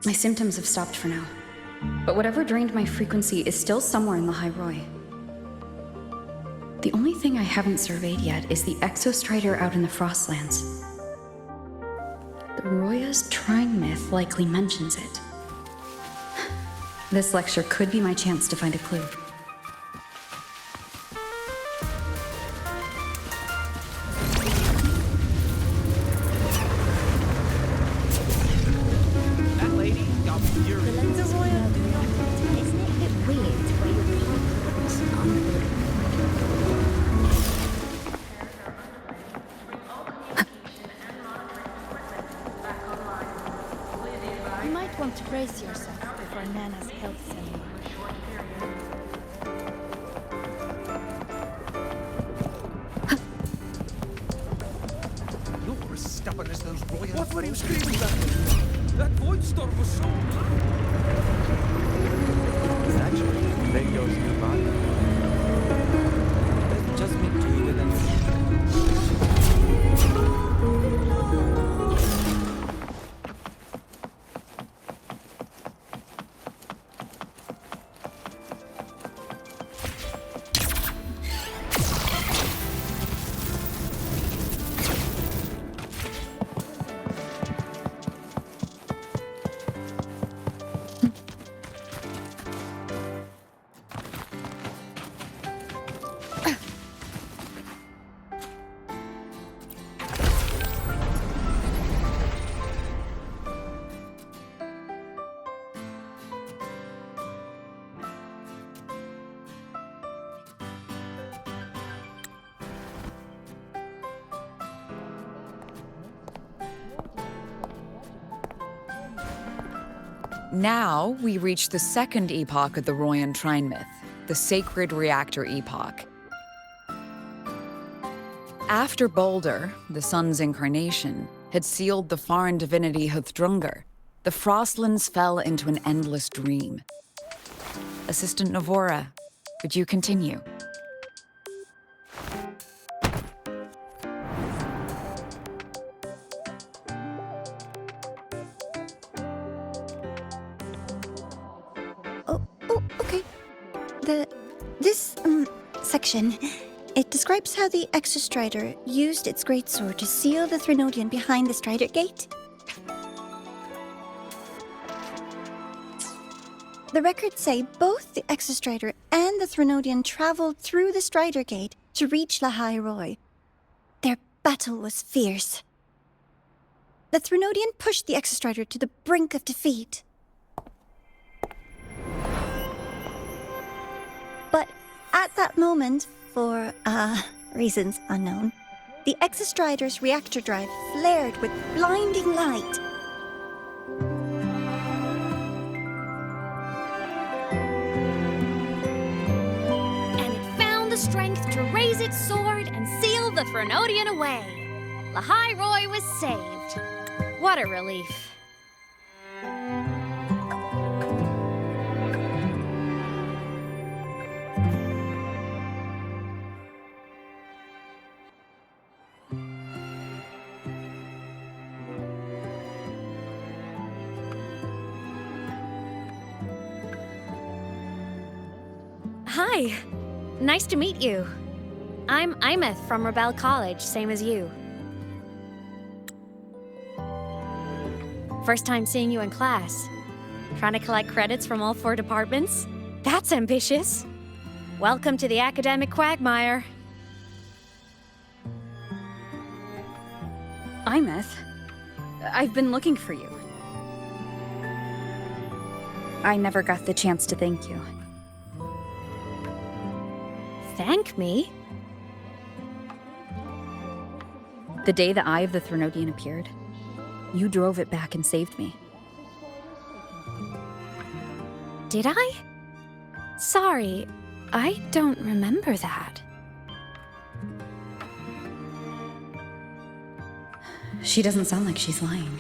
My symptoms have stopped for now. But whatever drained my frequency is still somewhere in Lahai-Roi. The only thing I haven't surveyed yet is the exostrider out in the Frostlands. The Roya's Trine myth likely mentions it. This lecture could be my chance to find a clue. That lady got furious. Isn't it a bit weird where your confidence on You might want to brace yourself before Nana's health seminar. You're as stubborn as those royals. What were you screaming about? That void storm was so loud. Actually, they goes nearby. Let's just make do with them. Now, we reach the second epoch of the Royan Trine myth, the Sacred Reactor Epoch. After Baldur, the sun's incarnation, had sealed the foreign divinity Huthrungur, the Frostlands fell into an endless dream. Assistant Navora, would you continue? Okay. This section, it describes how the Exostrider used its greatsword to seal the Threnodian behind the Strider Gate. The records say both the Exostrider and the Threnodian traveled through the Strider Gate to reach Lahai-Roi. Their battle was fierce. The Threnodian pushed the Exostrider to the brink of defeat. But at that moment, for, reasons unknown, the Exostrider's reactor drive flared with blinding light. And it found the strength to raise its sword and seal the Threnodian away. Lahai-Roi was saved. What a relief. Hi. Nice to meet you. I'm Aemeath from Rebel College, same as you. First time seeing you in class. Trying to collect credits from all 4 departments? That's ambitious. Welcome to the academic quagmire. Aemeath, I've been looking for you. I never got the chance to thank you. Thank me? The day the Eye of the Threnodian appeared, you drove it back and saved me. Did I? Sorry, I don't remember that. She doesn't sound like she's lying.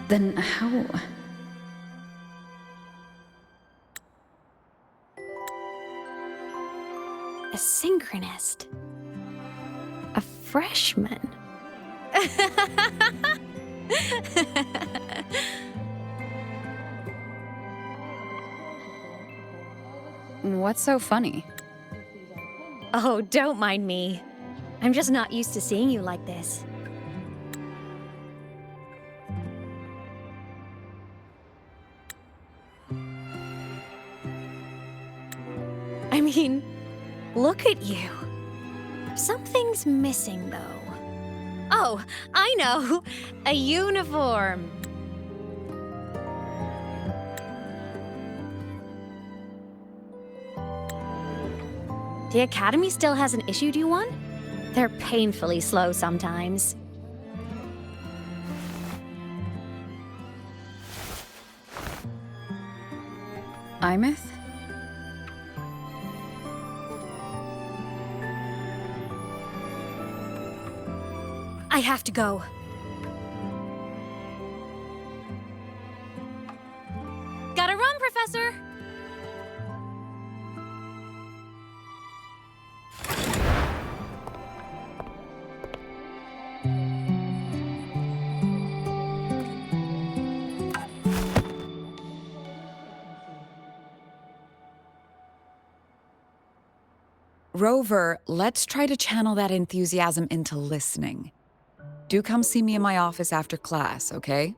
Then how... A synchronist. A freshman. What's so funny? Oh, don't mind me. I'm just not used to seeing you like this. I mean, look at you. Something's missing, though. Oh, I know! A uniform! The Academy still hasn't issued you one? They're painfully slow sometimes. Aemeath? I have to go. Gotta run, Professor! Rover, let's try to channel that enthusiasm into listening. Do come see me in my office after class, okay?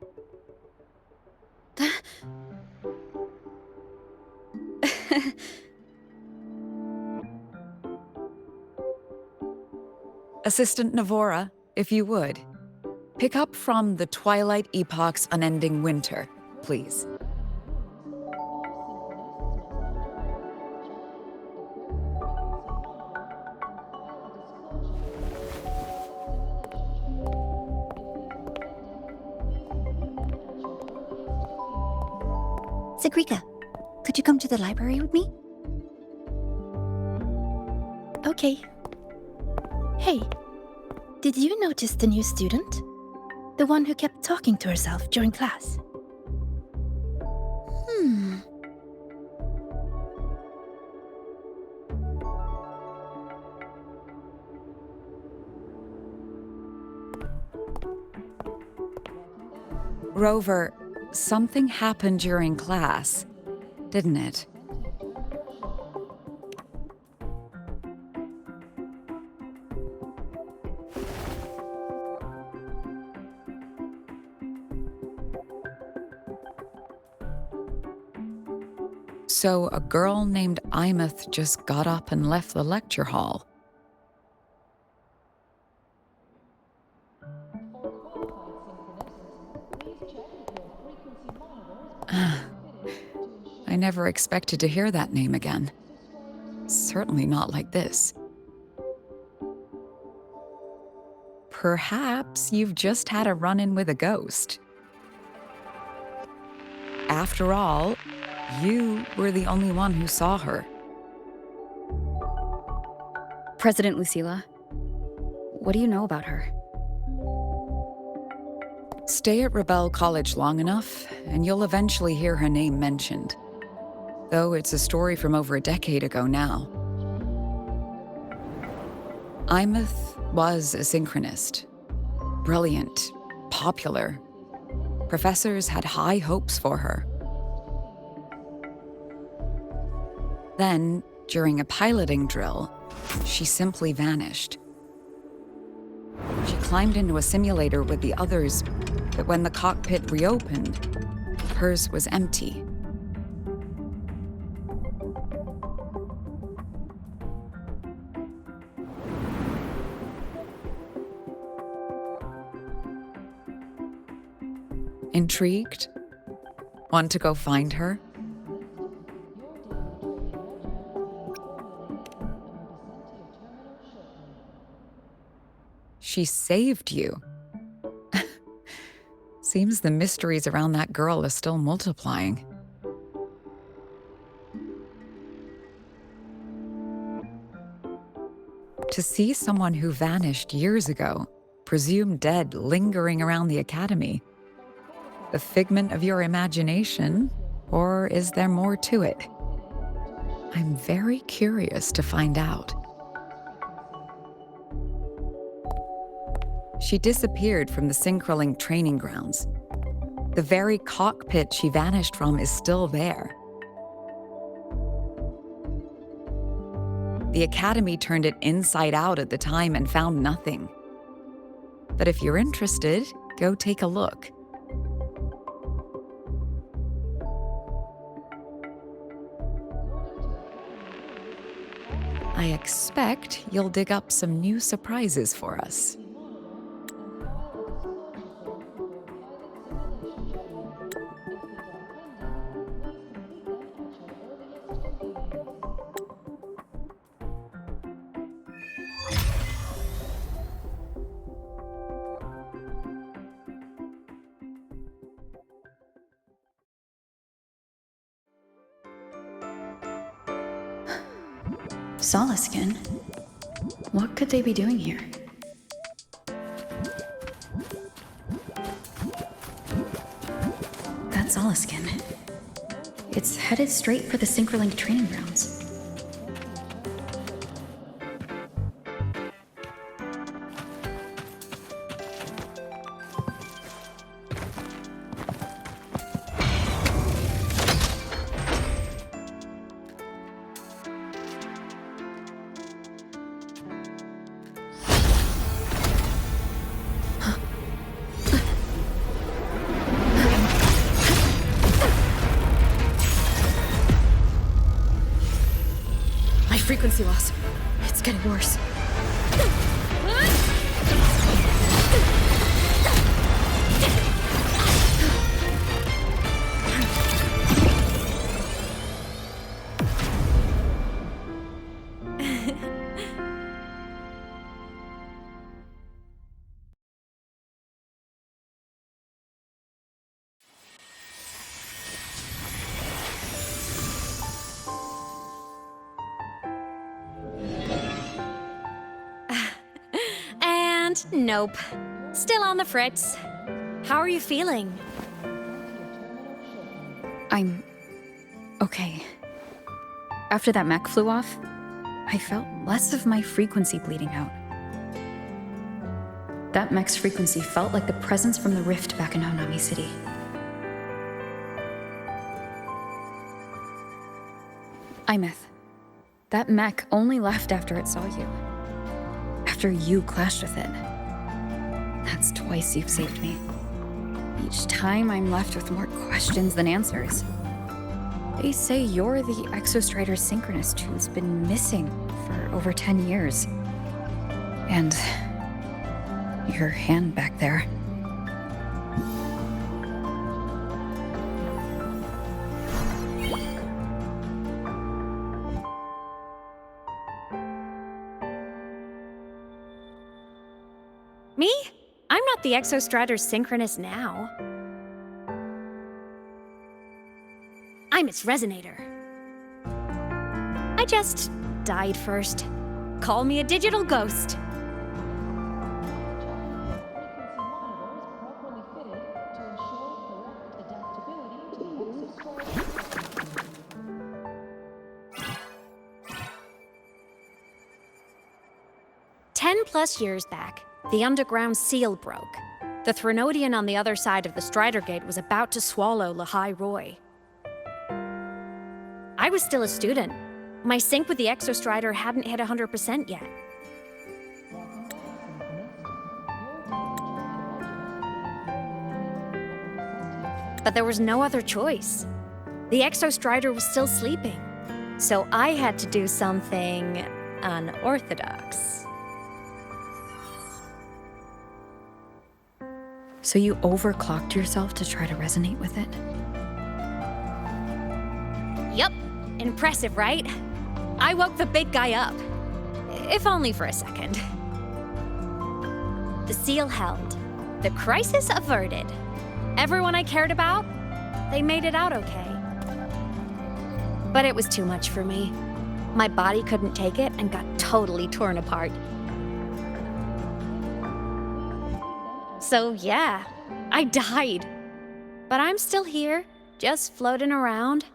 Assistant Navora, if you would. Pick up from the Twilight Epoch's Unending Winter, please. Sigrika, could you come to the library with me? Okay. Hey, did you notice the new student? The one who kept talking to herself during class? Rover, something happened during class, didn't it? So a girl named Aemeath just got up and left the lecture hall. I never expected to hear that name again. Certainly not like this. Perhaps you've just had a run-in with a ghost. After all, you were the only one who saw her. President Lucilla, what do you know about her? Stay at Rebel College long enough, and you'll eventually hear her name mentioned. Though it's a story from over a decade ago now. Aemeath was a synchronist. Brilliant, popular. Professors had high hopes for her. Then, during a piloting drill, she simply vanished. She climbed into a simulator with the others, but when the cockpit reopened, hers was empty. Intrigued? Want to go find her? She saved you. Seems the mysteries around that girl are still multiplying. To see someone who vanished years ago, presumed dead, lingering around the Academy, the figment of your imagination, or is there more to it? I'm very curious to find out. She disappeared from the Synchroling training grounds. The very cockpit she vanished from is still there. The Academy turned it inside out at the time and found nothing. But if you're interested, go take a look. I expect you'll dig up some new surprises for us. Solaskin? What could they be doing here? That's Solaskin. It's headed straight for the Synchronlink training grounds. Frequency loss. It's getting worse. Nope. Still on the fritz. How are you feeling? I'm okay. After that mech flew off, I felt less of my frequency bleeding out. That mech's frequency felt like the presence from the rift back in Honami City. Aemeath, that mech only left after it saw you. After you clashed with it. That's twice you've saved me. Each time I'm left with more questions than answers. They say you're the Exostrider Synchronist who's been missing for over 10 years. And your hand back there. Me? I'm not the Exostrider Synchronist now. I'm its Resonator. I just died first. Call me a digital ghost. +10 years back, the underground seal broke. The Threnodian on the other side of the Strider Gate was about to swallow Lahai-Roi. I was still a student. My sync with the Exostrider hadn't hit 100% yet. But there was no other choice. The Exostrider was still sleeping, so I had to do something unorthodox. So you overclocked yourself to try to resonate with it? Yup. Impressive, right? I woke the big guy up. If only for a second. The seal held. The crisis averted. Everyone I cared about, they made it out okay. But it was too much for me. My body couldn't take it and got totally torn apart. So yeah, I died. But I'm still here, just floating around.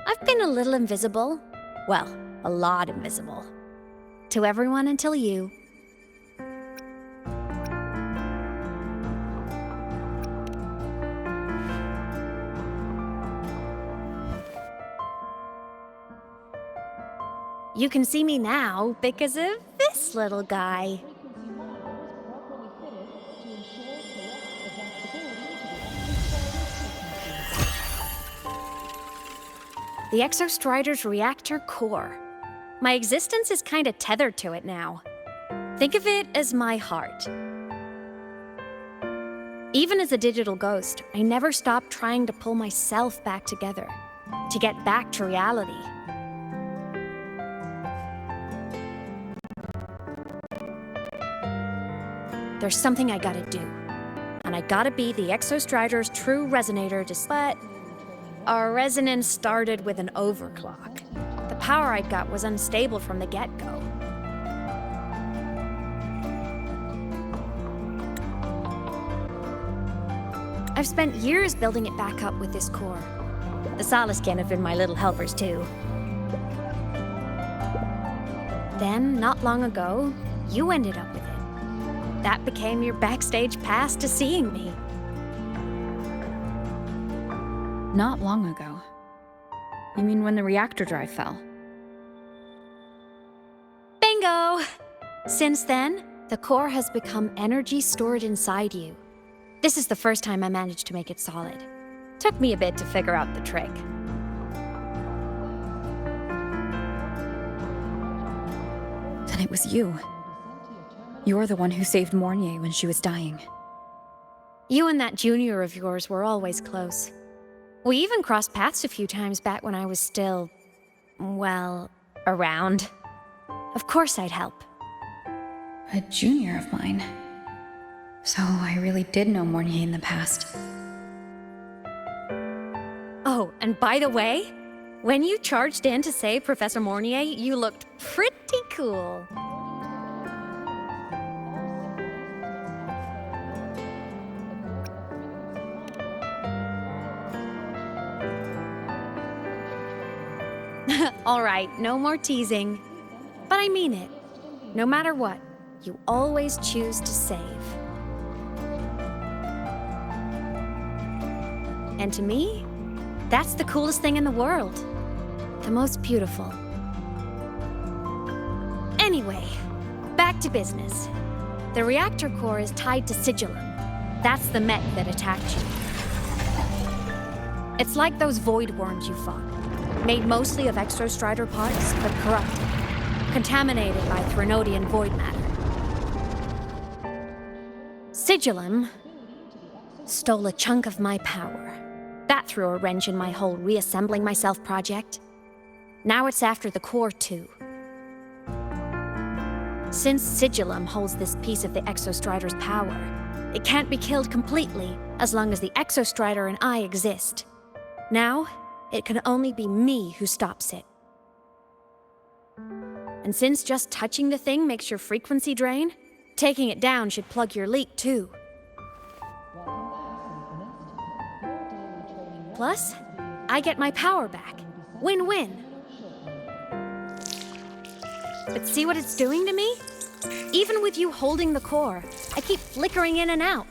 I've been a little invisible. Well, a lot invisible. To everyone until you. You can see me now because of this little guy. The Exostrider's reactor core. My existence is kinda tethered to it now. Think of it as my heart. Even as a digital ghost, I never stopped trying to pull myself back together, to get back to reality. There's something I gotta do, and I gotta be the Exostrider's true resonator but our resonance started with an overclock. The power I got was unstable from the get-go. I've spent years building it back up with this core. The Solaskin have been my little helpers too. Then, not long ago, you ended up with it. That became your backstage pass to seeing me. Not long ago. You mean when the reactor drive fell? Bingo! Since then, the core has become energy stored inside you. This is the first time I managed to make it solid. Took me a bit to figure out the trick. Then it was you. You're the one who saved Mornye when she was dying. You and that junior of yours were always close. We even crossed paths a few times back when I was still, well, around. Of course I'd help. A junior of mine. So I really did know Mornye in the past. Oh, and by the way, when you charged in to save Professor Mornye, you looked pretty cool. All right, no more teasing. But I mean it. No matter what, you always choose to save. And to me, that's the coolest thing in the world. The most beautiful. Anyway, back to business. The reactor core is tied to Sigillum. That's the mech that attacked you. It's like those void worms you fought. Made mostly of Exostrider parts, but corrupted. Contaminated by Threnodian void matter. Sigillum stole a chunk of my power. That threw a wrench in my whole reassembling myself project. Now it's after the core too. Since Sigillum holds this piece of the Exostrider's power, it can't be killed completely as long as the Exostrider and I exist. Now, it can only be me who stops it. And since just touching the thing makes your frequency drain, taking it down should plug your leak too. Plus, I get my power back. Win-win. But see what it's doing to me? Even with you holding the core, I keep flickering in and out.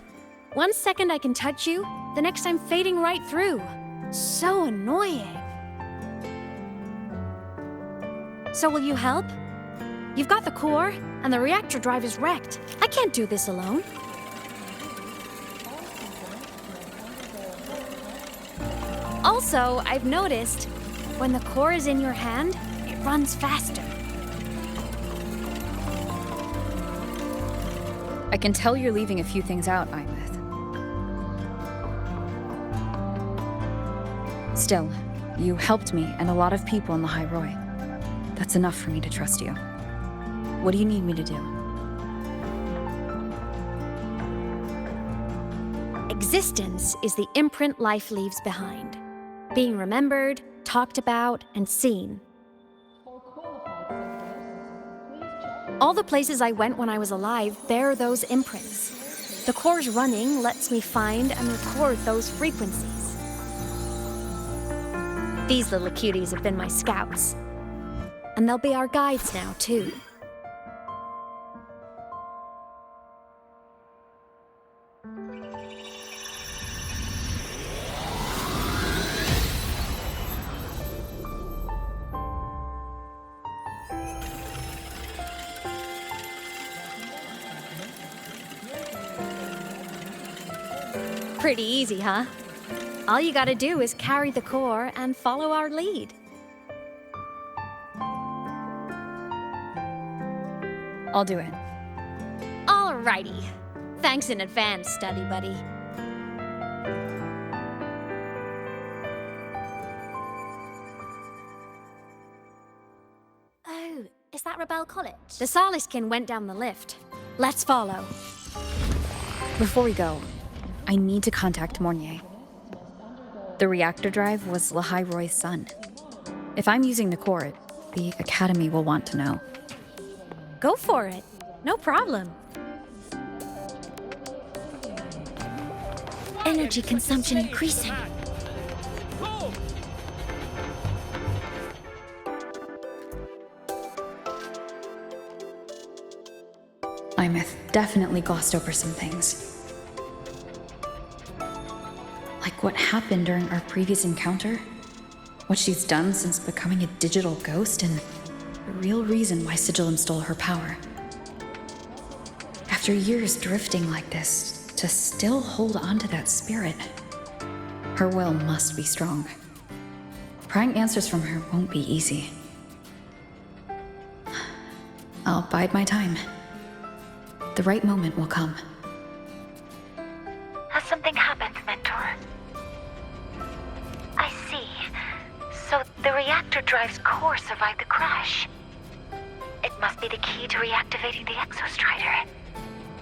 1 second I can touch you, the next I'm fading right through. So annoying. So will you help? You've got the core, and the reactor drive is wrecked. I can't do this alone. Also, I've noticed, when the core is in your hand, it runs faster. I can tell you're leaving a few things out, Aemeath. Still, you helped me and a lot of people in Lahai-Roi. That's enough for me to trust you. What do you need me to do? Existence is the imprint life leaves behind. Being remembered, talked about, and seen. All the places I went when I was alive bear those imprints. The core's running lets me find and record those frequencies. These little cuties have been my scouts. And they'll be our guides now, too. Pretty easy, huh? All you gotta do is carry the core and follow our lead. I'll do it. Alrighty. Thanks in advance, study buddy. Oh, is that Rebel College? The Soliskin went down the lift. Let's follow. Before we go, I need to contact Mornye. The reactor drive was Lahai-Roi's son. If I'm using the core, the Academy will want to know. Go for it. No problem. Energy consumption increasing. Go! Aemeath definitely glossed over some things. Like what happened during our previous encounter, what she's done since becoming a digital ghost, and the real reason why Sigillum stole her power. After years drifting like this, to still hold on to that spirit, her will must be strong. Prying answers from her won't be easy. I'll bide my time. The right moment will come. Has something happened, Mentor? I see. So the reactor drive's core survived the crash. It must be the key to reactivating the Exostrider.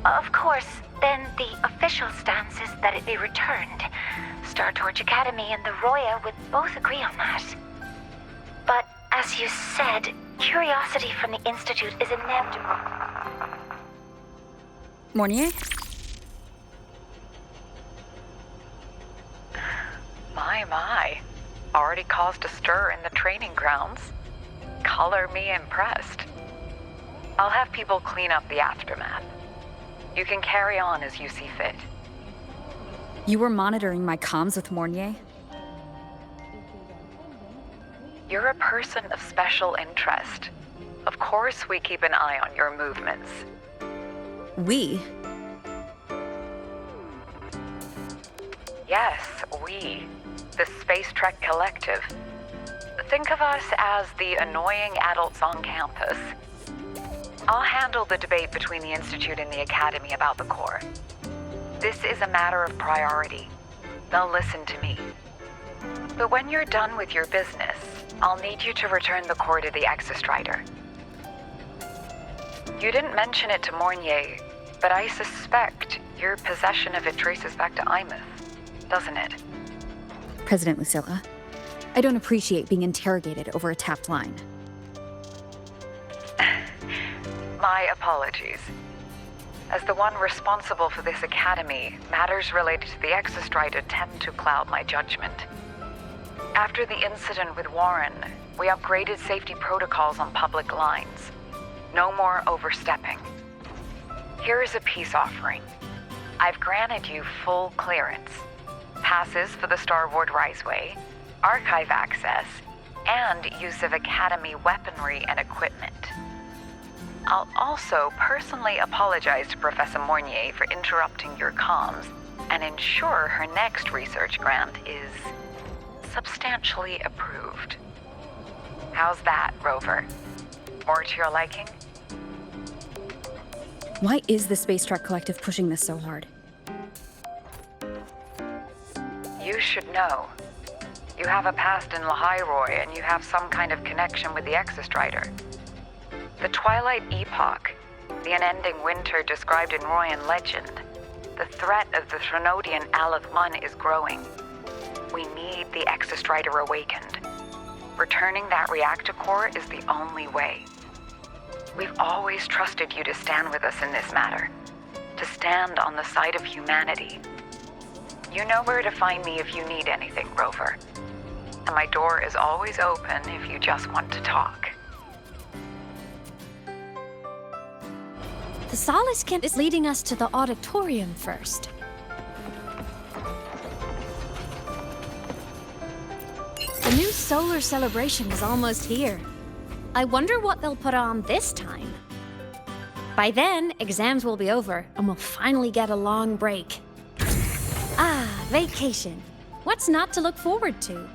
Of course, then the official stance is that it be returned. Startorch Academy and the Roya would both agree on that. But as you said, curiosity from the Institute is inevitable. Mornye? My. Already caused a stir in the training grounds. Color me impressed. I'll have people clean up the aftermath. You can carry on as you see fit. You were monitoring my comms with Mornye? You're a person of special interest. Of course we keep an eye on your movements. We? Yes, we. The Space Trek Collective. Think of us as the annoying adults on campus. I'll handle the debate between the Institute and the Academy about the core. This is a matter of priority. They'll listen to me. But when you're done with your business, I'll need you to return the core to the Exostrider. You didn't mention it to Mornye, but I suspect your possession of it traces back to Aemeath, doesn't it? President Lucilla, I don't appreciate being interrogated over a tapped line. My apologies. As the one responsible for this academy, matters related to the Exostrider tend to cloud my judgment. After the incident with Warren, we upgraded safety protocols on public lines. No more overstepping. Here is a peace offering. I've granted you full clearance. Passes for the Starboard Riseway, archive access, and use of Academy weaponry and equipment. I'll also personally apologize to Professor Mornye for interrupting your comms and ensure her next research grant is substantially approved. How's that, Rover? More to your liking? Why is the Space Trek Collective pushing this so hard? You should know. You have a past in Lahai-Roi, and you have some kind of connection with the Exostrider. The Twilight Epoch, the unending winter described in Royan legend, the threat of the Threnodian Aleph-1 is growing. We need the Exostrider awakened. Returning that reactor core is the only way. We've always trusted you to stand with us in this matter, to stand on the side of humanity. You know where to find me if you need anything, Rover. And my door is always open if you just want to talk. The Soliskin is leading us to the auditorium first. The new solar celebration is almost here. I wonder what they'll put on this time. By then, exams will be over, and we'll finally get a long break. Ah, Vacation. What's not to look forward to?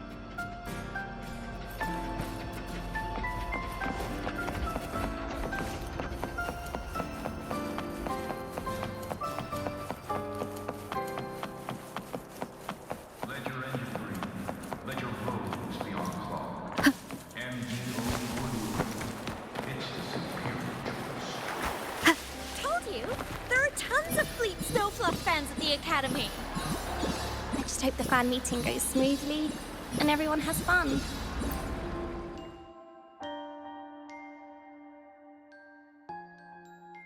Let your engine breathe. Let your roads be unclogged. It's the superior choice. Told you! There are tons of Fleet Snowfluff fans at the Academy. I just hope the fan meeting goes smoothly and everyone has fun.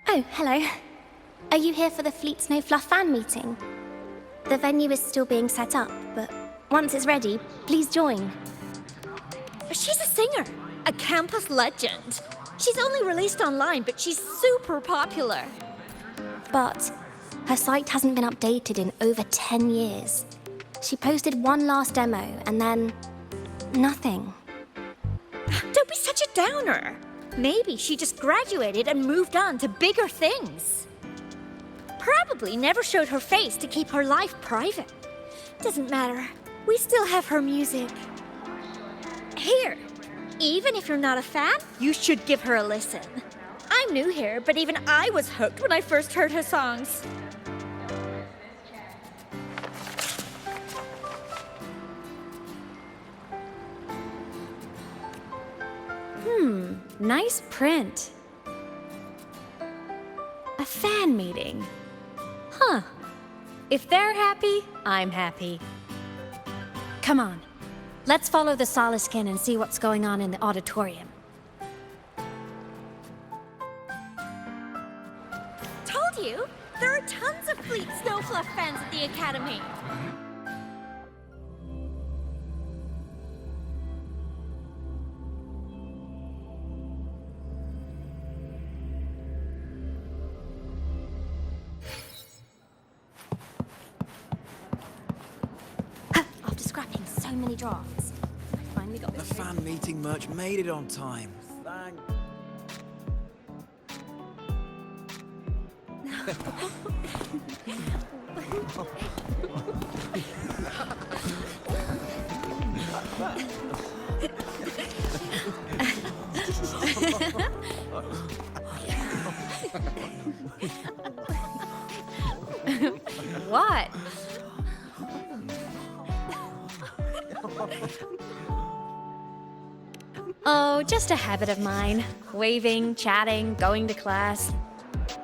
Oh, hello. Are you here for the Fleet Snowfluff fan meeting? The venue is still being set up, but once it's ready, please join. She's a singer, a campus legend. She's only released online, but she's super popular. But her site hasn't been updated in over 10 years. She posted one last demo, and then nothing. Don't be such a downer. Maybe she just graduated and moved on to bigger things. Probably never showed her face to keep her life private. Doesn't matter. We still have her music. Here, even if you're not a fan, you should give her a listen. I'm new here, but even I was hooked when I first heard her songs. Nice print. A fan meeting. Huh. If they're happy, I'm happy. Come on. Let's follow the Soliskin and see what's going on in the auditorium. Told you! There are tons of Fleet Snowfluff fans at the Academy. After scrapping so many drafts, I finally got The this. fan meeting merch made it on time. Thank. What? Oh, just a habit of mine. Waving, chatting, going to class.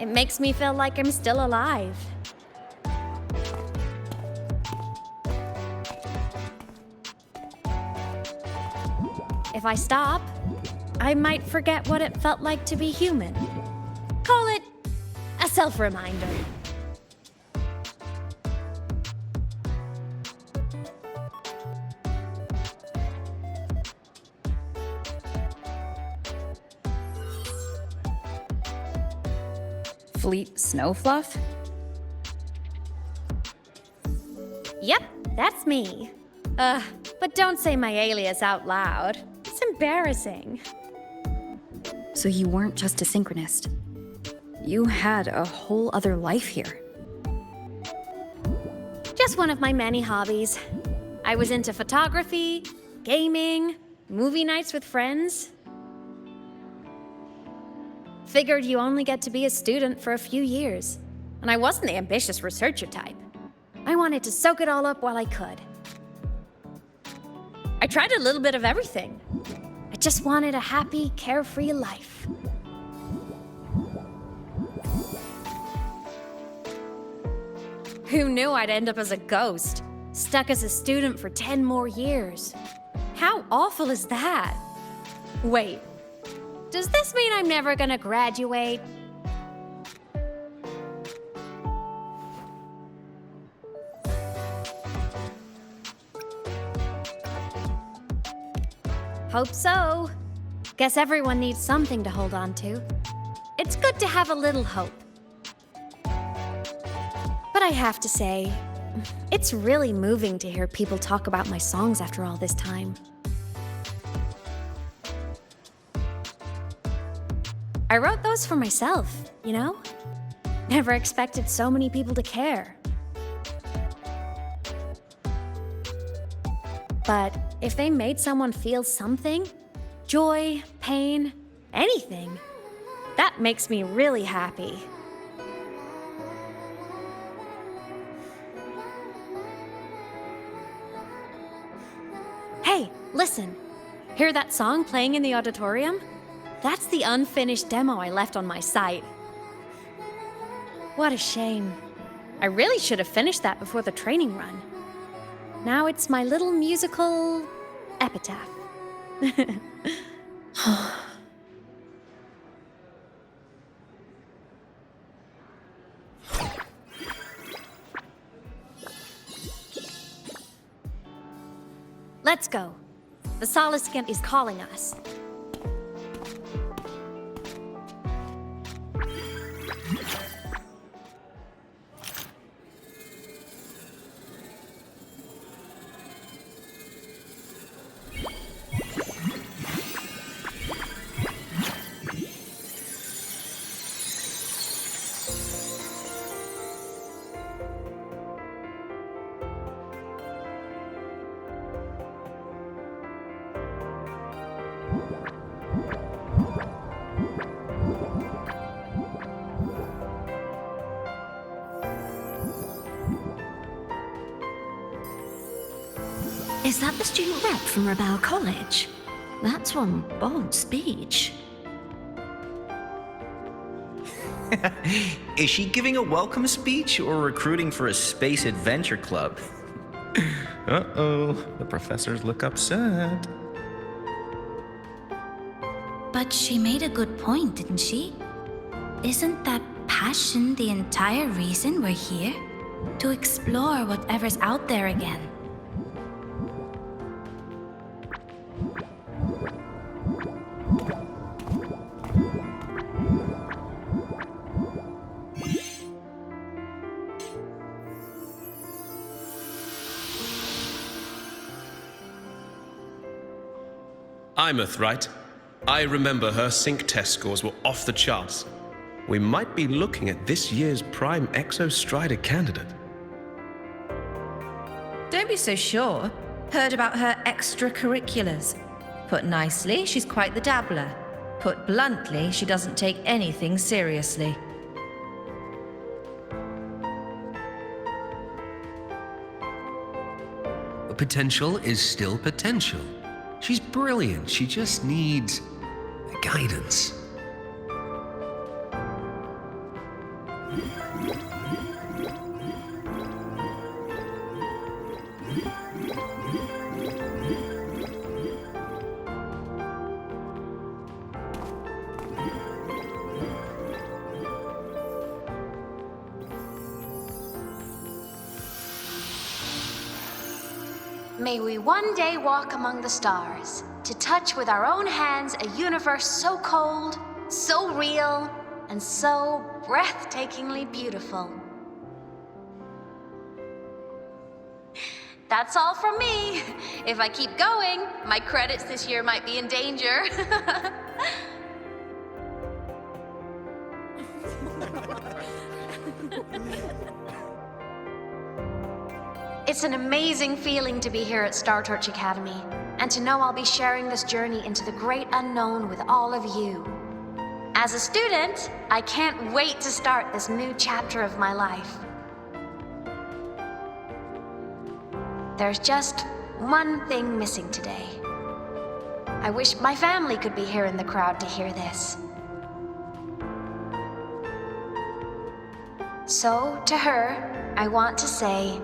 It makes me feel like I'm still alive. If I stop, I might forget what it felt like to be human. Call it a self-reminder. Fleet Snowfluff? Yep, that's me. But don't say my alias out loud. It's embarrassing. So you weren't just a synchronist. You had a whole other life here. Just one of my many hobbies. I was into photography, gaming, movie nights with friends. Figured you only get to be a student for a few years. And I wasn't the ambitious researcher type. I wanted to soak it all up while I could. I tried a little bit of everything. I just wanted a happy, carefree life. Who knew I'd end up as a ghost, stuck as a student for 10 more years? How awful is that? Wait, does this mean I'm never gonna graduate? Hope so. Guess everyone needs something to hold on to. It's good to have a little hope. But I have to say, it's really moving to hear people talk about my songs after all this time. I wrote those for myself, you know? Never expected so many people to care. But if they made someone feel something, joy, pain, anything, that makes me really happy. Hey, listen. Hear that song playing in the auditorium? That's the unfinished demo I left on my site. What a shame. I really should have finished that before the training run. Now it's my little musical epitaph. Let's go. The Solacant is calling us. Is that the student rep from Rebel College? That's one bold speech. Is she giving a welcome speech or recruiting for a space adventure club? Uh-oh, the professors look upset. But she made a good point, didn't she? Isn't that passion the entire reason we're here? To explore whatever's out there again. Aemeath, right? I remember her sync test scores were off the charts. We might be looking at this year's prime Exostrider candidate. Don't be so sure. Heard about her extracurriculars. Put nicely, she's quite the dabbler. Put bluntly, she doesn't take anything seriously. Potential is still potential. She's brilliant, she just needs guidance. May we one day walk among the stars, to touch with our own hands a universe so cold, so real, and so breathtakingly beautiful. That's all from me. If I keep going, my credits this year might be in danger. It's an amazing feeling to be here at Star Torch Academy, and to know I'll be sharing this journey into the great unknown with all of you. As a student, I can't wait to start this new chapter of my life. There's just one thing missing today. I wish my family could be here in the crowd to hear this. So, to her, I want to say,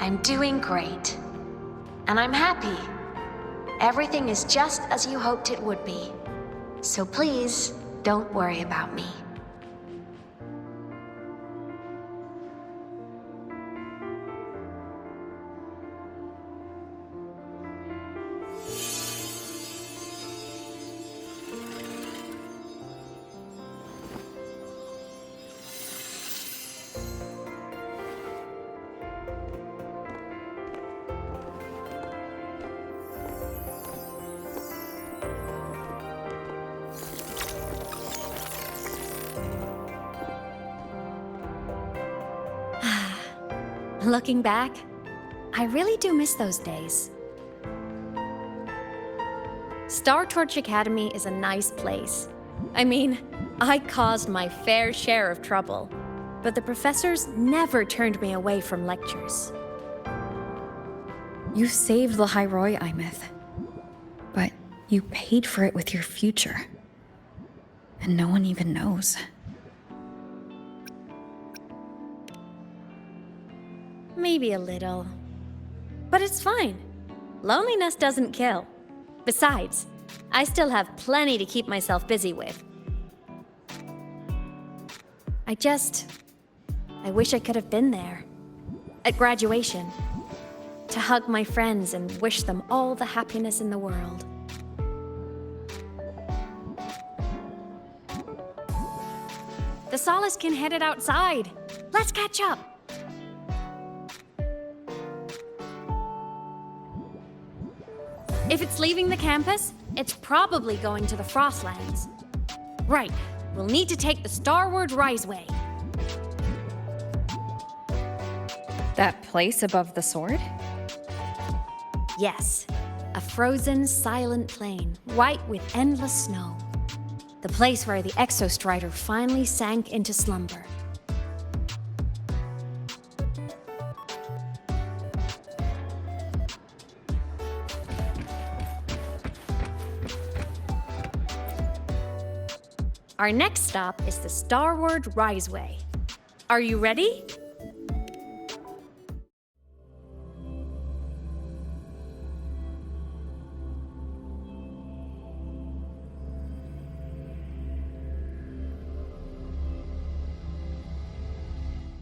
I'm doing great, and I'm happy. Everything is just as you hoped it would be. So please, don't worry about me. Looking back, I really do miss those days. Star Torch Academy is a nice place. I mean, I caused my fair share of trouble, but the professors never turned me away from lectures. You saved Lahai-Roi, Aemeath. But you paid for it with your future. And no one even knows. Maybe a little. But it's fine. Loneliness doesn't kill. Besides, I still have plenty to keep myself busy with. I wish I could have been there. At graduation. To hug my friends and wish them all the happiness in the world. The Solace can headed outside. Let's catch up. If it's leaving the campus, it's probably going to the Frostlands. Right, we'll need to take the Starward Riseway. That place above the sword? Yes, a frozen, silent plain, white with endless snow. The place where the Exostrider finally sank into slumber. Our next stop is the Starward Riseway. Are you ready?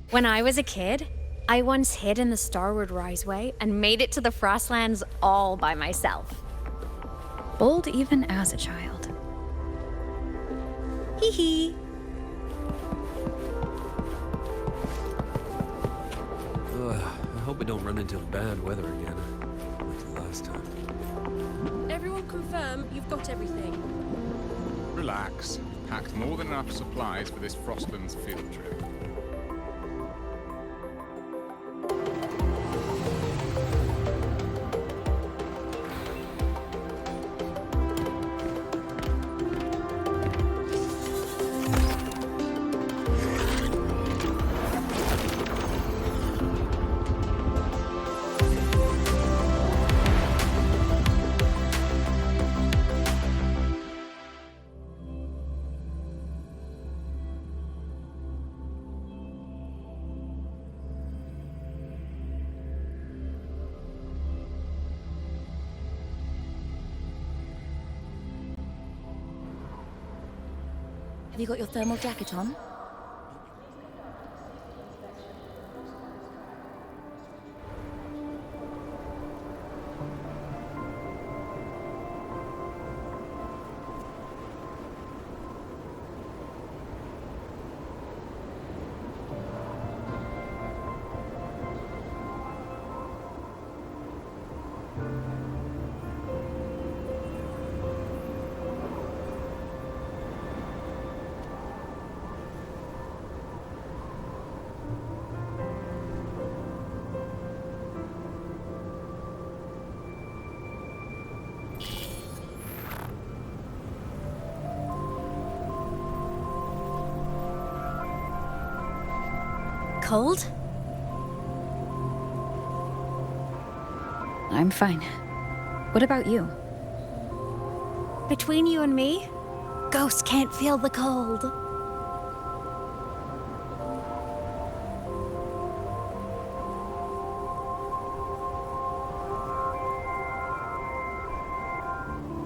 When I was a kid, I once hid in the Starward Riseway and made it to the Frostlands all by myself. Bold even as a child. Hee hee. I hope we don't run into bad weather again, like the last time. Everyone confirm you've got everything. Relax. We've packed more than enough supplies for this Frostlands field trip. Have you got your thermal jacket on? Cold? I'm fine. What about you? Between you and me, ghosts can't feel the cold.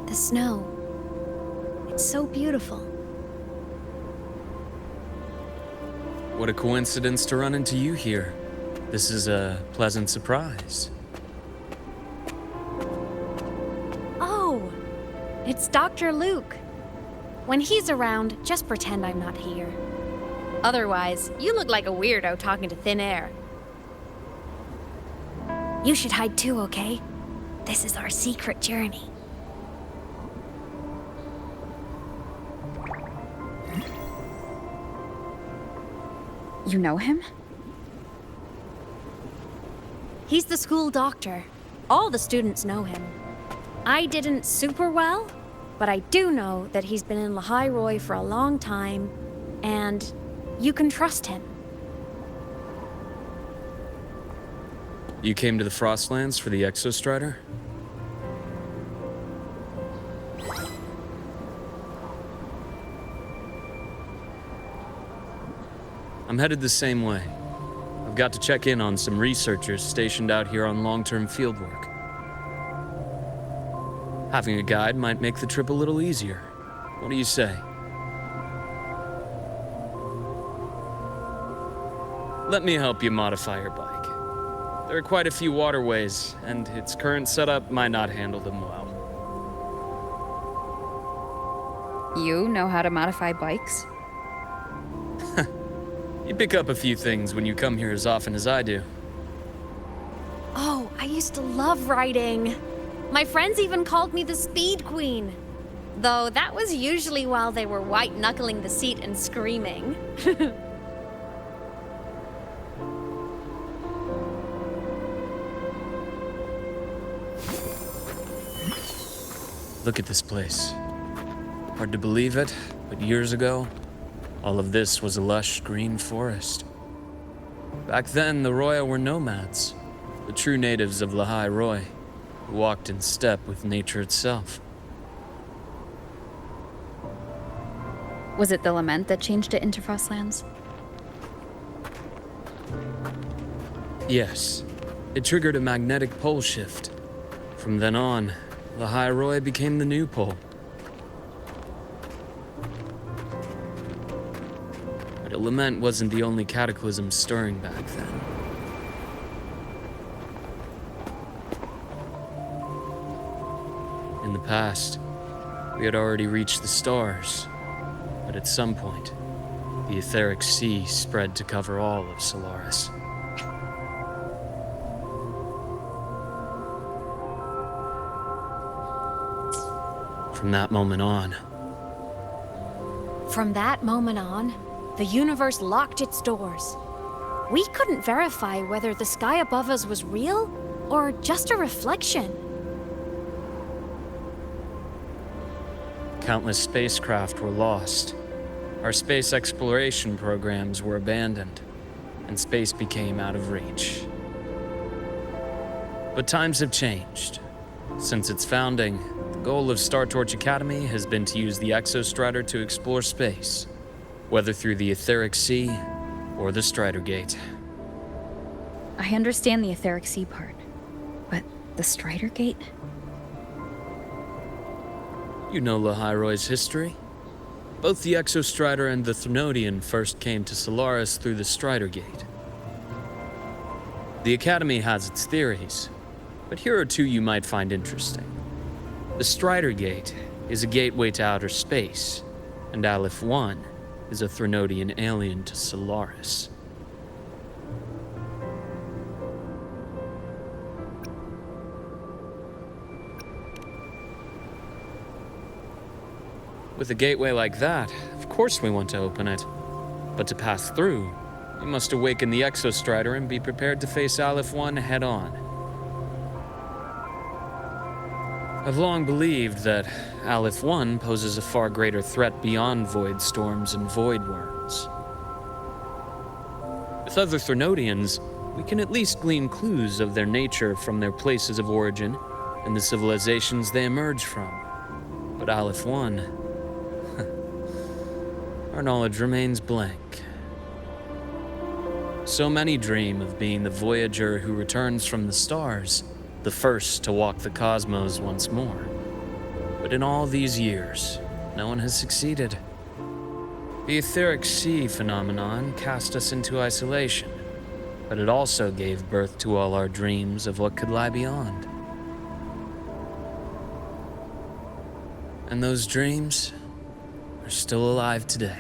The snow. It's so beautiful. What a coincidence to run into you here. This is a pleasant surprise. Oh, it's Dr. Luuk. When he's around, just pretend I'm not here. Otherwise, you look like a weirdo talking to thin air. You should hide too, okay? This is our secret journey. You know him? He's the school doctor. All the students know him. I didn't super well, but I do know that he's been in Lahai-Roi for a long time, and you can trust him. You came to the Frostlands for the Exostrider? I'm headed the same way. I've got to check in on some researchers stationed out here on long-term fieldwork. Having a guide might make the trip a little easier. What do you say? Let me help you modify your bike. There are quite a few waterways, and its current setup might not handle them well. You know how to modify bikes? You pick up a few things when you come here as often as I do. Oh, I used to love riding. My friends even called me the Speed Queen. Though that was usually while they were white-knuckling the seat and screaming. Look at this place. Hard to believe it, but years ago, all of this was a lush green forest. Back then, the Roya were nomads, the true natives of Lahai-Roi, who walked in step with nature itself. Was it the lament that changed it into Frostlands? Yes, it triggered a magnetic pole shift. From then on, Lahai-Roi became the new pole. But a lament wasn't the only cataclysm stirring back then. In the past, we had already reached the stars, but at some point, the etheric sea spread to cover all of Solaris. From that moment on, the universe locked its doors. We couldn't verify whether the sky above us was real or just a reflection. countless spacecraft were lost. Our space exploration programs were abandoned, and space became out of reach. But times have changed. Since its founding, the goal of Star Torch Academy has been to use the Exostrider to explore space, whether through the Etheric Sea or the Strider Gate. I understand the Etheric Sea part, but the Strider Gate? You know Lahai-Roi's history. Both the Exostrider and the Threnodian first came to Solaris through the Strider Gate. The Academy has its theories, but here are two you might find interesting. The Strider Gate is a gateway to outer space, and Aleph-1 is a Threnodian alien to Solaris. With a gateway like that, of course we want to open it. But to pass through, we must awaken the Exostrider and be prepared to face Aleph-1 head-on. I've long believed that Aleph-1 poses a far greater threat beyond void storms and void worms. With other Threnodians, we can at least glean clues of their nature from their places of origin and the civilizations they emerge from. But Aleph-1, our knowledge remains blank. So many dream of being the Voyager who returns from the stars, the first to walk the cosmos once more. But in all these years, no one has succeeded. The Etheric Sea phenomenon cast us into isolation, but it also gave birth to all our dreams of what could lie beyond. And those dreams are still alive today.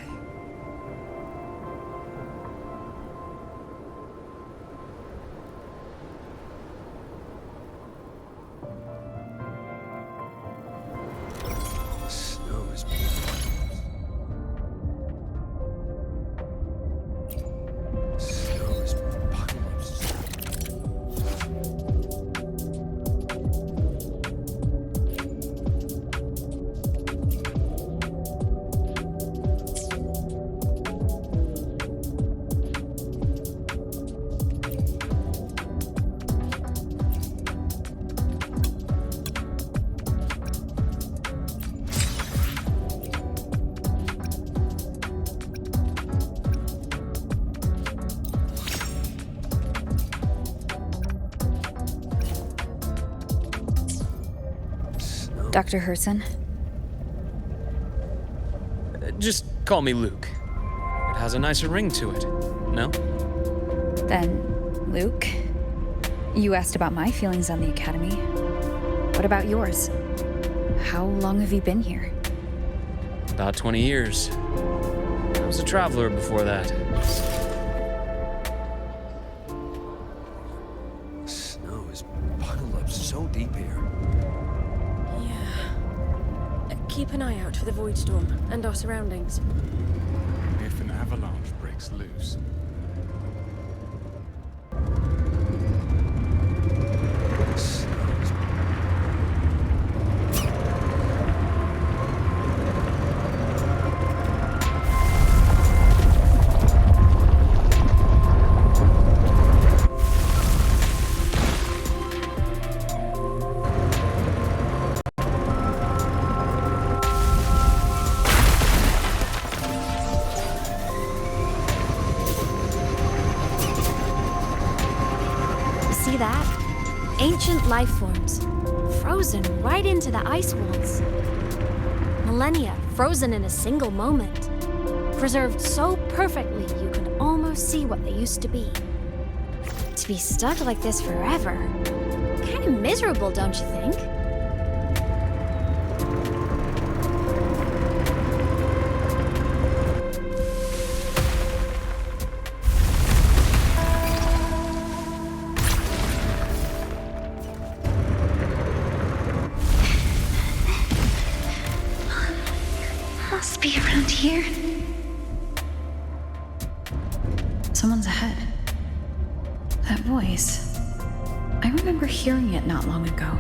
Dr. Herson? Just call me Luuk. It has a nicer ring to it, no? Then, Luuk, you asked about my feelings on the Academy. What about yours? How long have you been here? About 20 years. I was a traveler before that. Snow is piled up so deep here. Yeah. Keep an eye out for the void storm and our surroundings. If an avalanche breaks loose, See that? Ancient life forms, frozen right into the ice walls. Millennia frozen in a single moment. Preserved so perfectly you can almost see what they used to be. To be stuck like this forever, kind of miserable, don't you think? Must be around here. Someone's ahead. That voice. I remember hearing it not long ago.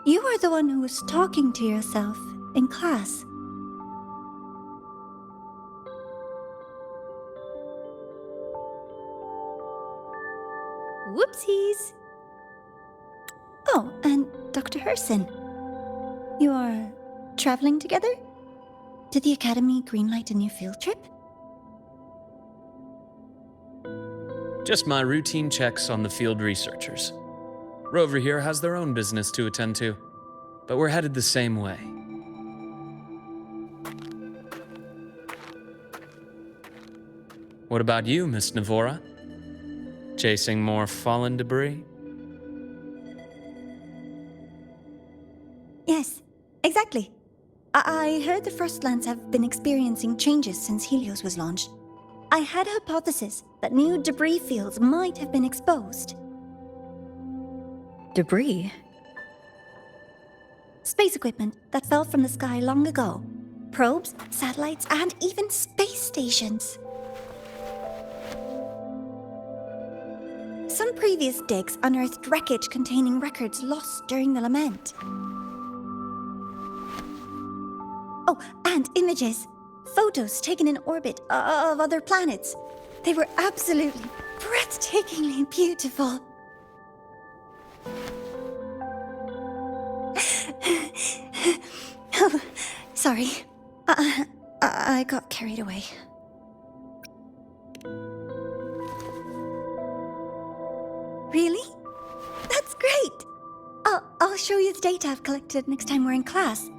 You were the one who was talking to yourself in class. Whoopsies! Oh, and Dr. Herson. You are traveling together? Did the Academy greenlight a new field trip? Just my routine checks on the field researchers. Rover here has their own business to attend to, but we're headed the same way. What about you, Miss Navora? Chasing more fallen debris? Yes, exactly. I heard the Frostlands have been experiencing changes since Helios was launched. I had a hypothesis that new debris fields might have been exposed. Debris? Space equipment that fell from the sky long ago. Probes, satellites, and even space stations. Some previous digs unearthed wreckage containing records lost during the lament. Oh, and images. Photos taken in orbit of other planets. They were absolutely breathtakingly beautiful. Oh, sorry. I got carried away. Really? That's great! I'll show you the data I've collected next time we're in class.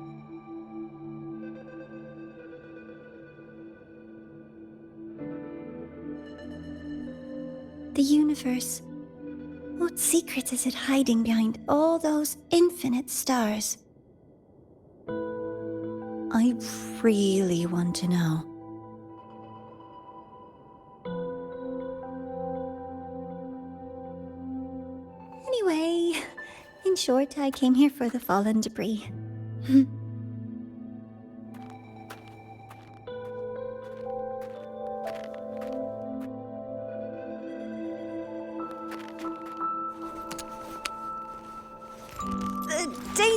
The universe. What secrets is it hiding behind all those infinite stars? I really want to know. Anyway, in short, I came here for the fallen debris.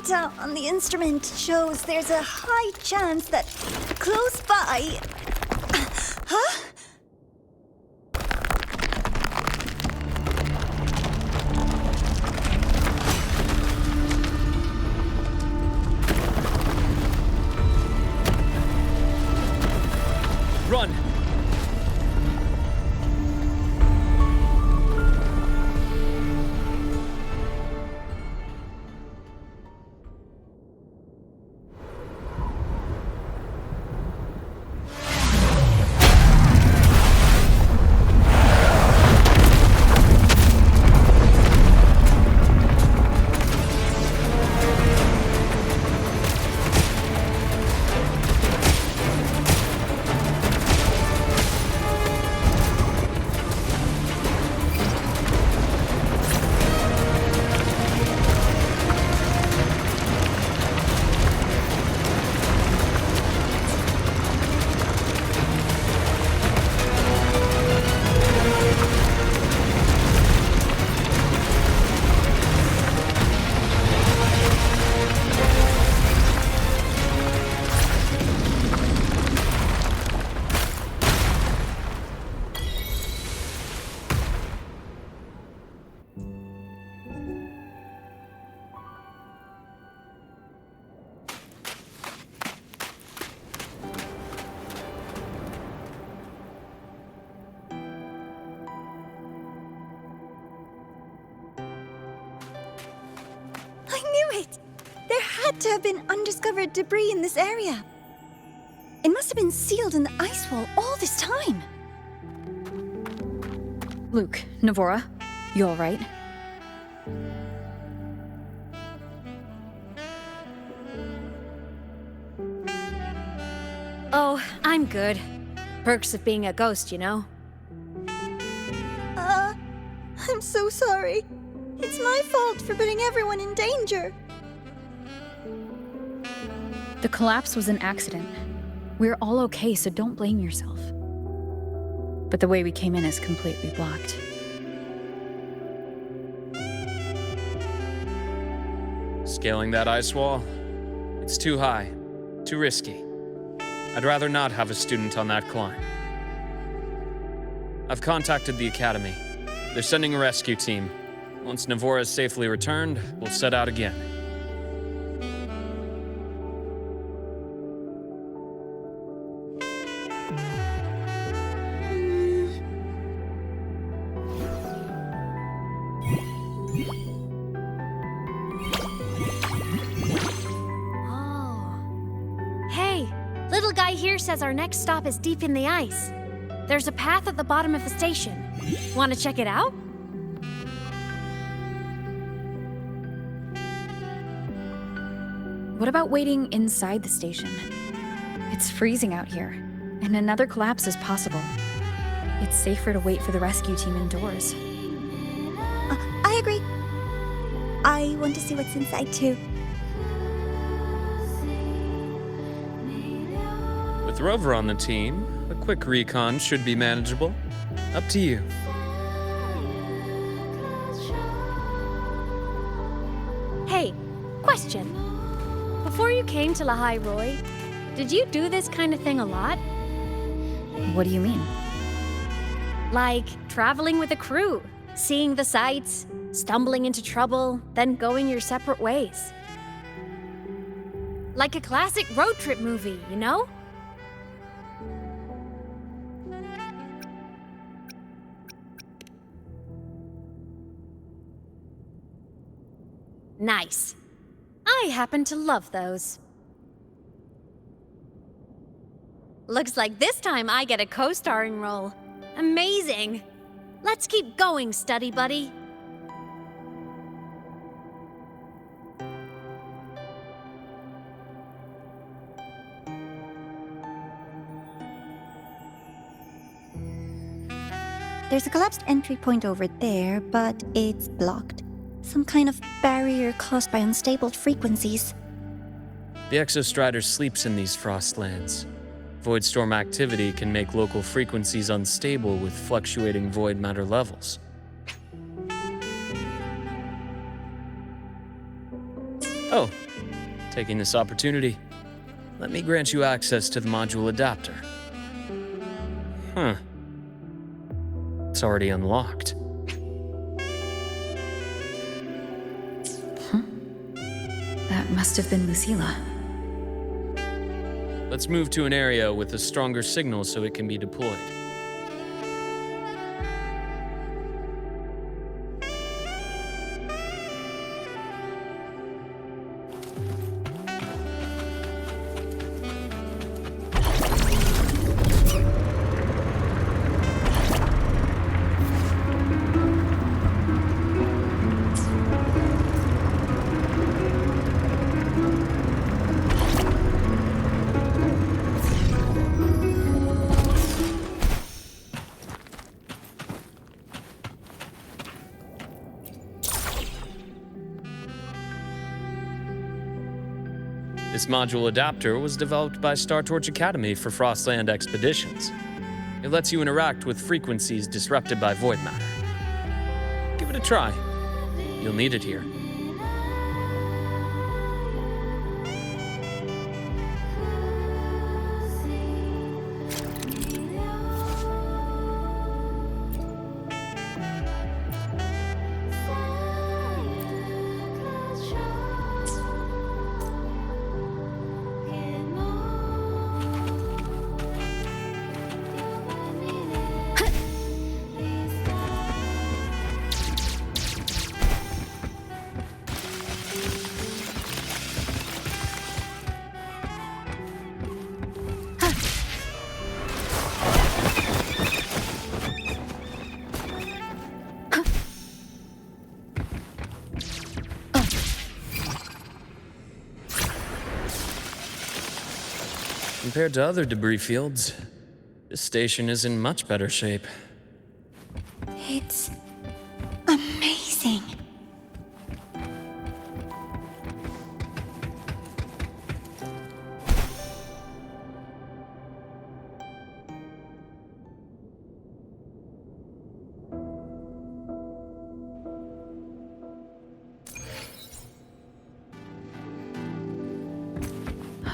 data on the instrument shows there's a high chance that close by... Huh? Run! I knew it! There had to have been undiscovered debris in this area. It must have been sealed in the ice wall all this time. Luuk, Navora, you all right? Oh, I'm good. Perks of being a ghost, you know? I'm so sorry. It's my fault for putting everyone in danger. The collapse was an accident. We're all okay, so don't blame yourself. But the way we came in is completely blocked. Scaling that ice wall? It's too high, too risky. I'd rather not have a student on that climb. I've contacted the Academy. They're sending a rescue team. Once Navora is safely returned, we'll set out again. Little guy here says our next stop is deep in the ice. There's a path at the bottom of the station. Want to check it out? What about waiting inside the station? It's freezing out here, and another collapse is possible. It's safer to wait for the rescue team indoors. I agree. I want to see what's inside too. With Rover on the team, a quick recon should be manageable. Up to you. Hey, question. Before you came to Lahai-Roi, did you do this kind of thing a lot? What do you mean? Like traveling with a crew, seeing the sights, stumbling into trouble, then going your separate ways. Like a classic road trip movie, you know? Nice. I happen to love those. Looks like this time I get a co-starring role. Amazing. Let's keep going, study buddy. There's a collapsed entry point over there, but it's blocked. Some kind of barrier caused by unstable frequencies. The Exostrider sleeps in these frostlands. Void storm activity can make local frequencies unstable with fluctuating void matter levels. Oh, Taking this opportunity, let me grant you access to the module adapter. Huh. It's already unlocked. That must have been Lucilla. Let's move to an area with a stronger signal so it can be deployed. This module adapter was developed by Star Torch Academy for Frostland expeditions. It lets you interact with frequencies disrupted by void matter. Give it a try. You'll need it here. Compared to other debris fields, this station is in much better shape. It's amazing.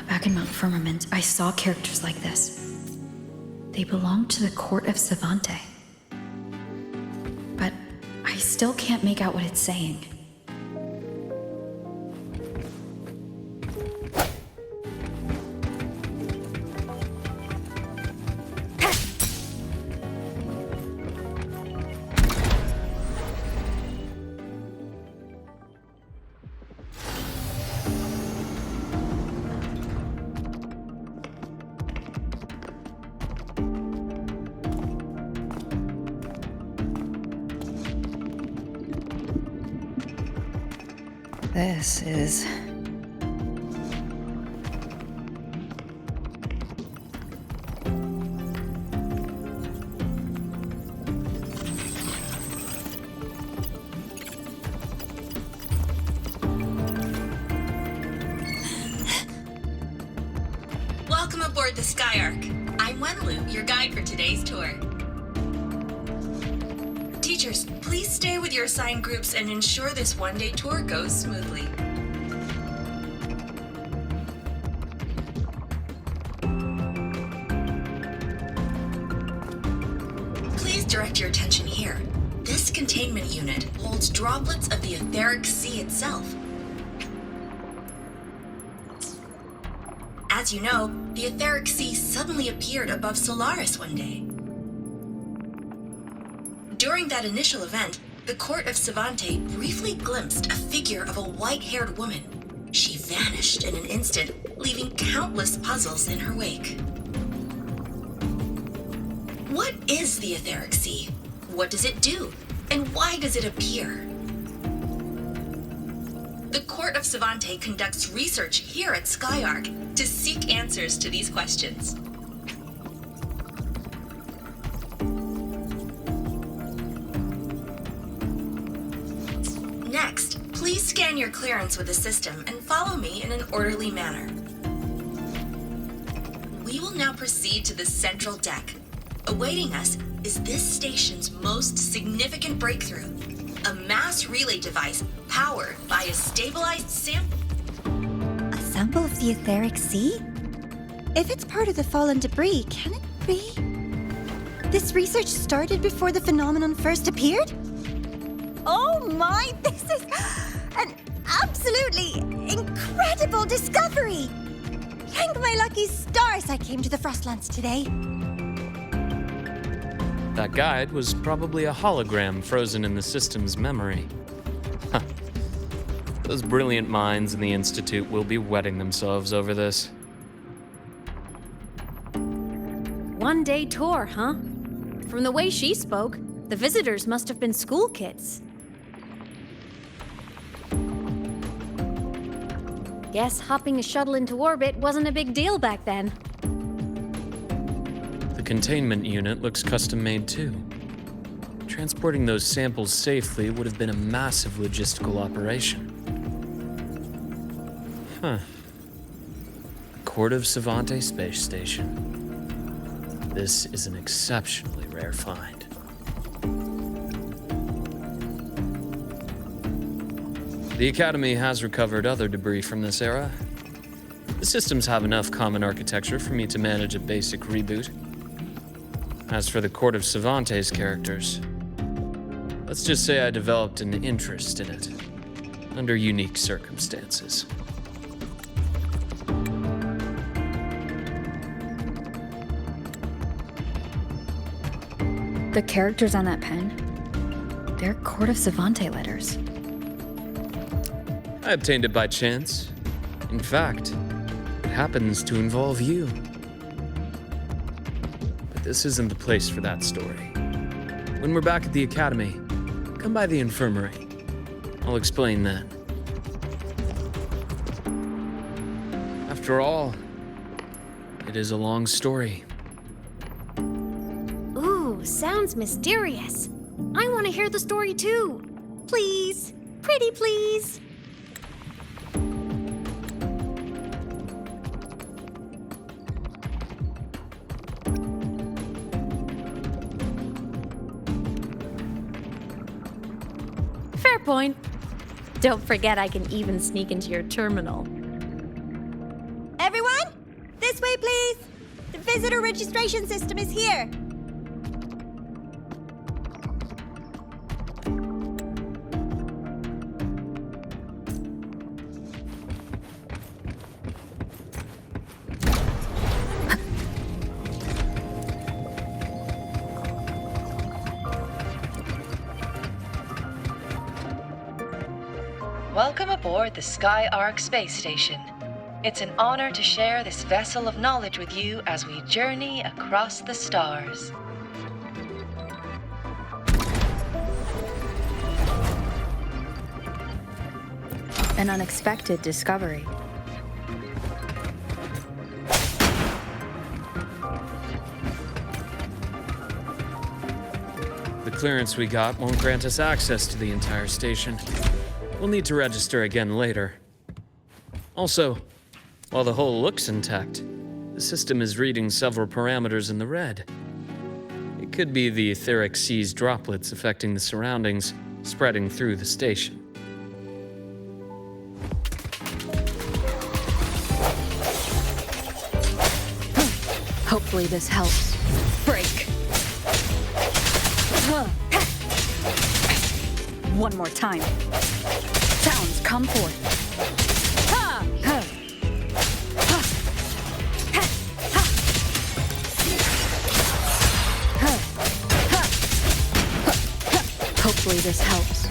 Back in Mount Firmament, I saw characters like this. They belonged to the court of Savante. But I still can't make out what it's saying. This is... Welcome aboard the Skyark. I'm Luuk, your guide for today's tour. Teachers, please stay with your assigned groups and ensure this one-day tour goes smoothly. Please direct your attention here. This containment unit holds droplets of the etheric sea itself. As you know, the etheric sea suddenly appeared above Solaris one day. During that initial event, the court of Savante briefly glimpsed a figure of a white-haired woman. She vanished in an instant, leaving countless puzzles in her wake. What is the etheric sea? What does it do? And why does it appear? The court of Savante conducts research here at Skyark to seek answers to these questions. Next, please scan your clearance with the system and follow me in an orderly manner. We will now proceed to the central deck. Awaiting us is this station's most significant breakthrough, a mass relay device powered by a stabilized sample. A sample of the etheric sea? If it's part of the fallen debris, can it be? This research started before the phenomenon first appeared? Oh my, this is an absolutely incredible discovery! Thank my lucky stars I came to the Frostlands today. That guide was probably a hologram frozen in the system's memory. Huh. Those brilliant minds in the Institute will be wetting themselves over this. One-day tour, huh? From the way she spoke, the visitors must have been school kids. Guess hopping a shuttle into orbit wasn't a big deal back then. The containment unit looks custom-made too. Transporting those samples safely would have been a massive logistical operation. Huh. The Court of Savante Space Station. This is an exceptionally rare find. The Academy has recovered other debris from this era. The systems have enough common architecture for me to manage a basic reboot. As for the Court of Savante's characters, let's just say I developed an interest in it, under unique circumstances. The characters on that pen, they're Court of Savante letters. I obtained it by chance. In fact, it happens to involve you. But this isn't the place for that story. When we're back at the Academy, come by the infirmary. I'll explain then. After all, it is a long story. Ooh, sounds mysterious. I want to hear the story too. Please, pretty please. Fair point. Don't forget I can even sneak into your terminal. Everyone, this way please. The visitor registration system is here. Welcome aboard the Sky Ark space station. It's an honor to share this vessel of knowledge with you as we journey across the stars. An unexpected discovery. The clearance we got won't grant us access to the entire station. We'll need to register again later. Also, while the hull looks intact, the system is reading several parameters in the red. It could be the etheric sea's droplets affecting the surroundings, spreading through the station. Hopefully this helps. Break. One more time. Sounds come forth. Hopefully this helps.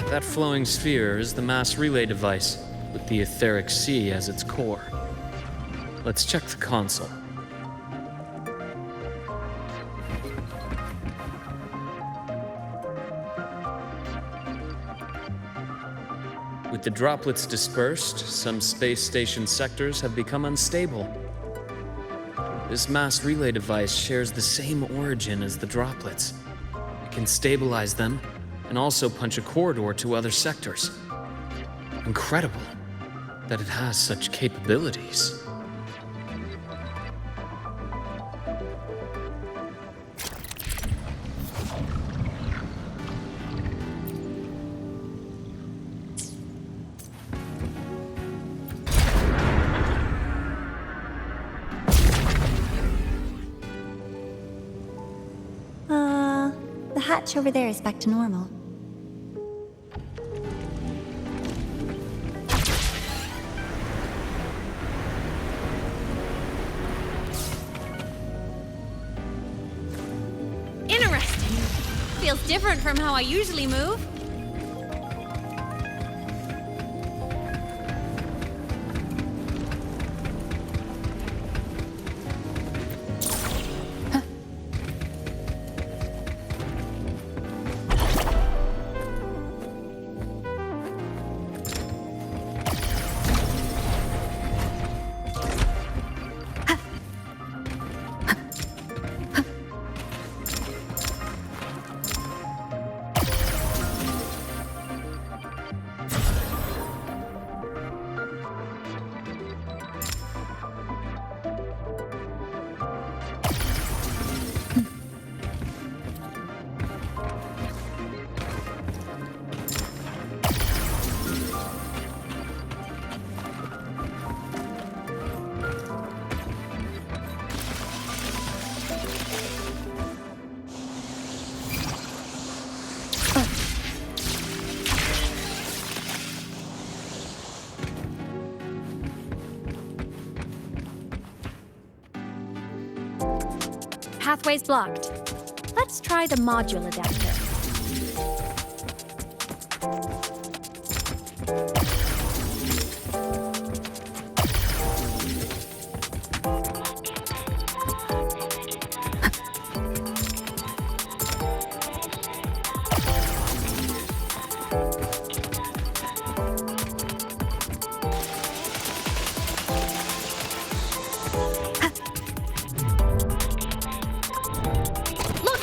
That flowing sphere is the mass relay device, with the etheric sea as its core. Let's check the console. With the droplets dispersed, some space station sectors have become unstable. This mass relay device shares the same origin as the droplets. It can stabilize them and also punch a corridor to other sectors. Incredible that it has such capabilities. The hatch over there is back to normal. Interesting. Feels different from how I usually move. Pathway's blocked. Let's try the module adapter.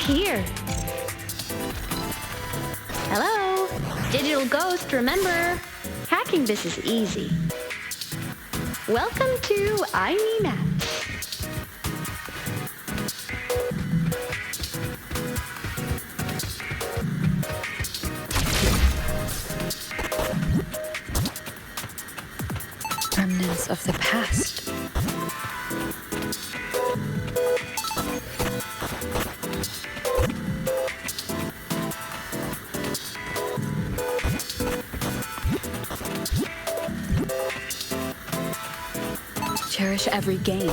Here. Hello? Digital ghost, remember? Hacking this is easy. Welcome to Aemeath. Remnants of the past. Cherish every gain.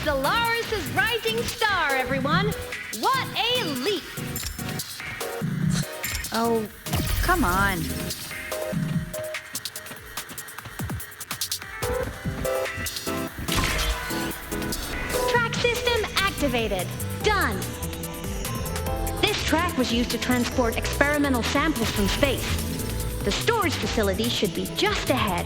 Solaris' rising star, everyone! What a leap! Oh, come on. Track system activated. Done. This track was used to transport experimental samples from space. The storage facility should be just ahead.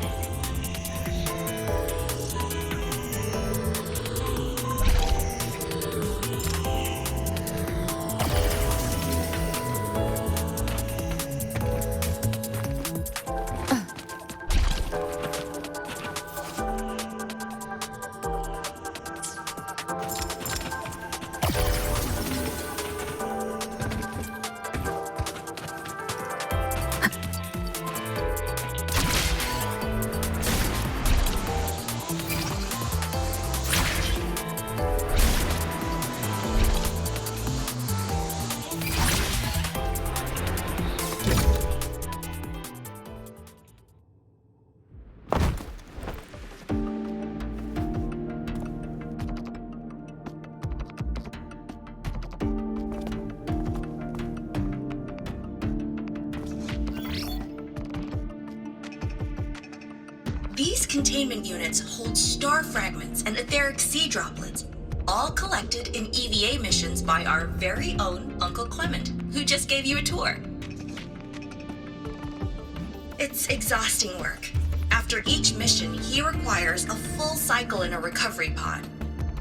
containment units hold star fragments and etheric sea droplets, all collected in EVA missions by our very own Uncle Clement, who just gave you a tour. It's exhausting work. After each mission, he requires a full cycle in a recovery pod.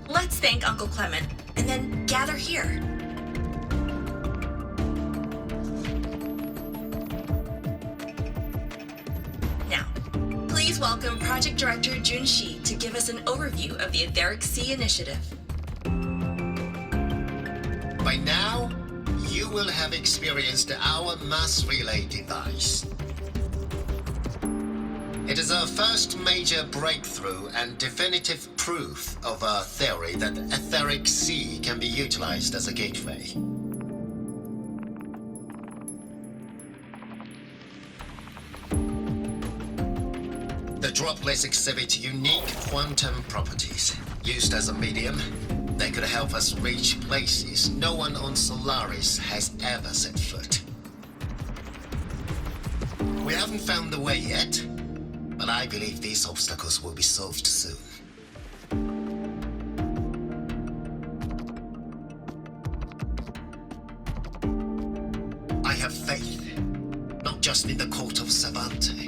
Let's thank Uncle Clement, and then gather here. Now, please welcome Project Director Junshi to give us an overview of the Etheric Sea Initiative. By now, you will have experienced our mass relay device. It is our first major breakthrough and definitive proof of our theory that the Etheric Sea can be utilized as a gateway. The droplets exhibit unique quantum properties. Used as a medium, they could help us reach places no one on Solaris has ever set foot. We haven't found the way yet, but I believe these obstacles will be solved soon. I have faith, not just in the court of Savante,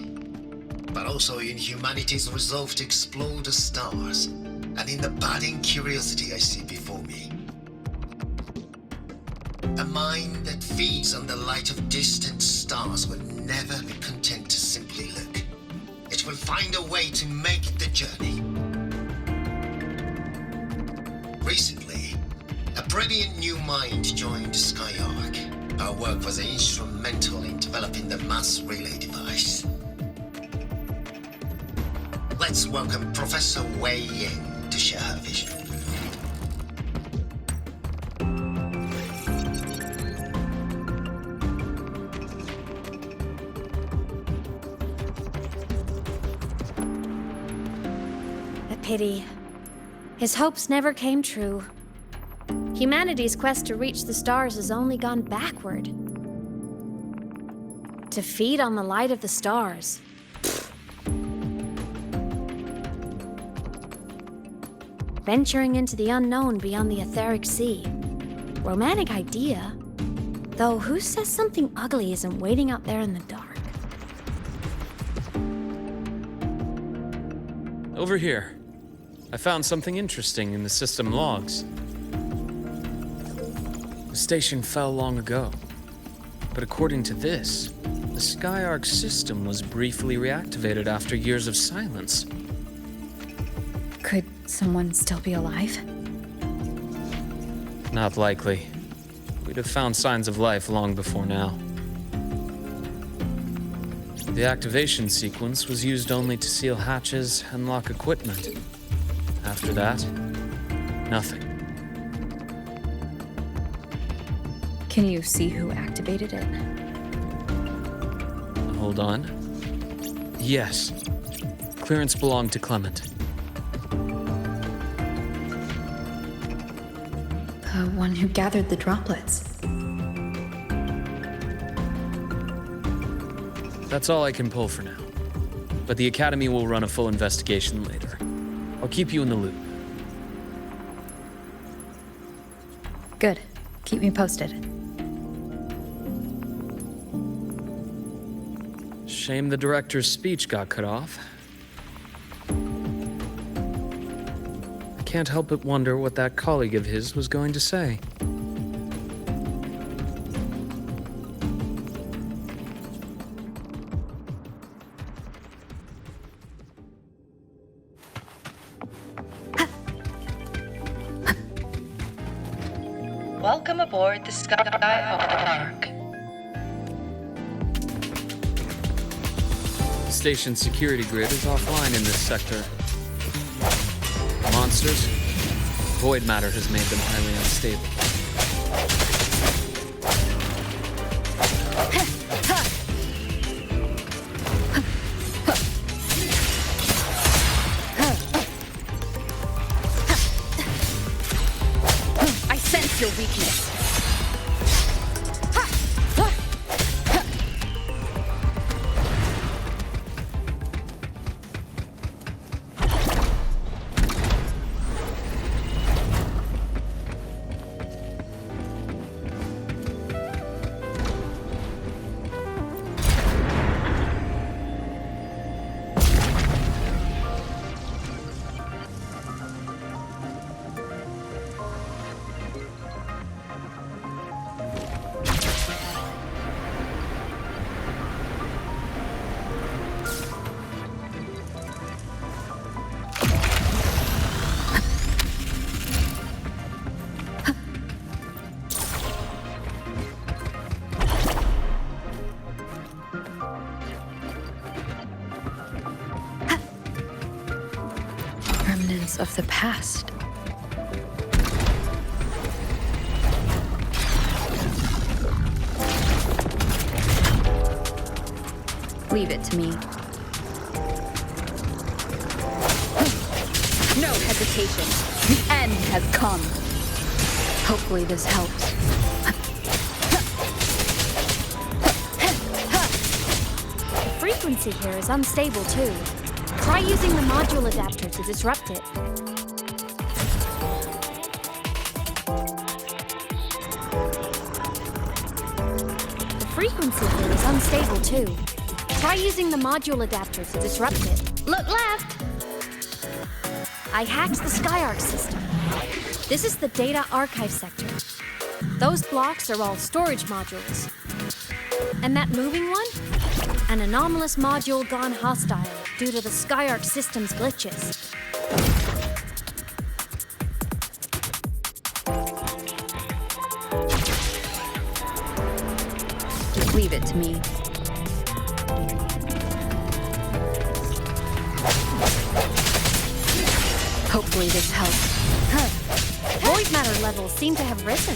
but also in humanity's resolve to explore the stars, and in the budding curiosity I see before me. A mind that feeds on the light of distant stars will never be content to simply look. It will find a way to make the journey. Recently, a brilliant new mind joined Skyark. Our work was instrumental in developing the mass relay device. Let's welcome Professor Wei Ying to share her vision. Pity. His hopes never came true. Humanity's quest to reach the stars has only gone backward. To feed on the light of the stars. Venturing into the unknown beyond the Etheric Sea. Romantic idea. Though who says something ugly isn't waiting out there in the dark? Over here. I found something interesting in the system logs. The station fell long ago. But according to this, the Skyark system was briefly reactivated after years of silence. Could someone still be alive? Not likely. We'd have found signs of life long before now. The activation sequence was used only to seal hatches and lock equipment. After that, nothing. Can you see who activated it? Hold on. Yes. Clearance belonged to Clement. The one who gathered the droplets. That's all I can pull for now. But the Academy will run a full investigation later. I'll keep you in the loop. Good. Keep me posted. Shame the director's speech got cut off. I can't help but wonder what that colleague of his was going to say. Welcome aboard the Skyark. The station's security grid is offline in this sector. Monsters, void matter has made them highly unstable. I sense your weakness. of the past. Leave it to me. No hesitation. The end has come. Hopefully this helps. The frequency here is unstable too. Try using the module adapter to disrupt it. The frequency here is unstable too. Try using the module adapter to disrupt it. Look left! I hacked the Skyarc system. This is the data archive sector. Those blocks are all storage modules. And that moving one? An anomalous module gone hostile due to the Skyarc system's glitches. Leave it to me. Hopefully this helps. Void matter levels seem to have risen.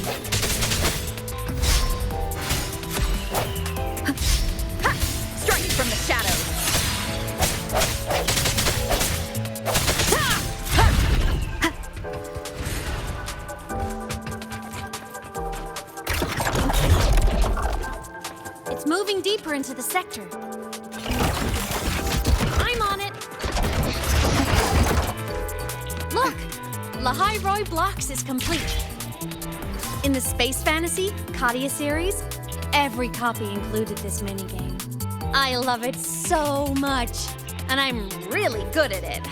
Strike from the shadows. It's moving deeper into the sector. I'm on it. Look! Lahai-Roi Blocks is complete. In the Space Fantasy Katia series, every copy included this minigame. I love it so much, and I'm really good at it.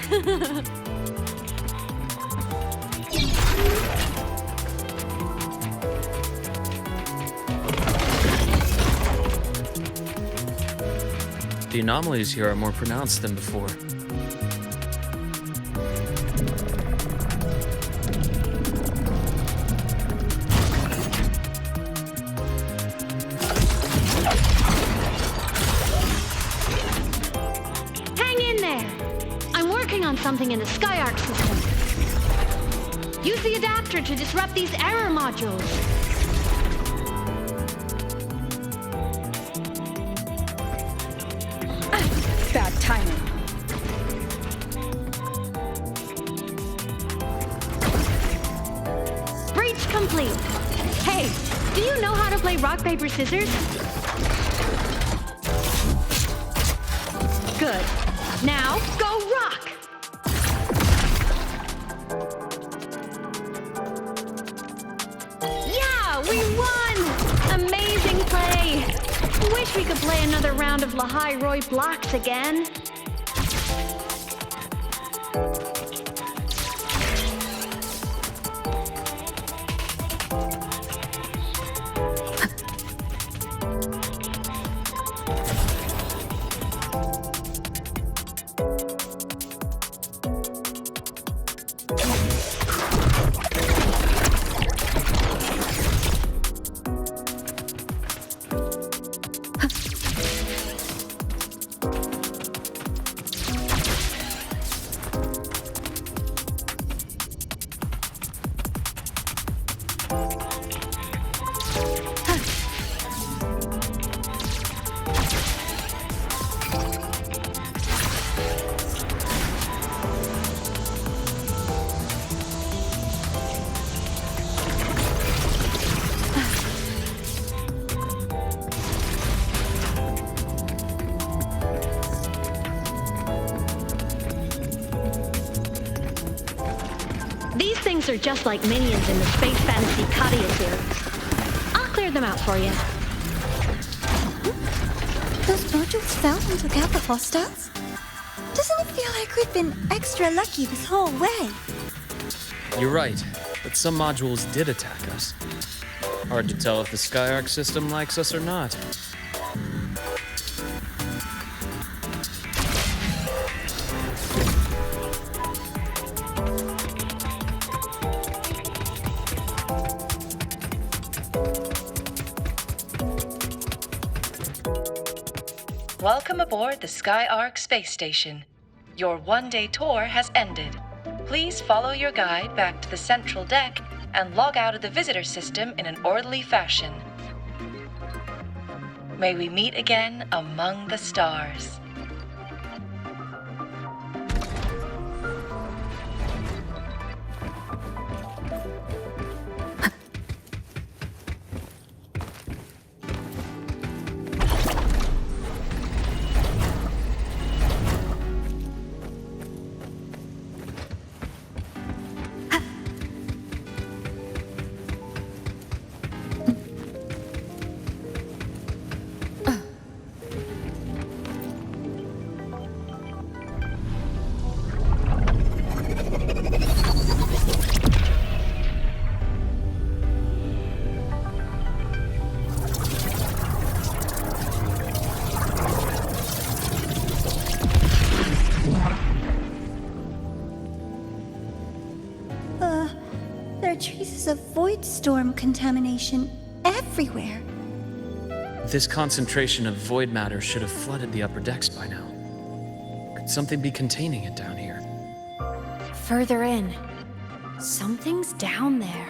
The anomalies here are more pronounced than before. Hang in there! I'm working on something in the Skyarc system. Use the adapter to disrupt these error modules. Bad timing. Breach complete. Hey, do you know how to play rock, paper, scissors? Good. Now, go rock! Yeah, we won! Amazing play! Wish we could play another round of Lahai-Roi Blocks again. These things are just like minions in the Space Fantasy Katia series. I'll clear them out for you. Those modules fell and took out the hostiles? Doesn't it feel like we've been extra lucky this whole way? You're right, but some modules did attack us. Hard to tell if the Skyarc system likes us or not. Welcome aboard the Skyarc space station. Your one-day tour has ended. Please follow your guide back to the central deck and log out of the visitor system in an orderly fashion. May we meet again among the stars. There are traces of void storm contamination everywhere. This concentration of void matter should have flooded the upper decks by now. Could something be containing it down here? Further in. Something's down there.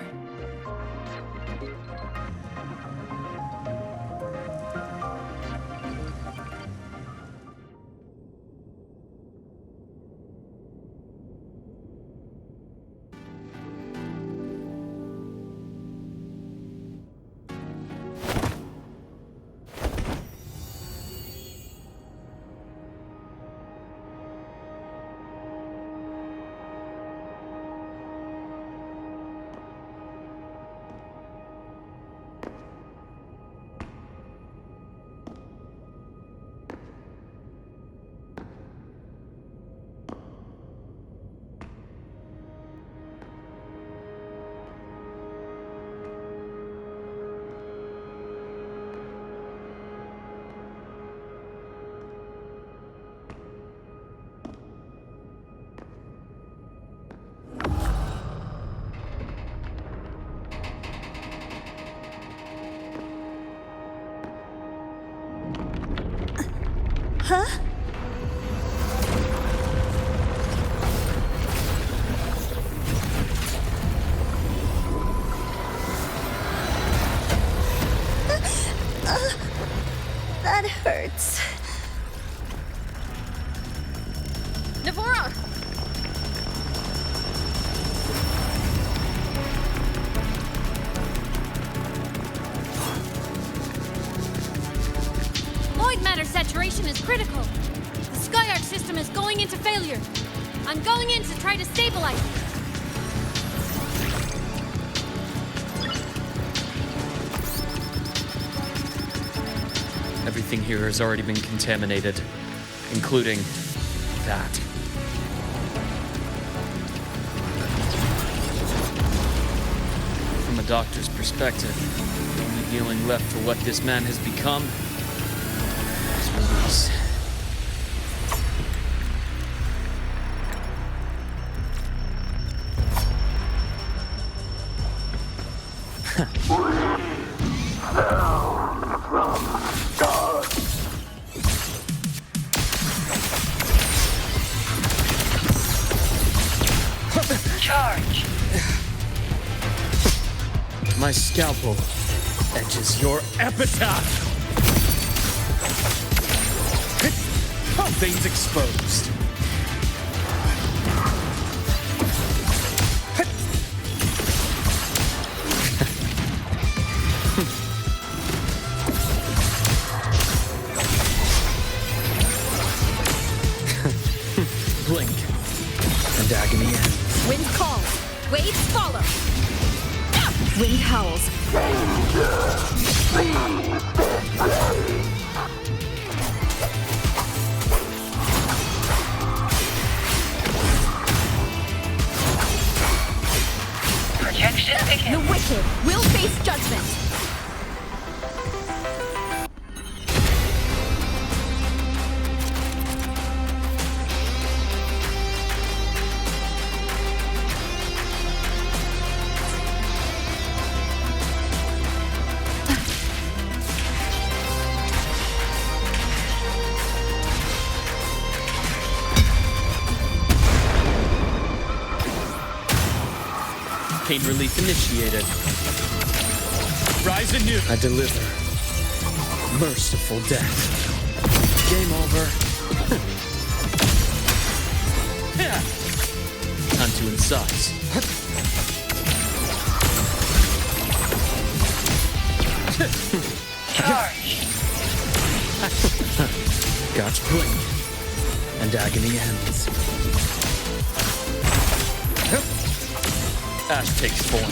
Huh? That hurts. Navora! Void matter saturation is critical. The Skyark system is going into failure. I'm going in to try to stabilize it. Everything here has already been contaminated, including that. From a doctor's perspective, the only healing left for what this man has become is release. Charge! My scalpel etches your epitaph! Veins exposed. Blink, and agony ends. Wind calls. Waves follow. Wind howls. Projection begins. The wicked will face judgment. Pain relief initiated. Rise anew. I deliver. Merciful death. Game over. Time to incise. Charge. God's blade. And agony ends. Ash takes form.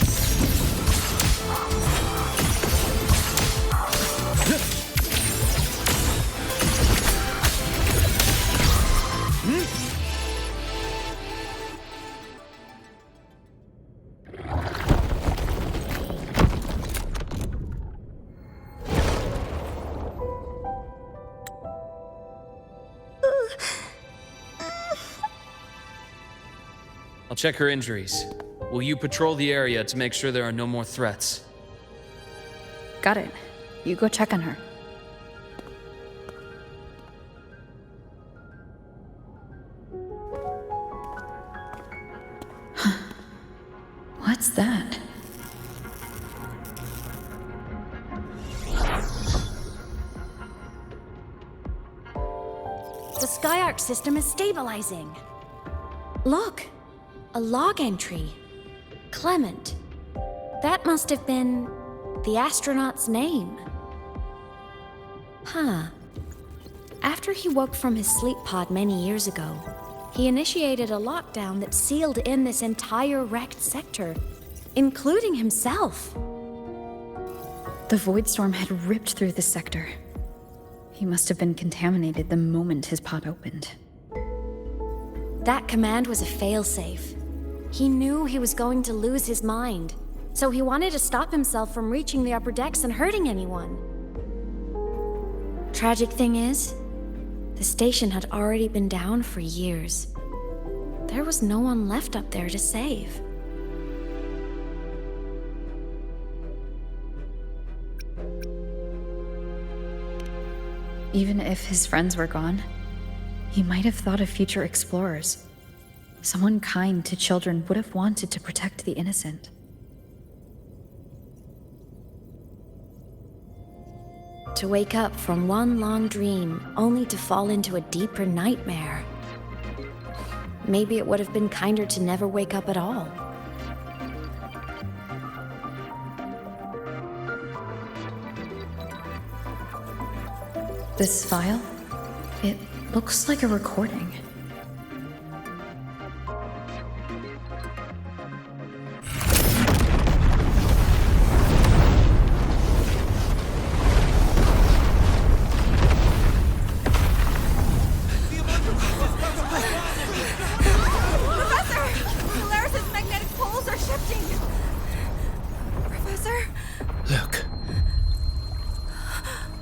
I'll check her injuries. Will you patrol the area to make sure there are no more threats? Got it. You go check on her. What's that? The Skyark system is stabilizing. Look, a log entry. Clement. That must have been the astronaut's name. Huh. After he woke from his sleep pod many years ago, he initiated a lockdown that sealed in this entire wrecked sector, including himself. The void storm had ripped through the sector. He must have been contaminated the moment his pod opened. That command was a failsafe. He knew he was going to lose his mind, so he wanted to stop himself from reaching the upper decks and hurting anyone. Tragic thing is, the station had already been down for years. There was no one left up there to save. Even if his friends were gone, he might have thought of future explorers. Someone kind to children would have wanted to protect the innocent. To wake up from one long dream, only to fall into a deeper nightmare. Maybe it would have been kinder to never wake up at all. This file? It looks like a recording.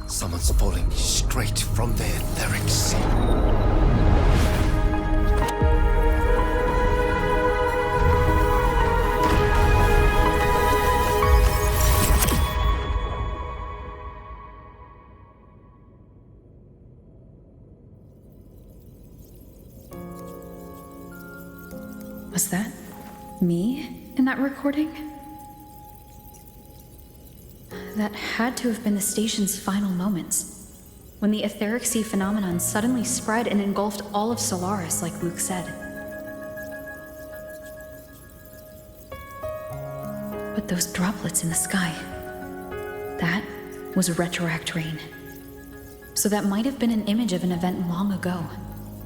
Someone's falling straight from the etheric sea. Was that me in that recording? That had to have been the station's final moments, when the etheric sea phenomenon suddenly spread and engulfed all of Solaris, like Luuk said. But those droplets in the sky, that was retroact rain. So that might have been an image of an event long ago,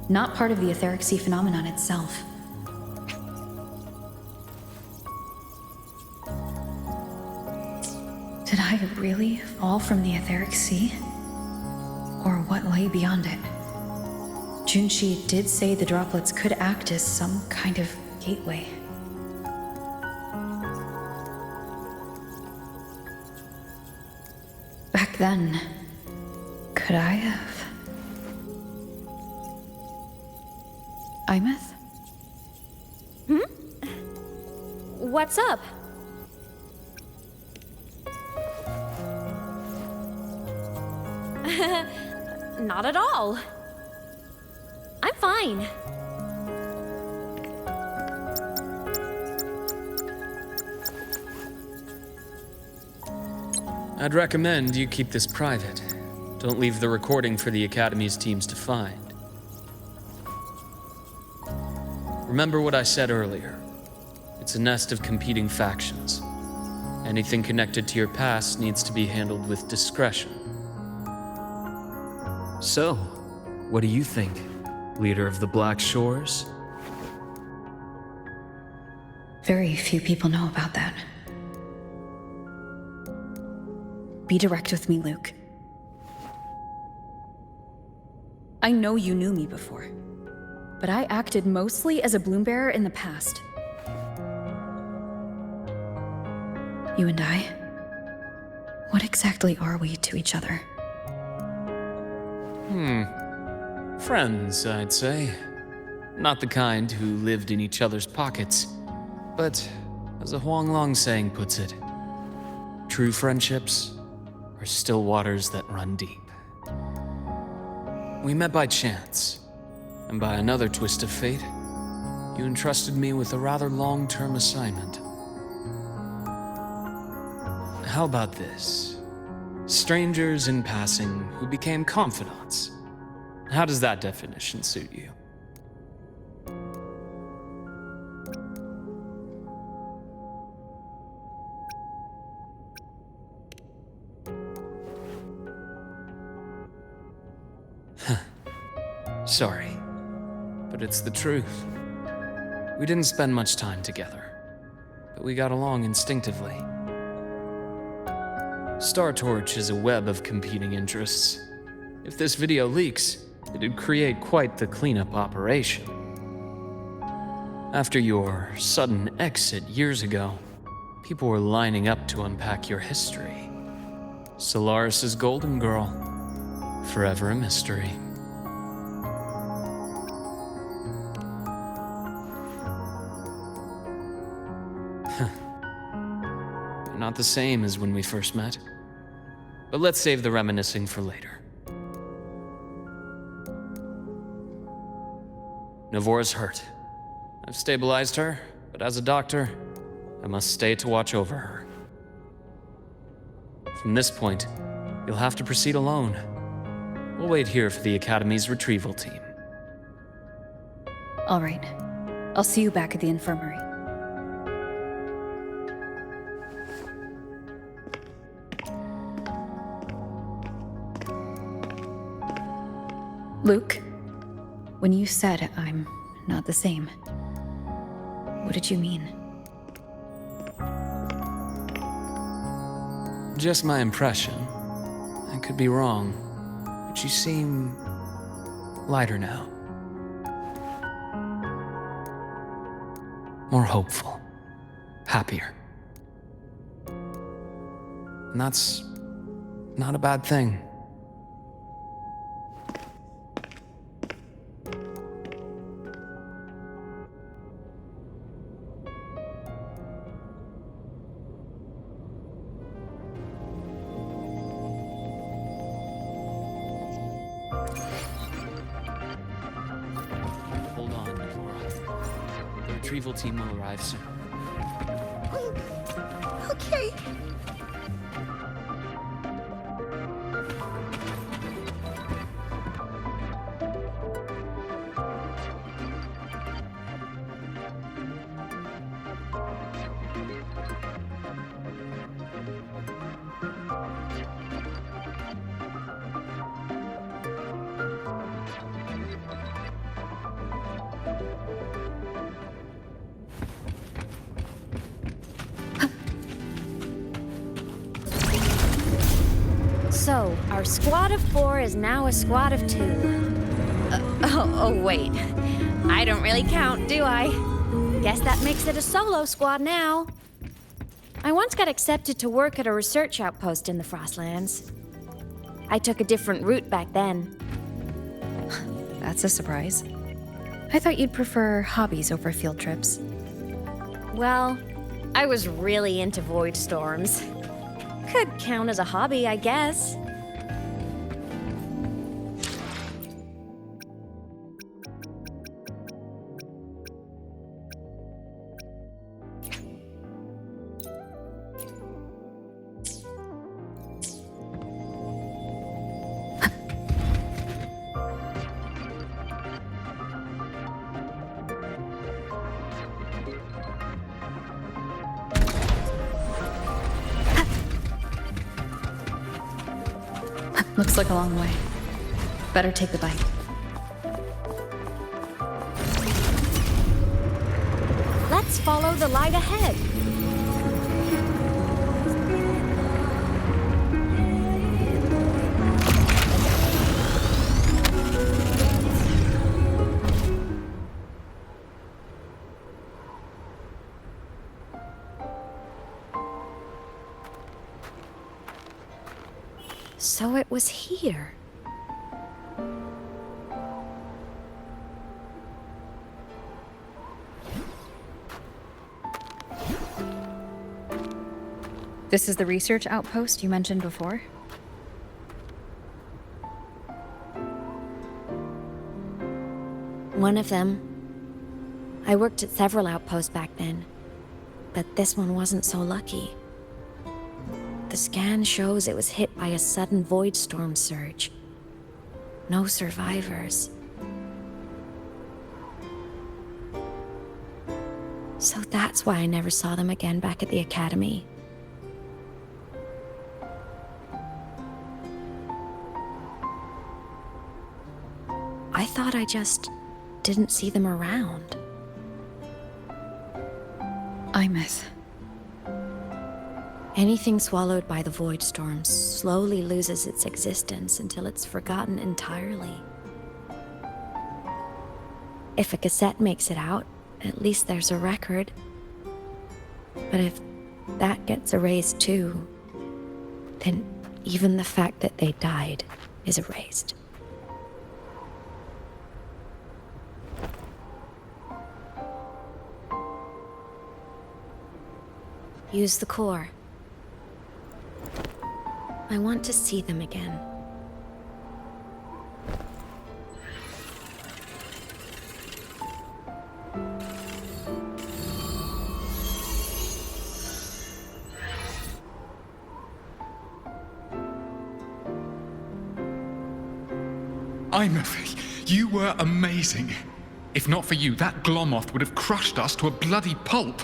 not part of the etheric sea phenomenon itself. Did I really fall from the etheric sea? Or what lay beyond it? Junshi did say the droplets could act as some kind of gateway. Back then, could I have? Aemeath? What's up? Not at all. I'm fine. I'd recommend you keep this private. Don't leave the recording for the Academy's teams to find. Remember what I said earlier. It's a nest of competing factions. Anything connected to your past needs to be handled with discretion. So, what do you think, leader of the Black Shores? Very few people know about that. Be direct with me, Luuk. I know you knew me before, but I acted mostly as a bloom-bearer in the past. You and I, what exactly are we to each other? Friends, I'd say. Not the kind who lived in each other's pockets, but as a Huanglong saying puts it, true friendships are still waters that run deep. We met by chance, and by another twist of fate, you entrusted me with a rather long-term assignment. How about this? Strangers in passing who became confidants. How does that definition suit you? Sorry, but it's the truth. We didn't spend much time together, but we got along instinctively. Star Torch is a web of competing interests. If this video leaks, it'd create quite the cleanup operation. After your sudden exit years ago, people were lining up to unpack your history. Solaris's golden girl, forever a mystery. Not the same as when we first met. But let's save the reminiscing for later. Navora's hurt. I've stabilized her, but as a doctor, I must stay to watch over her. From this point, you'll have to proceed alone. We'll wait here for the Academy's retrieval team. All right. I'll see you back at the infirmary. Luuk, when you said I'm not the same, what did you mean? Just my impression. I could be wrong, but you seem lighter now. More hopeful. Happier. And that's not a bad thing. Hold on, Navora. The retrieval team will arrive soon. Okay. So, our squad of 4 is now a squad of 2. Wait. I don't really count, do I? Guess that makes it a solo squad now. I once got accepted to work at a research outpost in the Frostlands. I took a different route back then. That's a surprise. I thought you'd prefer hobbies over field trips. Well, I was really into void storms. Could count as a hobby, I guess. Looks like a long way. Better take the bike. Let's follow the light ahead. So it was here. This is the research outpost you mentioned before? One of them. I worked at several outposts back then, but this one wasn't so lucky. The scan shows it was hit by a sudden void storm surge. No survivors. So that's why I never saw them again back at the academy. I thought I just didn't see them around. Aemeath. Anything swallowed by the void storms slowly loses its existence until it's forgotten entirely. If a cassette makes it out, at least there's a record. But if that gets erased too, then even the fact that they died is erased. Use the core. I want to see them again. Aemeath, you were amazing. If not for you, that Glomoth would have crushed us to a bloody pulp.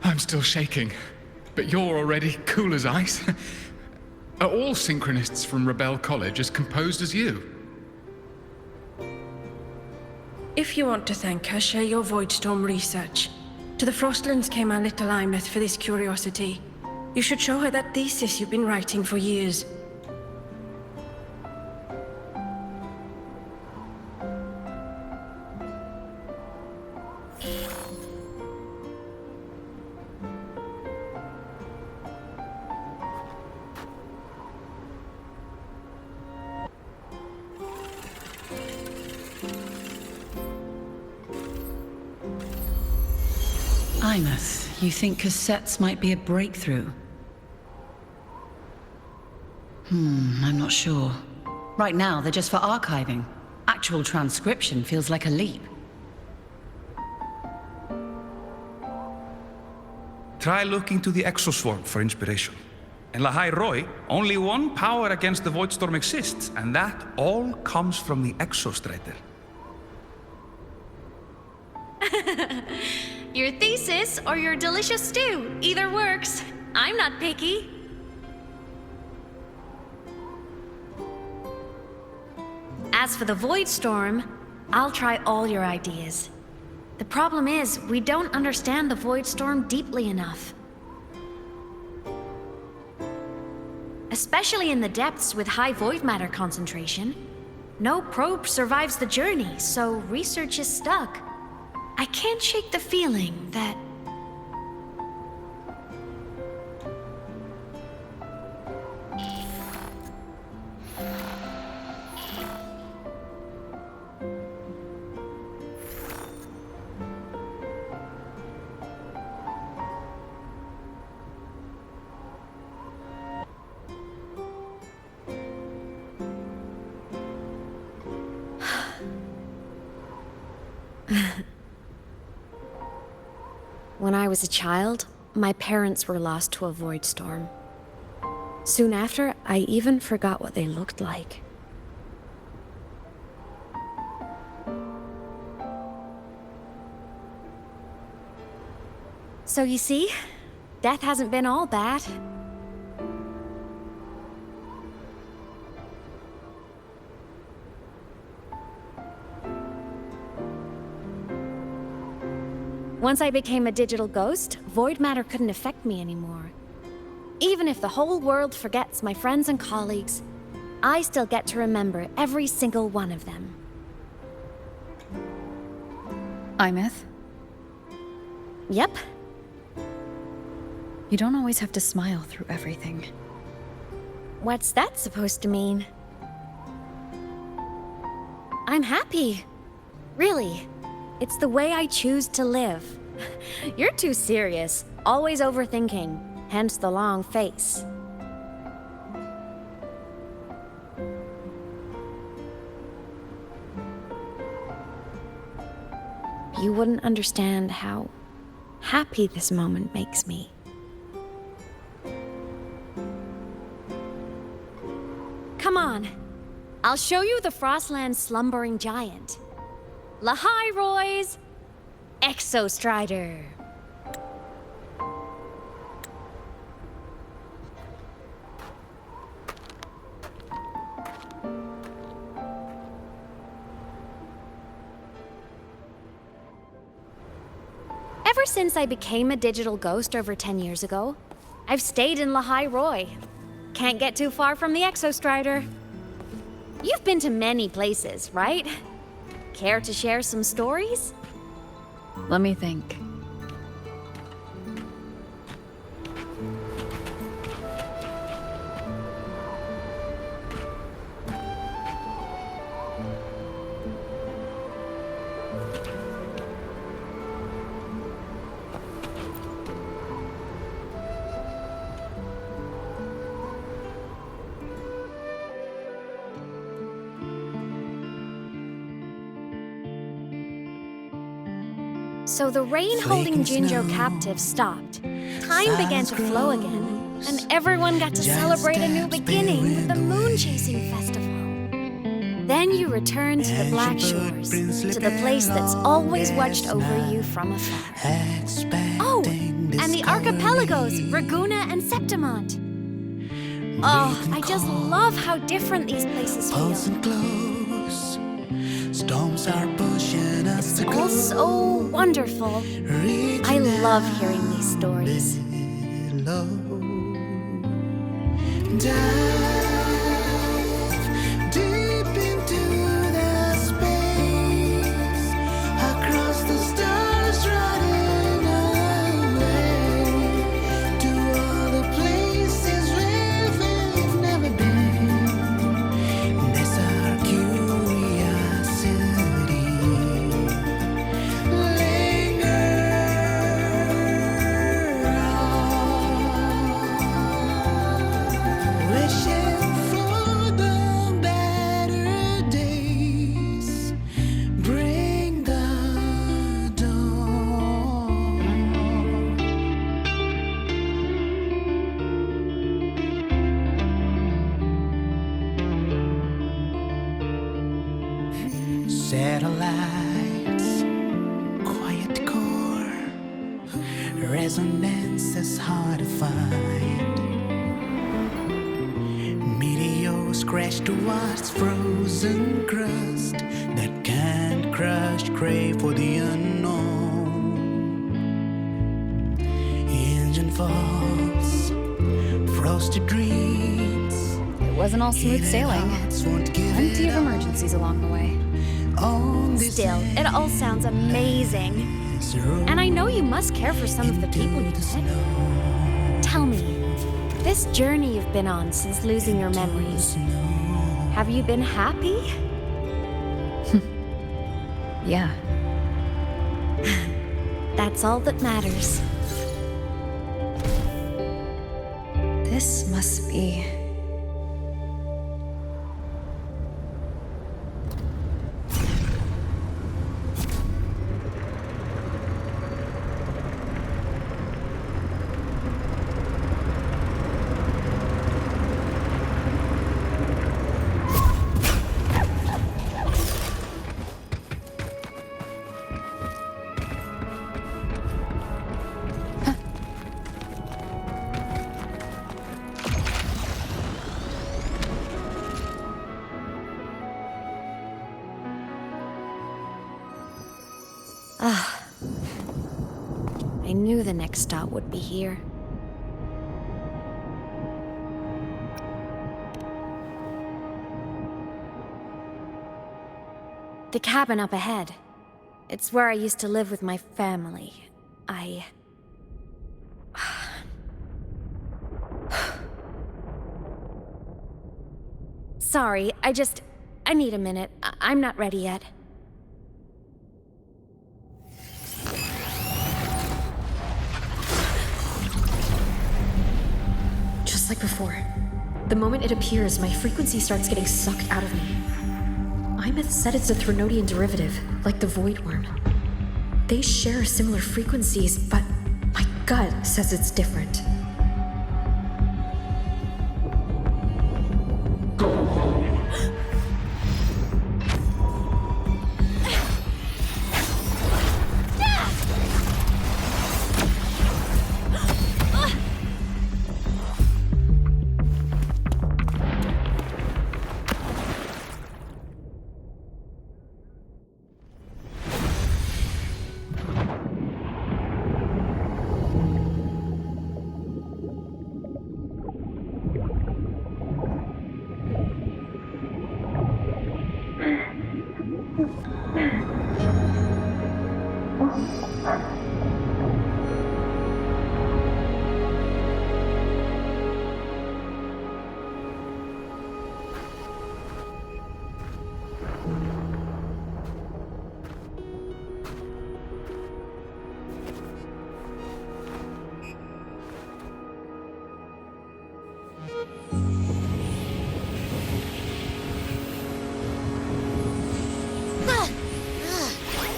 I'm still shaking, but you're already cool as ice. Are all synchronists from Rebel College as composed as you? If you want to thank her, share your Voidstorm research. To the Frostlands came our little Aemeath for this curiosity. You should show her that thesis you've been writing for years. Aemeath, you think cassettes might be a breakthrough? I'm not sure. Right now, they're just for archiving. Actual transcription feels like a leap. Try looking to the Exoswarm for inspiration. In Lahai-Roi, only one power against the Voidstorm exists, and that all comes from the Exostrider. Your thesis or your delicious stew, either works. I'm not picky. As for the void storm, I'll try all your ideas. The problem is, we don't understand the void storm deeply enough. Especially in the depths with high void matter concentration. No probe survives the journey, so research is stuck. I can't shake the feeling that... When I was a child, my parents were lost to a void storm. Soon after, I even forgot what they looked like. So you see, death hasn't been all bad. Once I became a digital ghost, void matter couldn't affect me anymore. Even if the whole world forgets my friends and colleagues, I still get to remember every single one of them. Aemeath? Yep. You don't always have to smile through everything. What's that supposed to mean? I'm happy. Really. It's the way I choose to live. You're too serious, always overthinking, hence the long face. You wouldn't understand how happy this moment makes me. Come on. I'll show you the Frostland's slumbering giant. Lahai-Roi's Exostrider. Ever since I became a digital ghost over 10 years ago, I've stayed in Lahai-Roi. Can't get too far from the Exostrider. You've been to many places, right? Care to share some stories? Let me think. So the rain holding Jinjo captive stopped. Time began to flow again, and everyone got to celebrate a new beginning with the Moon Chasing Festival. Then you returned to the Black Shores, to the place that's always watched over you from afar. Oh, and the archipelagos, Raguna and Septimont. Oh, I just love how different these places feel. Storms are pushing us It's all so wonderful. I love hearing these stories. Dive deep into the space, across the stars, running away to all the places where we've never been. That's our curiosity. Satellites, quiet core, resonance is hard to find. Meteors crash towards frozen crust that can't crush, crave for the unknown. Engine falls, frosted dreams. It wasn't all smooth sailing. Plenty of emergencies along the way. Still, it all sounds amazing. And I know you must care for some of the people you met. Tell me, this journey you've been on since losing your memories, have you been happy? Yeah. That's all that matters. This must be... I knew the next stop would be here. The cabin up ahead. It's where I used to live with my family. Sorry, I need a minute. I'm not ready yet. Just like before. The moment it appears, my frequency starts getting sucked out of me. Aemeath said it's a Threnodian derivative, like the Void Worm. They share similar frequencies, but my gut says it's different.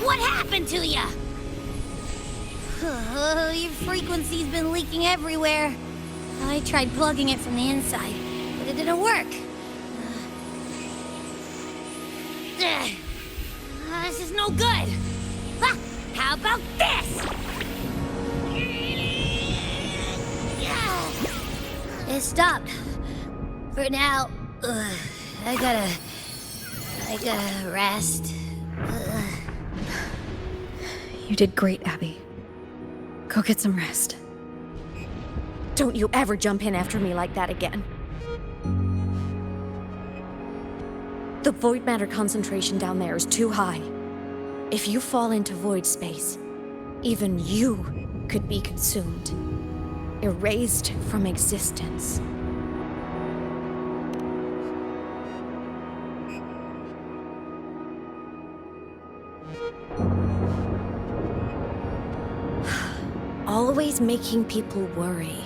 What happened to ya? Your frequency's been leaking everywhere. I tried plugging it from the inside, but it didn't work. This is no good. How about this? It stopped. For now, I gotta rest. You did great, Abby. Go get some rest. Don't you ever jump in after me like that again. The void matter concentration down there is too high. If you fall into void space, even you could be consumed, erased from existence. Always making people worry.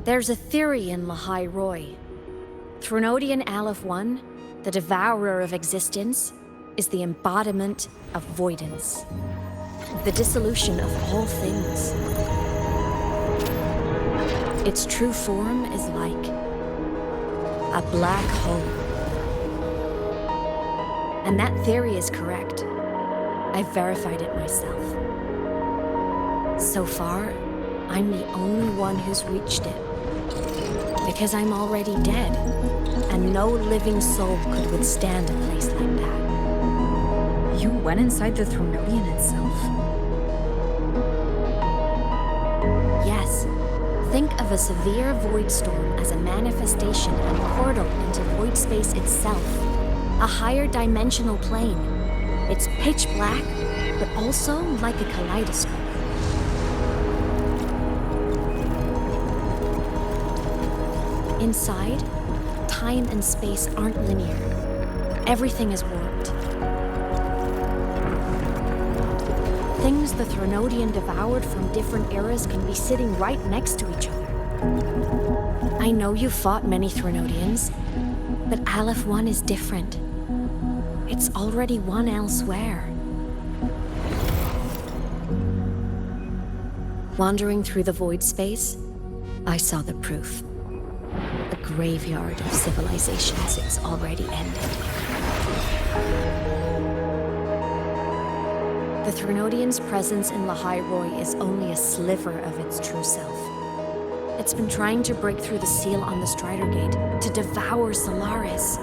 There's a theory in Lahai-Roi. Threnodian Aleph-1, the devourer of existence, is the embodiment of voidance. The dissolution of all things. Its true form is like a black hole. And that theory is correct. I've verified it myself. So far, I'm the only one who's reached it. Because I'm already dead, and no living soul could withstand a place like that. You went inside the Threnodian itself? Yes. Think of a severe void storm as a manifestation and portal into void space itself. A higher dimensional plane. It's pitch black, but also like a kaleidoscope. Inside, time and space aren't linear. Everything is warped. Things the Threnodian devoured from different eras can be sitting right next to each other. I know you fought many Threnodians, but Aleph-1 is different. It's already won elsewhere. Wandering through the void space, I saw the proof. A graveyard of civilizations it's already ended. The Threnodian's presence in Lahai-Roi is only a sliver of its true self. It's been trying to break through the seal on the Strider Gate to devour Solaris.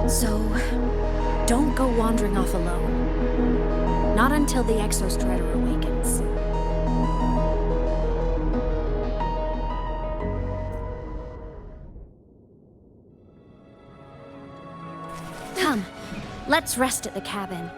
So, don't go wandering off alone. Not until the Exostrider awakens. Come, let's rest at the cabin.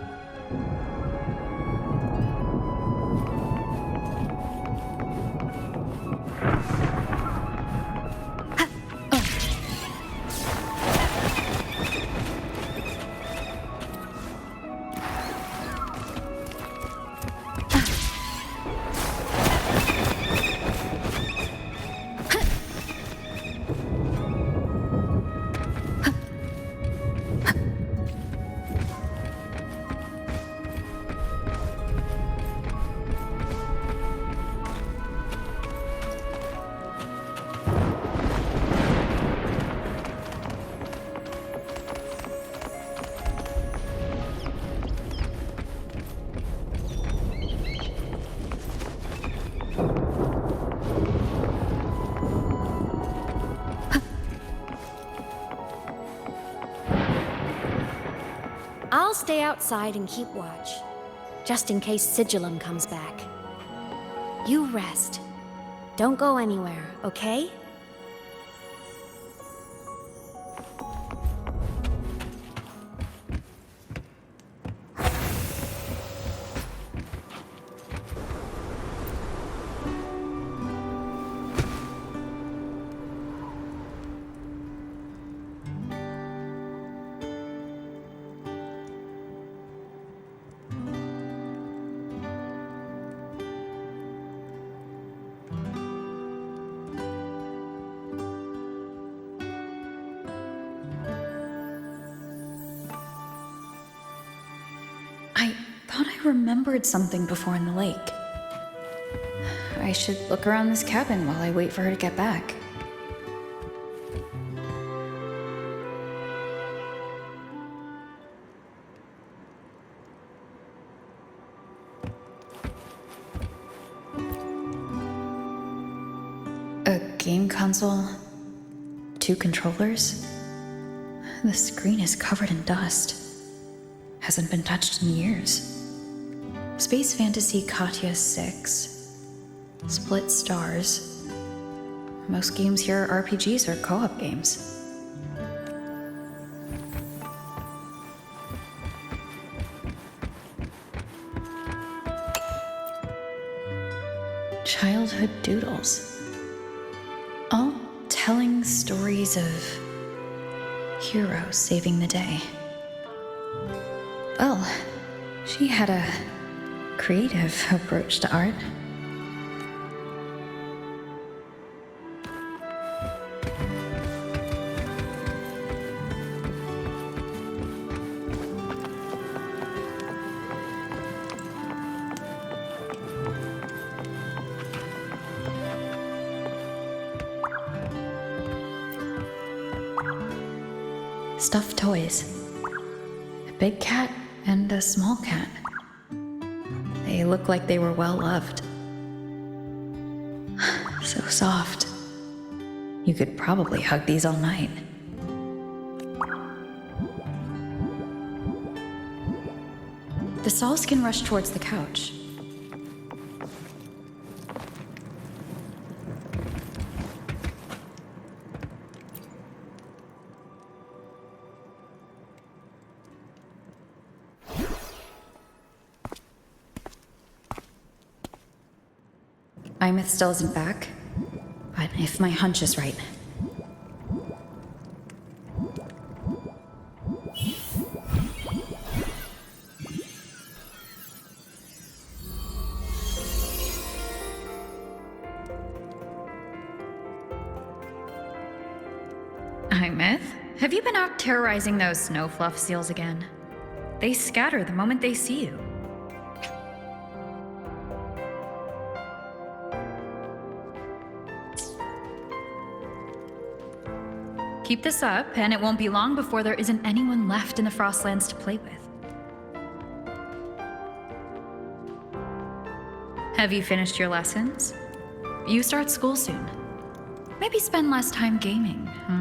I'll stay outside and keep watch, just in case Sigillum comes back. You rest. Don't go anywhere, okay? I thought I remembered something before in the lake. I should look around this cabin while I wait for her to get back. A game console, 2 controllers. The screen is covered in dust. Hasn't been touched in years. Space Fantasy Katya 6. Split stars. Most games here are RPGs or co-op games. Childhood doodles. All telling stories of heroes saving the day. Well, she had a creative approach to art. Stuffed toys. A big cat and a small cat. They look like they were well loved. So soft. You could probably hug these all night. The Sauls can rush towards the couch. Aemeath still isn't back, but if my hunch is right. Aemeath, have you been out terrorizing those snow fluff seals again? They scatter the moment they see you. Keep this up, and it won't be long before there isn't anyone left in the Frostlands to play with. Have you finished your lessons? You start school soon. Maybe spend less time gaming, huh?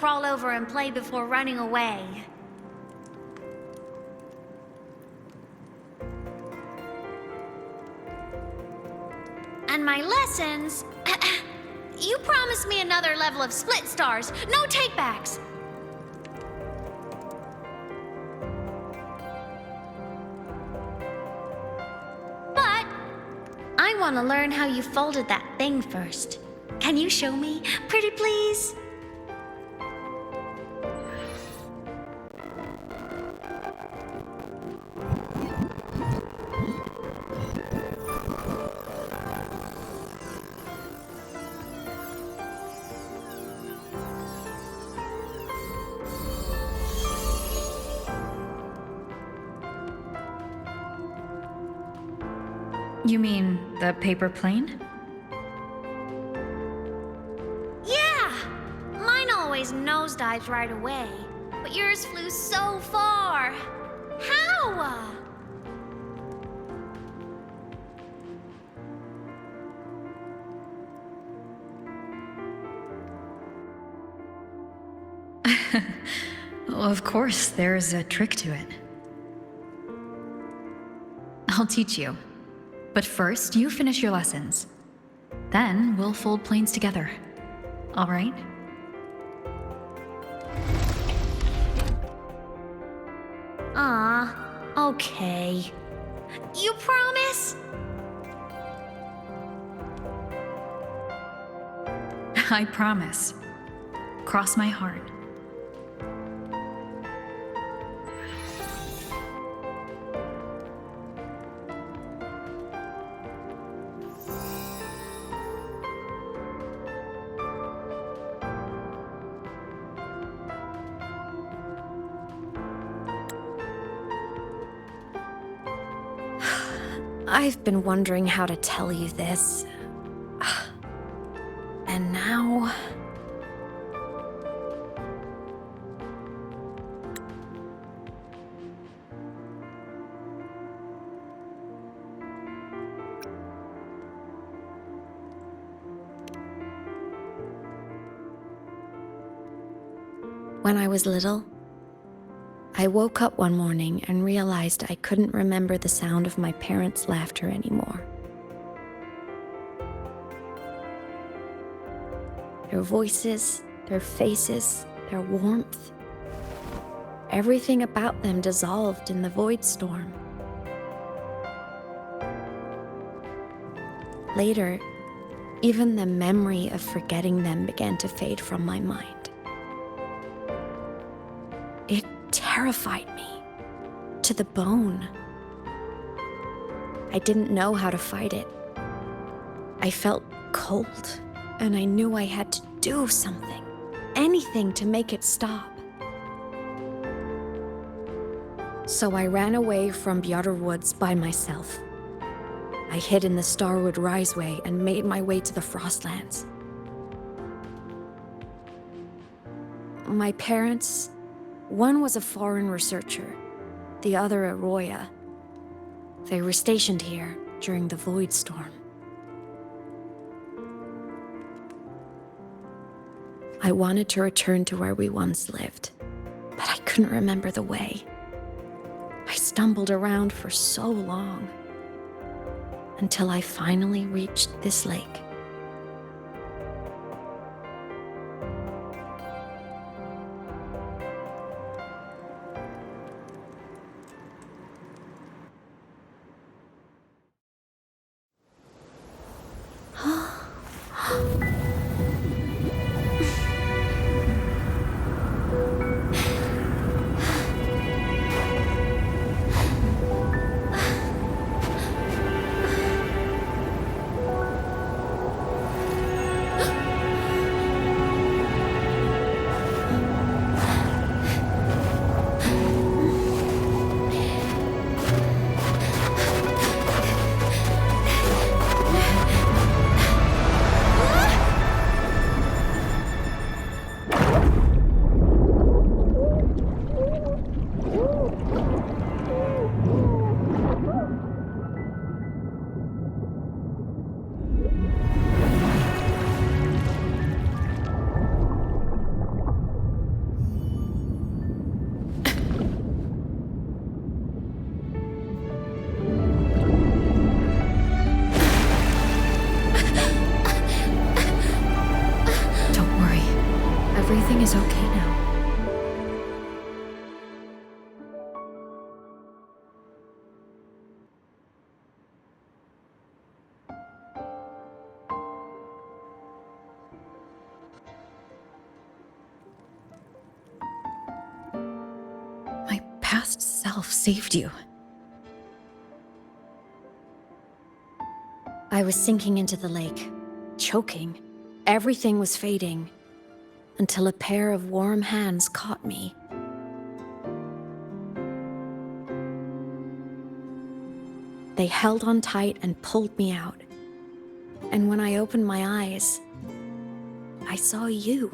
Crawl over and play before running away. And my lessons... You promised me another level of split stars. No takebacks. But I want to learn how you folded that thing first. Can you show me? Pretty please? You mean the paper plane? Yeah! Mine always nosedives right away, but yours flew so far. How? Well, of course, there's a trick to it. I'll teach you. But first, you finish your lessons. Then we'll fold planes together. All right? Okay. You promise? I promise. Cross my heart. I've been wondering how to tell you this. And now... When I was little, I woke up one morning and realized I couldn't remember the sound of my parents' laughter anymore. Their voices, their faces, their warmth. Everything about them dissolved in the void storm. Later, even the memory of forgetting them began to fade from my mind. It terrified me to the bone. I didn't know how to fight it. I felt cold, and I knew I had to do something, anything to make it stop. So I ran away from Bjarter Woods by myself. I hid in the Starwood Riseway and made my way to the Frostlands. My parents, one was a foreign researcher, the other a Roya. They were stationed here during the Void Storm. I wanted to return to where we once lived, but I couldn't remember the way. I stumbled around for so long, until I finally reached this lake. everything is okay now. My past self saved you. I was sinking into the lake, choking. Everything was fading, until a pair of warm hands caught me. They held on tight and pulled me out. And when I opened my eyes, I saw you.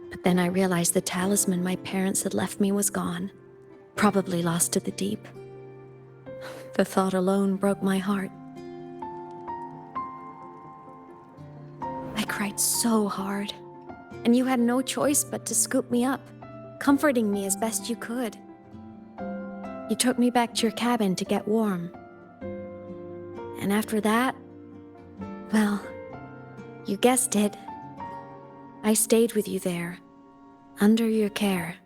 But then I realized the talisman my parents had left me was gone, probably lost to the deep. The thought alone broke my heart. I cried so hard, and you had no choice but to scoop me up, comforting me as best you could. You took me back to your cabin to get warm. And after that, well, you guessed it. I stayed with you there, under your care,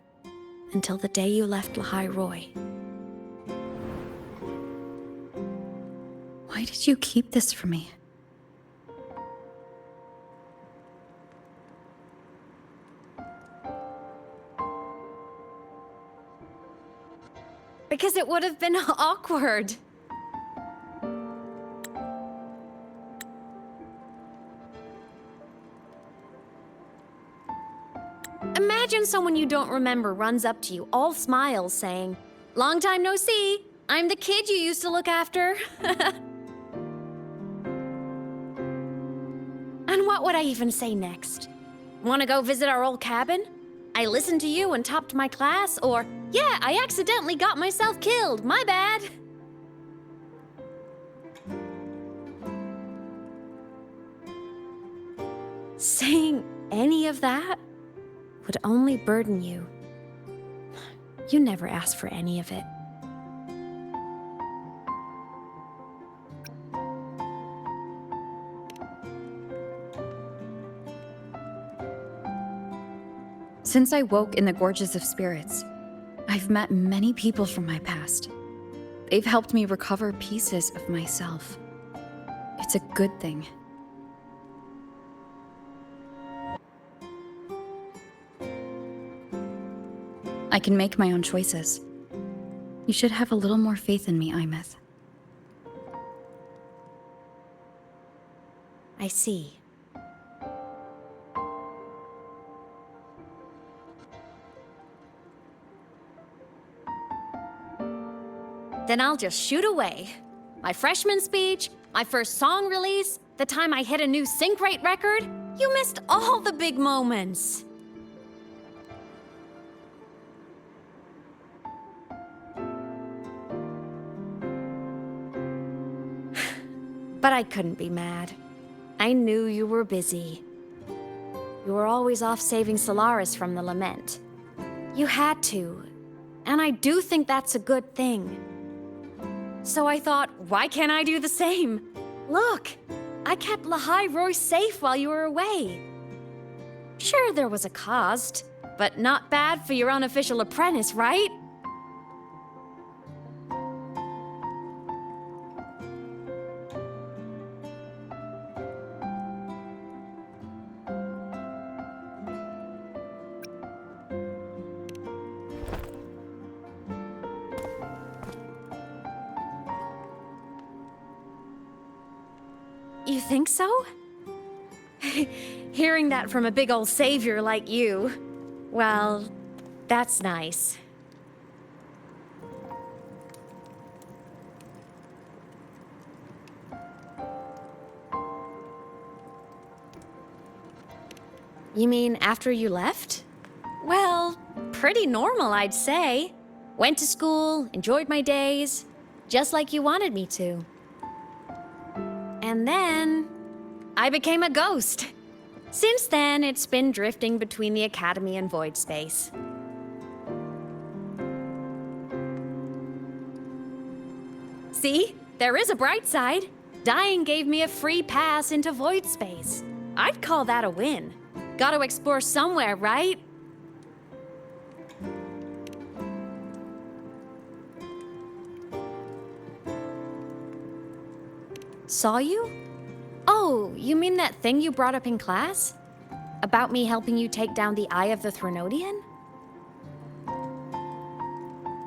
until the day you left Lahai-Roi. Why did you keep this from me? Because it would have been awkward. Imagine someone you don't remember runs up to you, all smiles, saying, "Long time no see, I'm the kid you used to look after." And what would I even say next? Want to go visit our old cabin? I listened to you and topped my class, or, "Yeah, I accidentally got myself killed, my bad." Saying any of that would only burden you. You never asked for any of it. Since I woke in the Gorges of Spirits, I've met many people from my past. They've helped me recover pieces of myself. It's a good thing. I can make my own choices. You should have a little more faith in me, Aemeath. I see. Then I'll just shoot away. My freshman speech, my first song release, the time I hit a new sync rate record. You missed all the big moments. But I couldn't be mad. I knew you were busy. You were always off saving Solaris from the lament. You had to, and I do think that's a good thing. So I thought, why can't I do the same? Look, I kept Lahai-Roi safe while you were away. Sure, there was a cost, but not bad for your unofficial apprentice, right? You think so? Hearing that from a big old savior like you, well, that's nice. You mean after you left? Well, pretty normal, I'd say. Went to school, enjoyed my days, just like you wanted me to. And then, I became a ghost. Since then, it's been drifting between the Academy and void space. See? There is a bright side. Dying gave me a free pass into void space. I'd call that a win. Gotta explore somewhere, right? Saw you? Oh, you mean that thing you brought up in class? About me helping you take down the Eye of the Threnodian?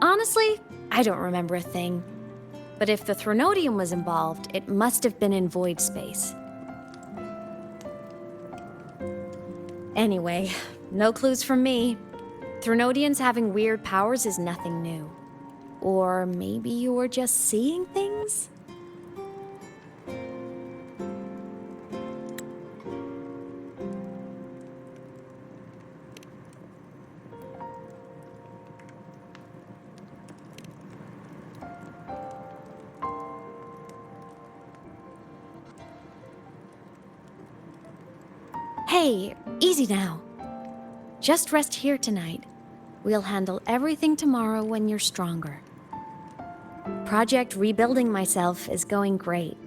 Honestly, I don't remember a thing. But if the Threnodian was involved, it must have been in void space. Anyway, no clues from me. Threnodians having weird powers is nothing new. Or maybe you were just seeing things? Hey, easy now. Just rest here tonight. We'll handle everything tomorrow when you're stronger. Project Rebuilding Myself is going great.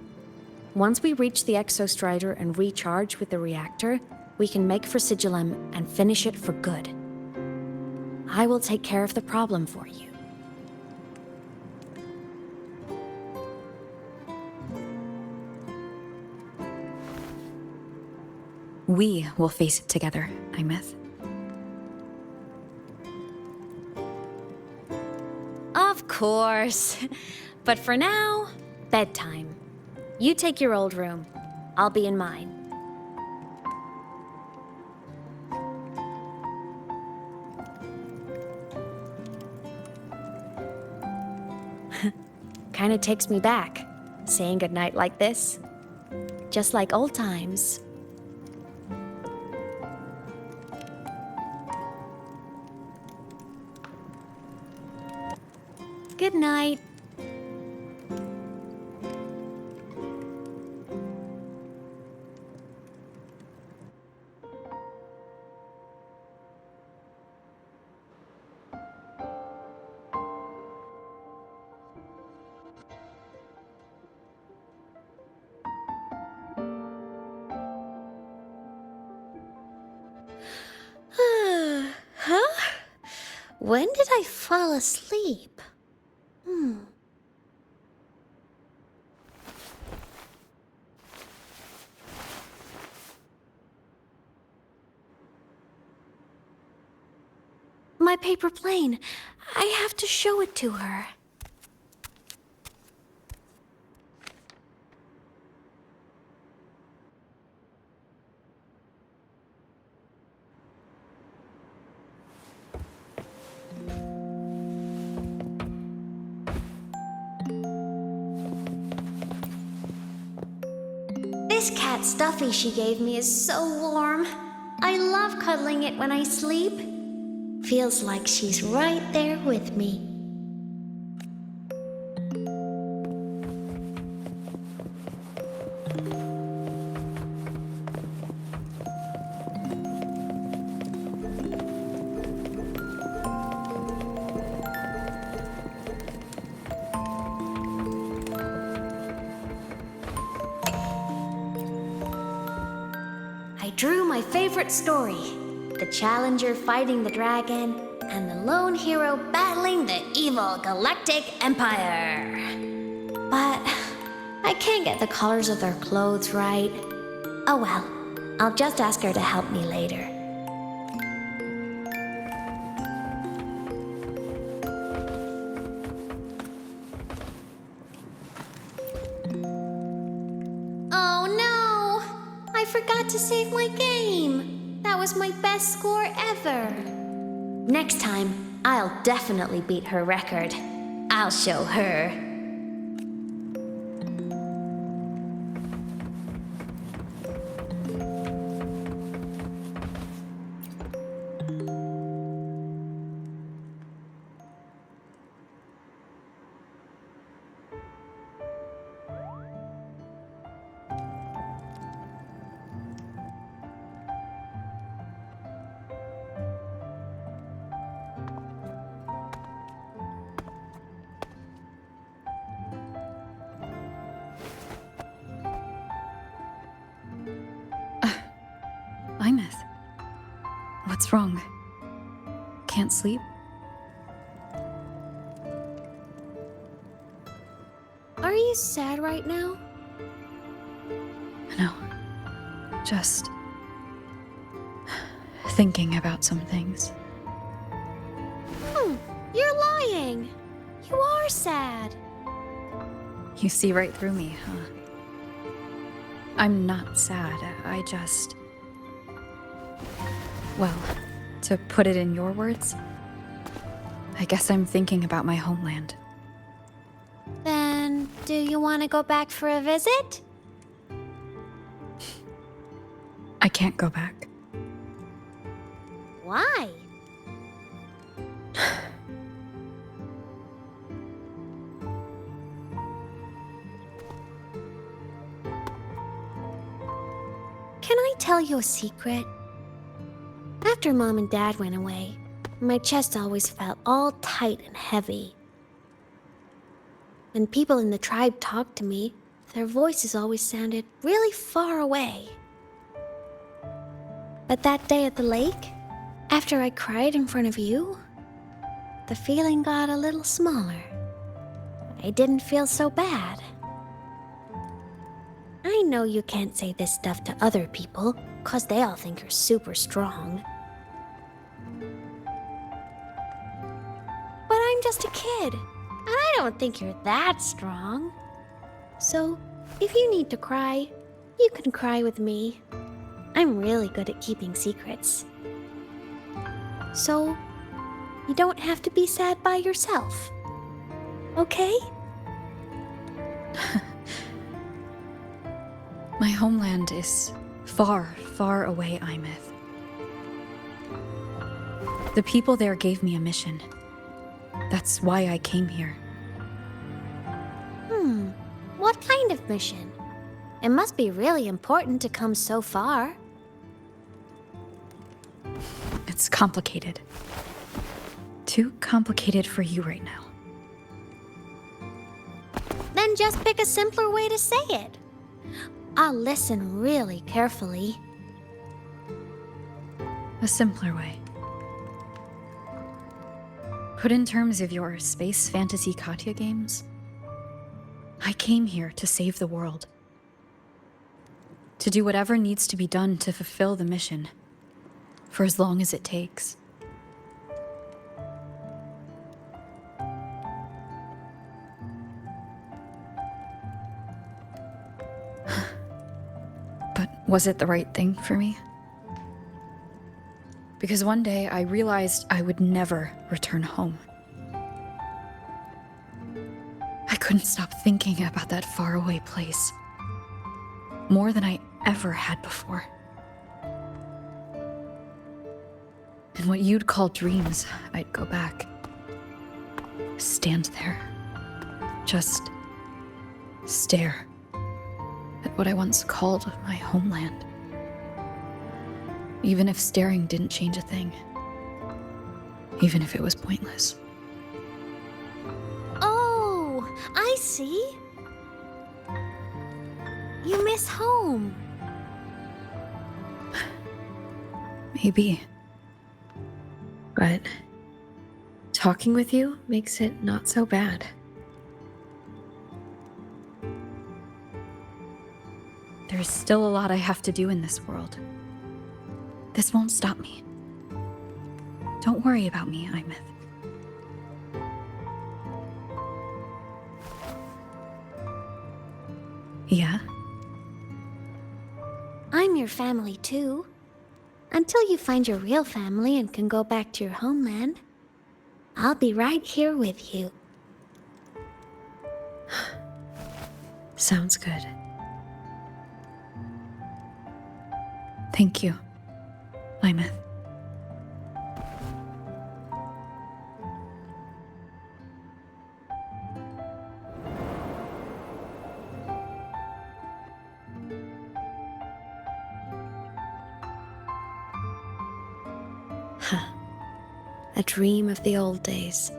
Once we reach the Exostrider and recharge with the reactor, we can make for Sigilem and finish it for good. I will take care of the problem for you. We will face it together, Aemeath. Of course. But for now, bedtime. You take your old room. I'll be in mine. Kinda takes me back, saying goodnight like this. Just like old times. Good night. Huh? When did I fall asleep? My paper plane. I have to show it to her. This cat stuffy she gave me is so warm. I love cuddling it when I sleep. Feels like she's right there with me. I drew my favorite story. The Challenger fighting the dragon, and the lone hero battling the evil Galactic Empire. But I can't get the colors of their clothes right. Oh well, I'll just ask her to help me later. Oh no! I forgot to save my game. That was my best score ever. Next time, I'll definitely beat her record. I'll show her. What's wrong? Can't sleep? Are you sad right now? No. Just thinking about some things. You're lying. You are sad. You see right through me, huh? I'm not sad. I just... Well, to put it in your words, I guess I'm thinking about my homeland. Then, do you want to go back for a visit? I can't go back. Why? Can I tell you a secret? After Mom and Dad went away, my chest always felt all tight and heavy. When people in the tribe talked to me, their voices always sounded really far away. But that day at the lake, after I cried in front of you, the feeling got a little smaller. I didn't feel so bad. I know you can't say this stuff to other people, 'cause they all think you're super strong. But I'm just a kid, and I don't think you're that strong. So, if you need to cry, you can cry with me. I'm really good at keeping secrets. So, you don't have to be sad by yourself. Okay? My homeland is far, far away, Aemeath. The people there gave me a mission. That's why I came here. What kind of mission? It must be really important to come so far. It's complicated. Too complicated for you right now. Then just pick a simpler way to say it. I'll listen really carefully. A simpler way. Put in terms of your space fantasy Katya games, I came here to save the world. To do whatever needs to be done to fulfill the mission, for as long as it takes. But was it the right thing for me? Because one day I realized I would never return home. I couldn't stop thinking about that faraway place. More than I ever had before. In what you'd call dreams, I'd go back. Stand there. Just stare at what I once called my homeland. Even if staring didn't change a thing. Even if it was pointless. Oh, I see. You miss home. Maybe. But talking with you makes it not so bad. There's still a lot I have to do in this world. This won't stop me. Don't worry about me, Aemeath. Yeah? I'm your family too. Until you find your real family and can go back to your homeland, I'll be right here with you. Sounds good. Thank you, Aemeath. A dream of the old days.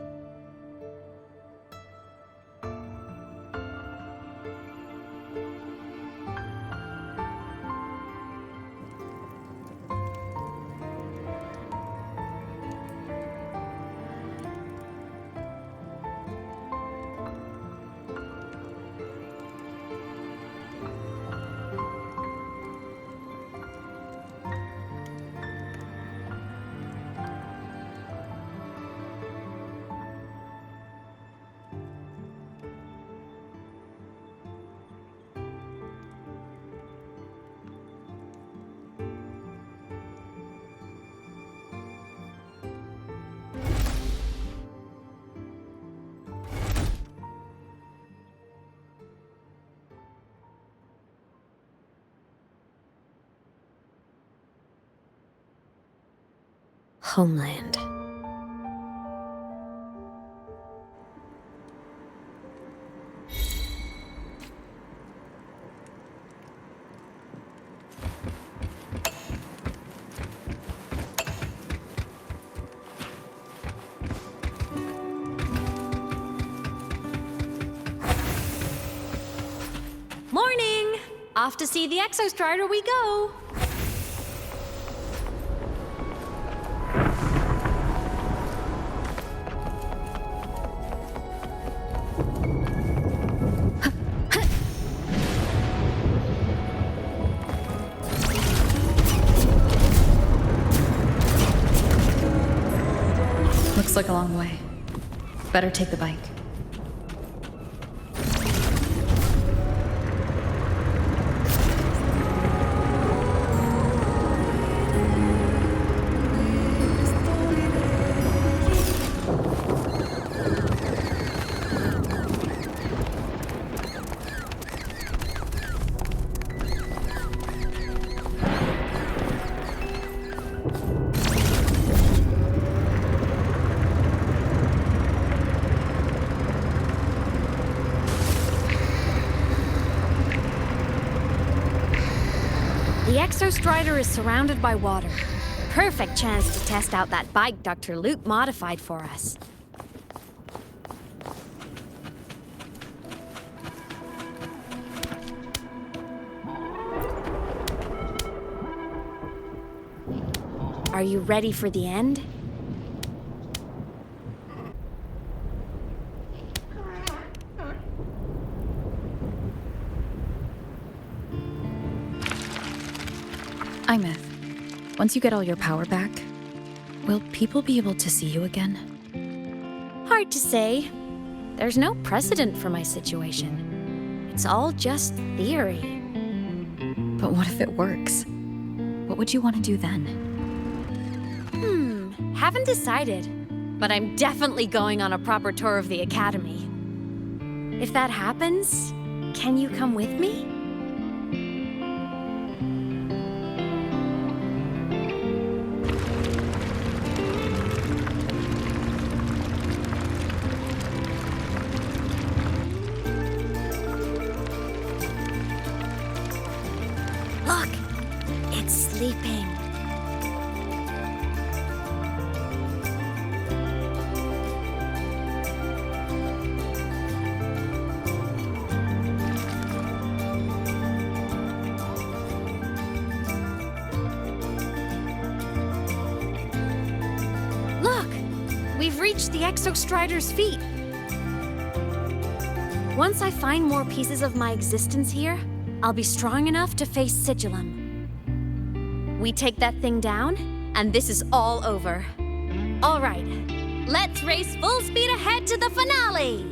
Homeland. Morning! Off to see the Exostrider we go! Looks like a long way. Better take the bike. The Exostrider is surrounded by water. Perfect chance to test out that bike Dr. Luuk modified for us. Are you ready for the end? Aemeath, once you get all your power back, will people be able to see you again? Hard to say. There's no precedent for my situation. It's all just theory. But what if it works? What would you want to do then? Haven't decided. But I'm definitely going on a proper tour of the Academy. If that happens, can you come with me? Look, it's sleeping. Look, we've reached the Exostrider's feet. Once I find more pieces of my existence here, I'll be strong enough to face Sigillum. We take that thing down, and this is all over. All right, let's race full speed ahead to the finale!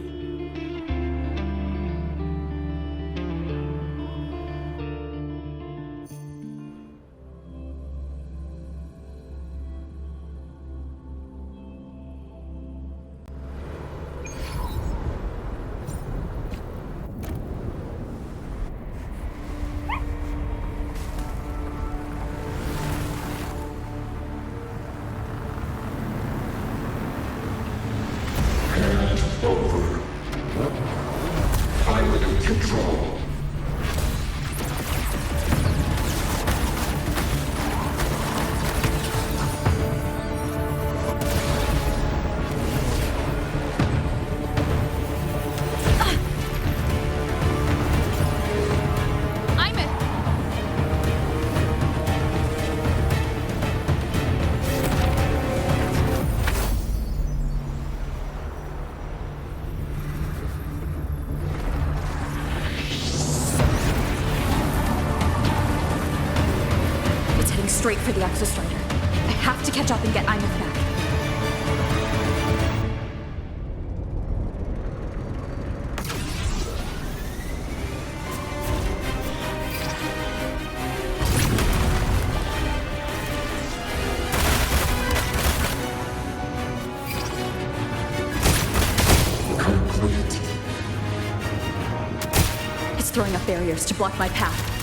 Over. Pilot control. Straight for the Exostrider. I have to catch up and get Aemeath back. Complete. It's throwing up barriers to block my path.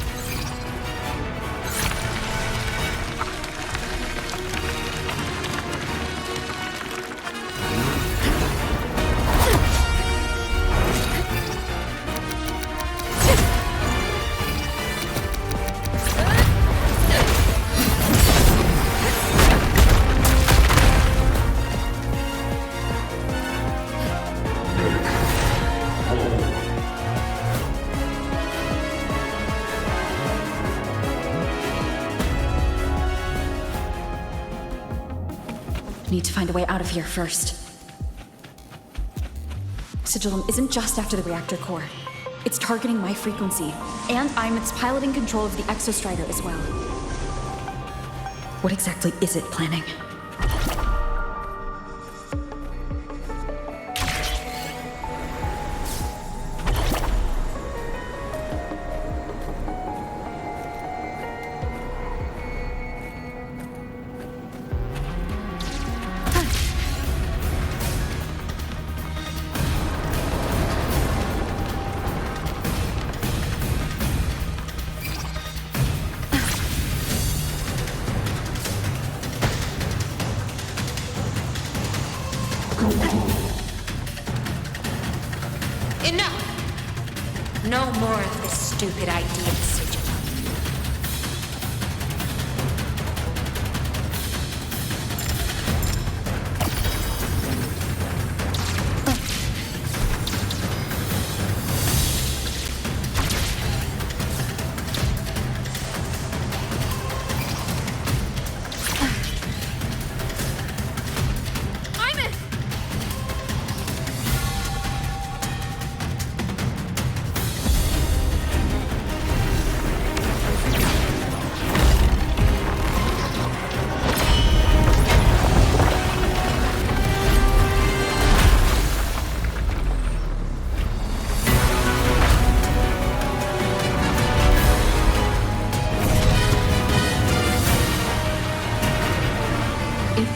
need to find a way out of here first. Sigillum isn't just after the reactor core. It's targeting my frequency, and Aemeath's piloting control of the Exostrider as well. What exactly is it planning? Enough! No more of this stupid idea, Sigil.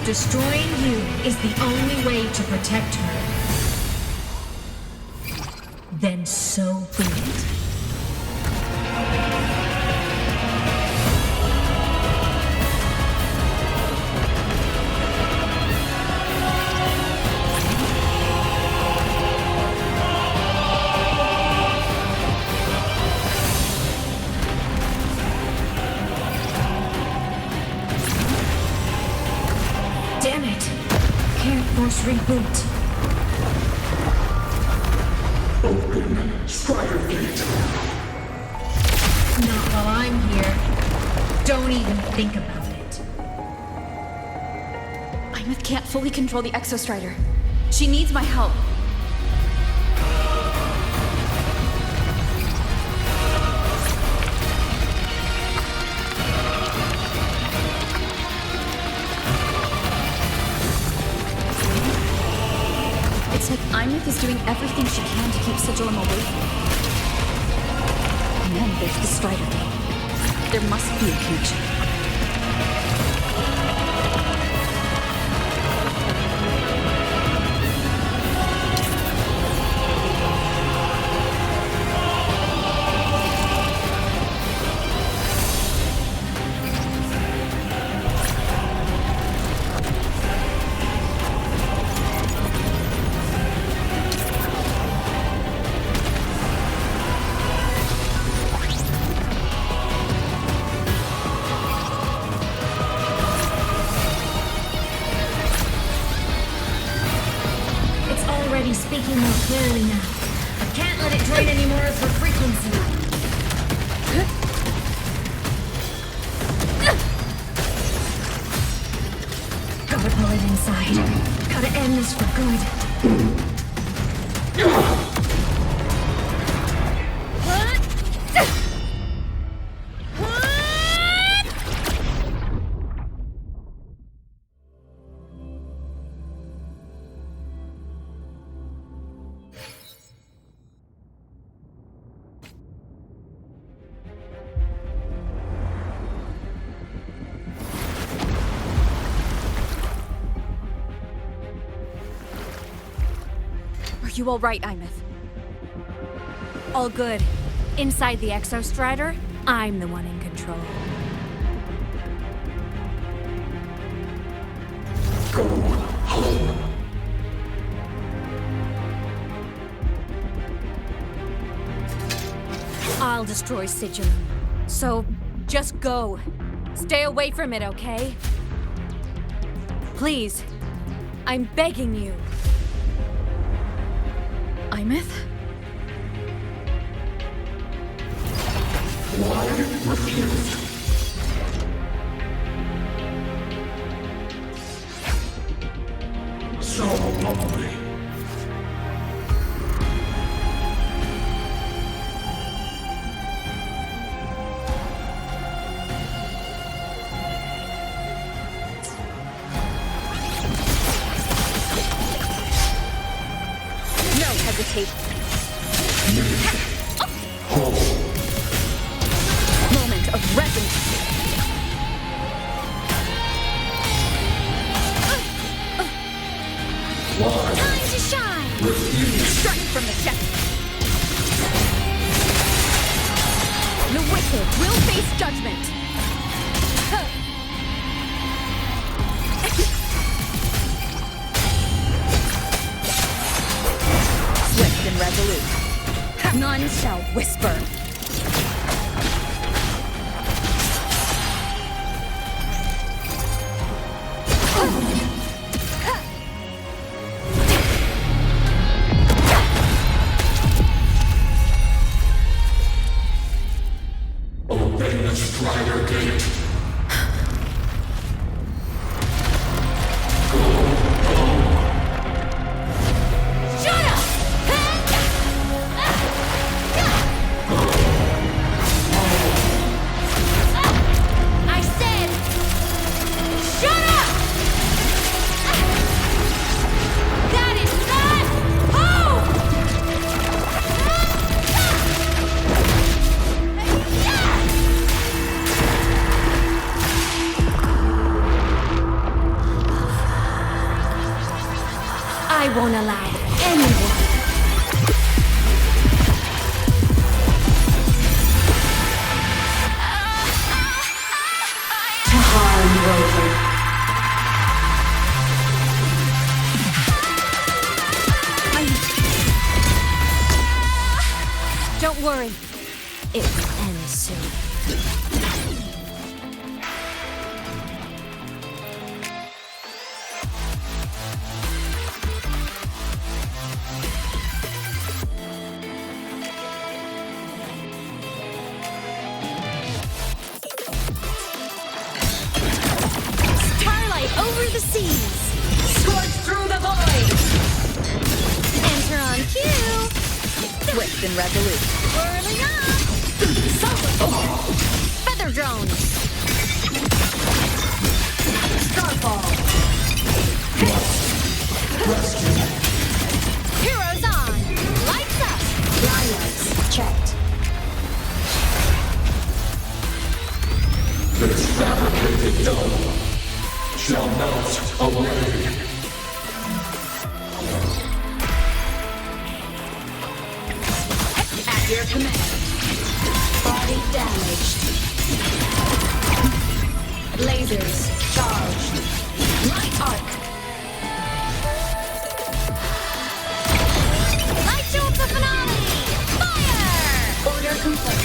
Destroying you is the only way to protect her. Then so be it. Damn it! Can't force reboot. Open Strider Gate. Not while I'm here. Don't even think about it. Aemeath can't fully control the Exostrider. She needs my help. It's like Aemeath is doing everything she can to keep Sigillum away from me. And then there's the Strider Gate. There must be a connection. Speaking more clearly now. I can't let it drain any more of her frequency. Gotta pull it inside. Gotta end this for good. Are you all right, Aemeath? All good. Inside the Exostrider, I'm the one in control. Go home. I'll destroy Sigillum. So, just go. Stay away from it, okay? Please. I'm begging you. Aemeath? Why refused? Don't hesitate. Moment of resonance. Time to shine! Strike from the chest. The wicked will face judgment. Swift and resolute. None shall whisper. Open the Strider Gate. I won't allow anyone. To harm Rover. Don't worry. It will end soon. Over the seas! Scorch through the void! Enter on cue! Swift and resolute. Whirling up! Feather drones! Starfall! Heroes on! Lights up! Lynae checked. This fabricated dome shall melt away. At your command. Body damaged. Lasers charged. Light arc. Light show up the finale! Fire! Order complete.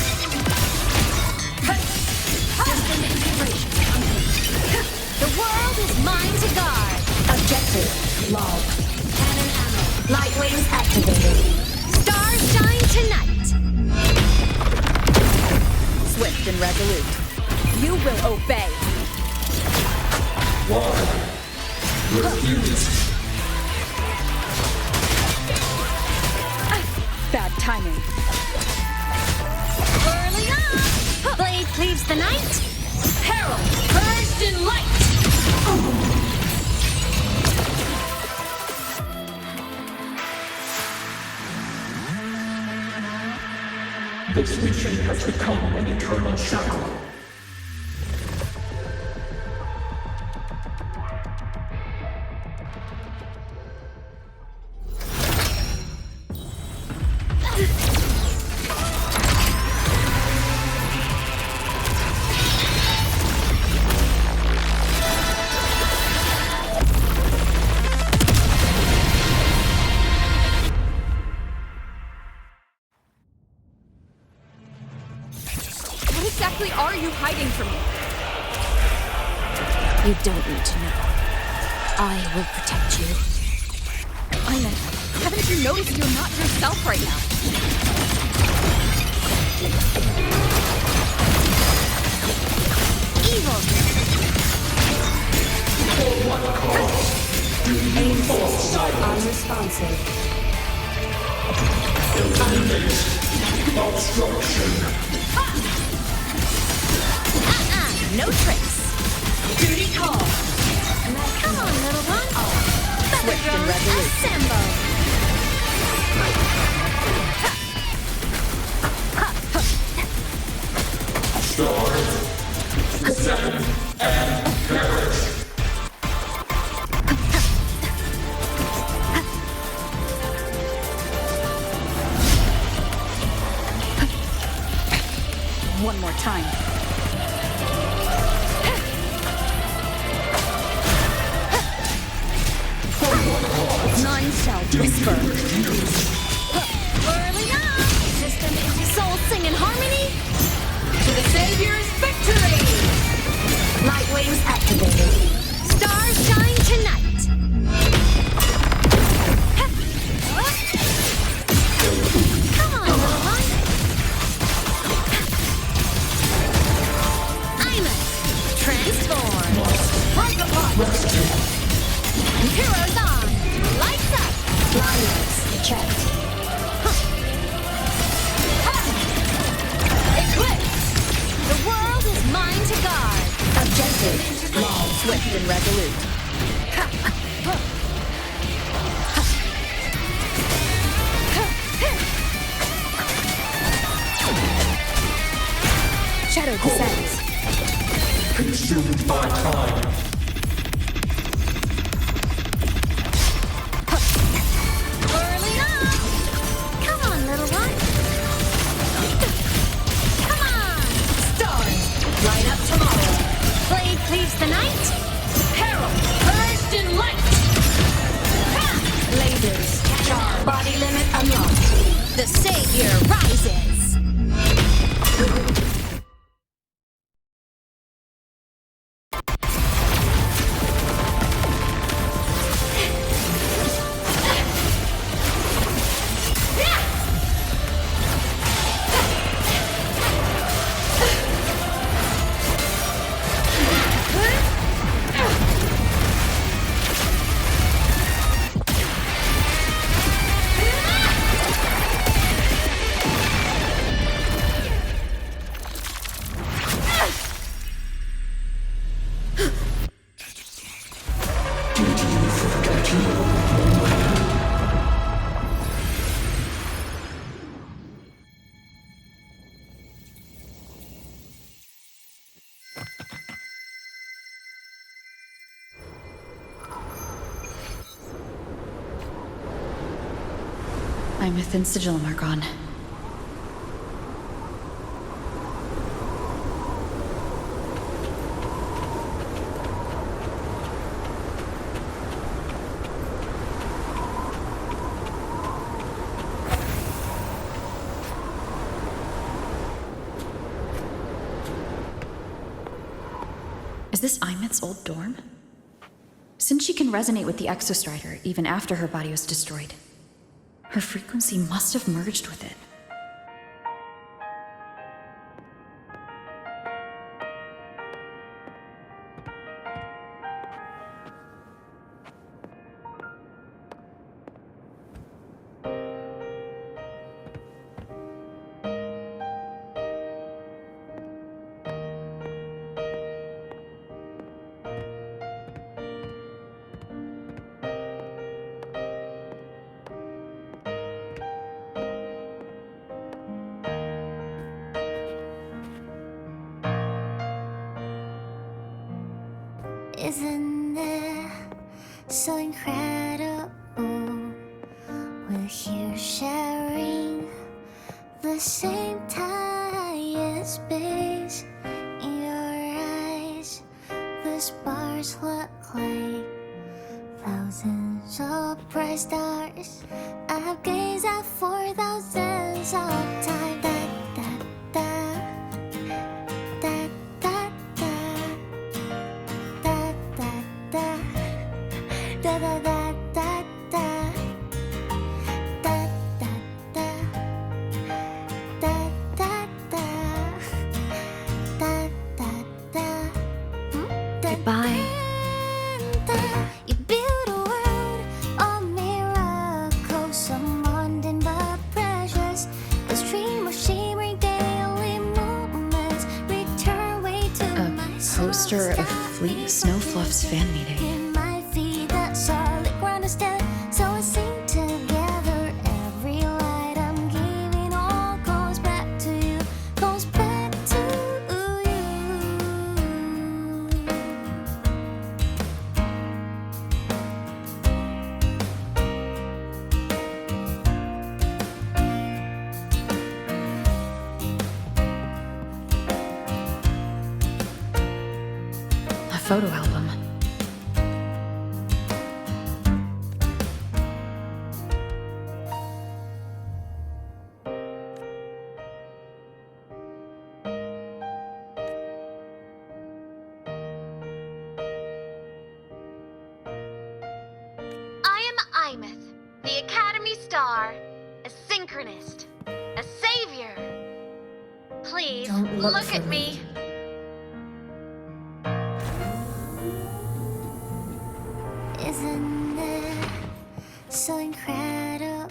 System integration. The world is mine to guard. Objective log. Cannon ammo. Light wings activated. Stars shine tonight. Swift and resolute. You will obey. Why? Refuse. Bad timing. Whirling up. Blade cleaves the night. Herald, purged in light. This mission has become an eternal shackle. What exactly are you hiding from me? You don't need to know. I will protect you. Aemeath, haven't you noticed you're not yourself right now? Evil! For what cause? Unresponsive. Eliminate obstruction. No tricks. Duty call. Come on, little one. Swift and Feather drones resolute. assemble. one more time. None shall whisper. Whirling up! System into Souls sing in harmony? to the Savior's victory! Light wings activated. Stars shine tonight. Come on, little one. Aemeath, transform. Break apart! Heroes on. Lights up. Flyers, checked. Eclipse. The world is mine to guard. Objective, long, swift, and resolute. Shadow descends. Consumed by time. Whirling up. Come on, little one. Come on. Stars, light up tomorrow. Blade cleaves the night. Herald, burst in light. Lasers. Charge. Body limit unlocked. The Savior rises. Aemeath and Sigillum are gone. Is this Aemeath's old dorm? Since she can resonate with the Exostrider even after her body was destroyed, her frequency must have merged with it. Isn't it so incredible? We're here sharing the same time and space. In your eyes, the stars look like thousands of bright stars. I've gazed at for thousands of times. Goodbye. You build a world of miracles, so mundane but precious. The stream of shimmering daily moments return way to my soul. Poster of Fleet Snowfluff's fan meeting. In my feet, that solid ground is dead, so I sing together. Every light I'm giving all goes back to you, goes back to you. photo album. I am Aemeath, the Academy Star, a synchronist, a savior. Please, Don't look look for at me. Isn't it so incredible?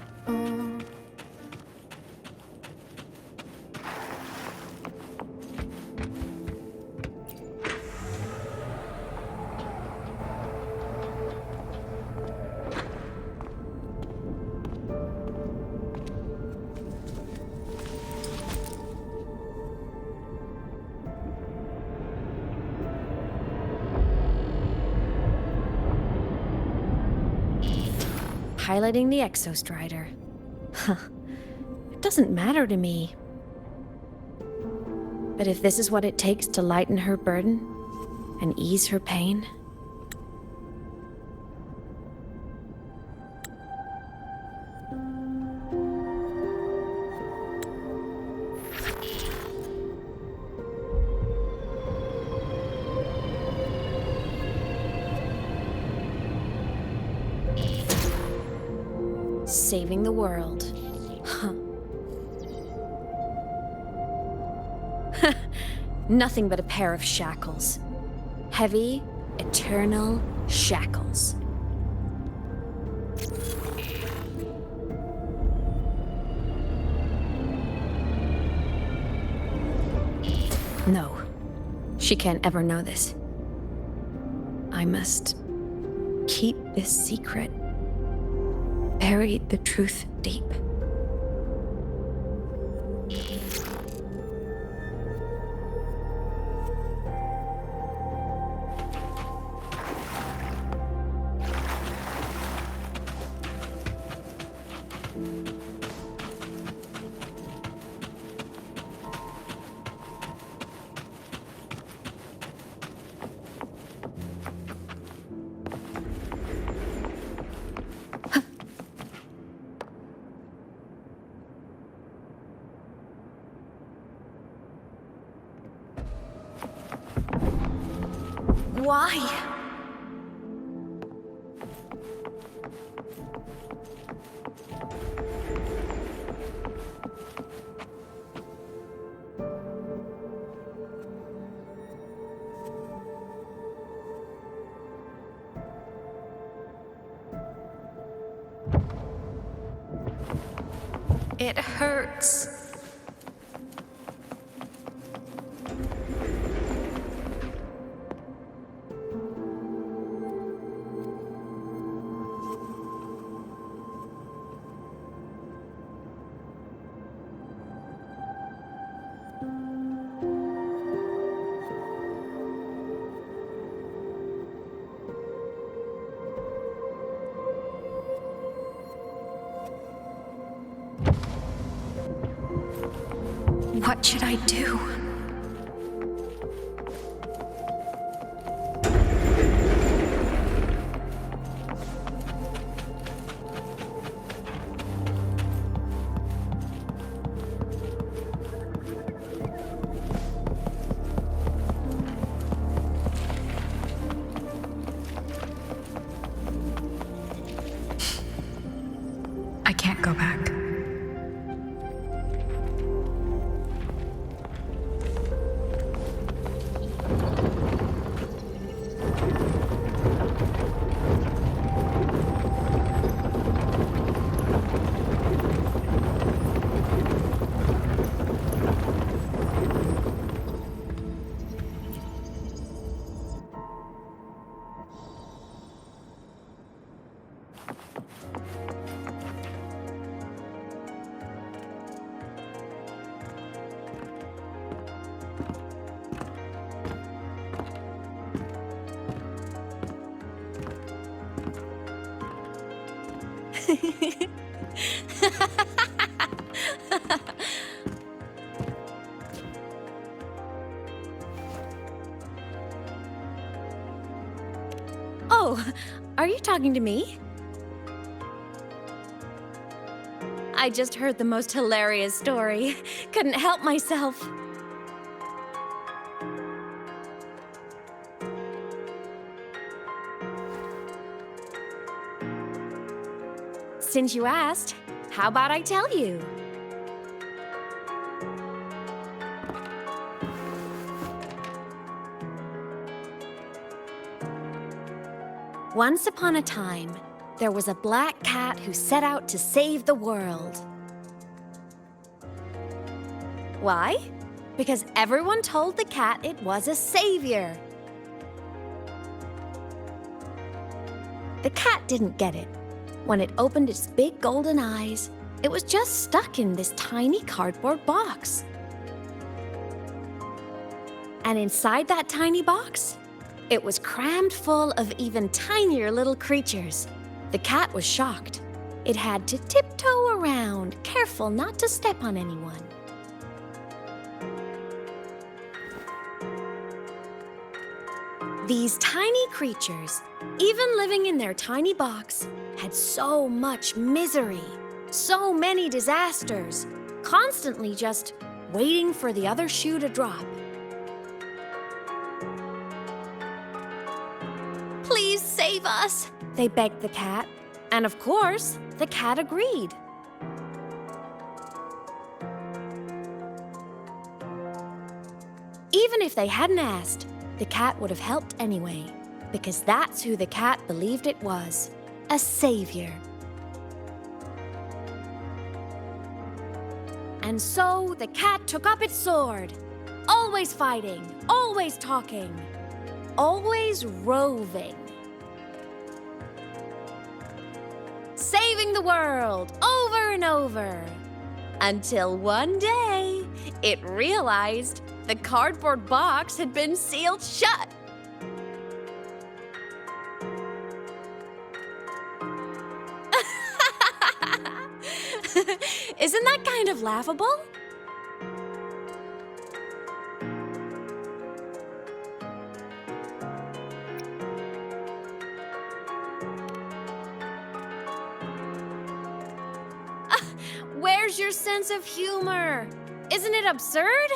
Piloting the Exostrider. Huh. It doesn't matter to me. But if this is what it takes to lighten her burden and ease her pain... Saving the world. Huh. Nothing but a pair of shackles. Heavy, eternal shackles. No. She can't ever know this. I must keep this secret. Bury the truth deep. Why? It hurts. What should I do? I can't go back. talking to me? I just heard the most hilarious story. Couldn't help myself. Since you asked, how about I tell you? Once upon a time, there was a black cat who set out to save the world. Why? Because everyone told the cat it was a savior. The cat didn't get it. When it opened its big golden eyes, it was just stuck in this tiny cardboard box. And inside that tiny box, it was crammed full of even tinier little creatures. The cat was shocked. It had to tiptoe around, careful not to step on anyone. These tiny creatures, even living in their tiny box, had so much misery, so many disasters, constantly just waiting for the other shoe to drop. Please save us, they begged the cat. And of course, the cat agreed. Even if they hadn't asked, the cat would have helped anyway, because that's who the cat believed it was, a savior. And so the cat took up its sword, always fighting, always talking, always roving. Saving the world over and over. Until one day, it realized the cardboard box had been sealed shut. Isn't that kind of laughable? Where's your sense of humor? Isn't it absurd?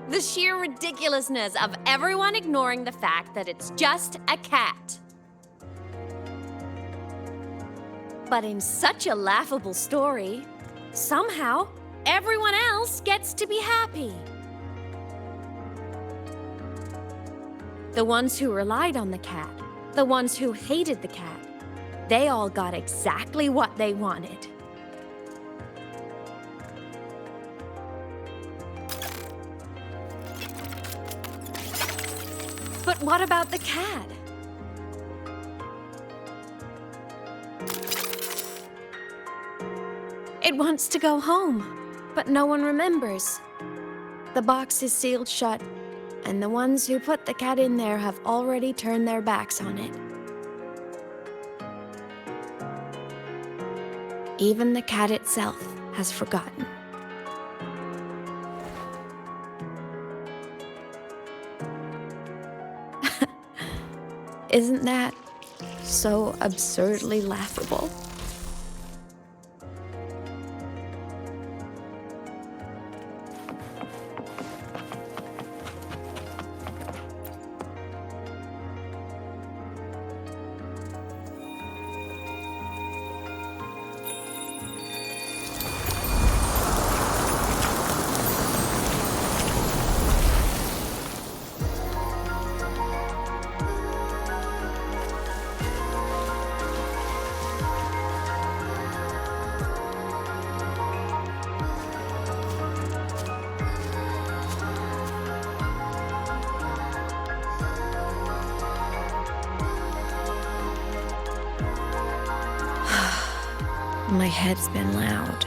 The sheer ridiculousness of everyone ignoring the fact that it's just a cat. But in such a laughable story, somehow everyone else gets to be happy. The ones who relied on the cat, the ones who hated the cat, they all got exactly what they wanted. But what about the cat? It wants to go home, but no one remembers. The box is sealed shut, and the ones who put the cat in there have already turned their backs on it. Even the cat itself has forgotten. Isn't that so absurdly laughable? My head's been loud.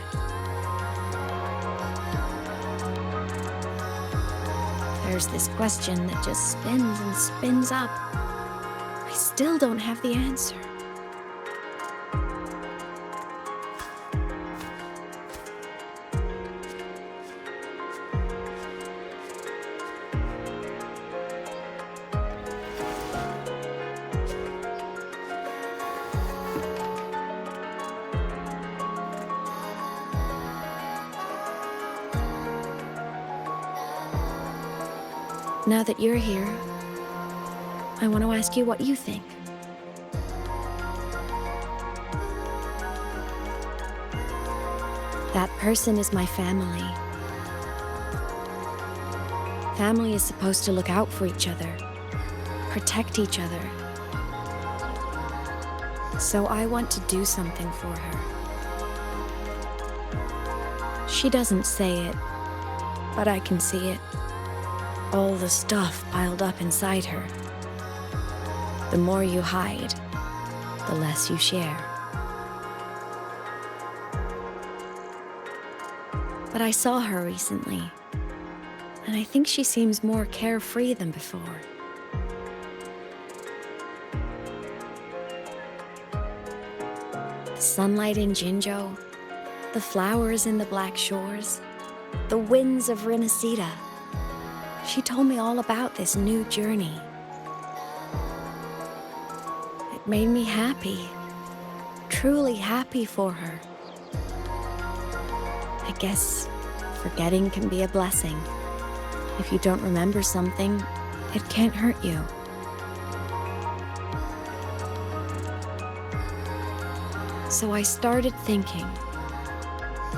There's this question that just spins and spins up. I still don't have the answer. Now that you're here, I want to ask you what you think. That person is my family. Family is supposed to look out for each other, protect each other. So I want to do something for her. She doesn't say it, but I can see it. All the stuff piled up inside her. The more you hide, the less you share. But I saw her recently, and I think she seems more carefree than before. The sunlight in Jinzhou, the flowers in the Black Shores, the winds of Rinasita. She told me all about this new journey. It made me happy, truly happy for her. I guess forgetting can be a blessing. If you don't remember something, it can't hurt you. So I started thinking,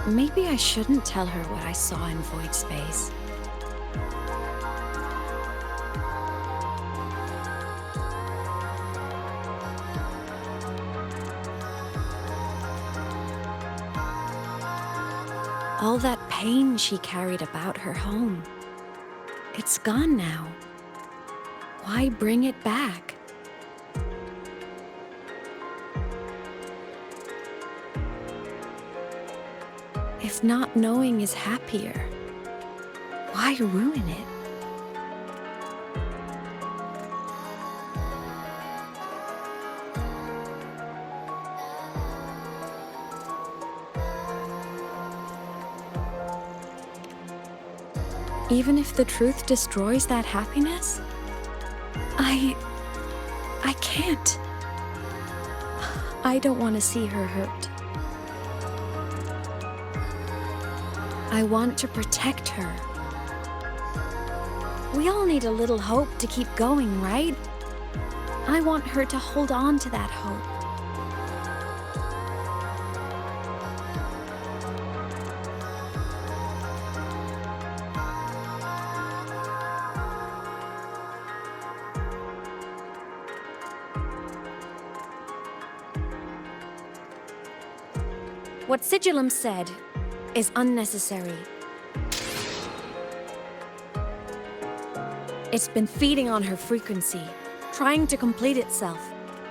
maybe I shouldn't tell her what I saw in void space. All that pain she carried about her home, it's gone now. Why bring it back? If not knowing is happier, why ruin it? Even if the truth destroys that happiness, I can't. I don't want to see her hurt. I want to protect her. We all need a little hope to keep going, right? I want her to hold on to that hope. What Sigillum said is unnecessary. It's been feeding on her frequency, trying to complete itself,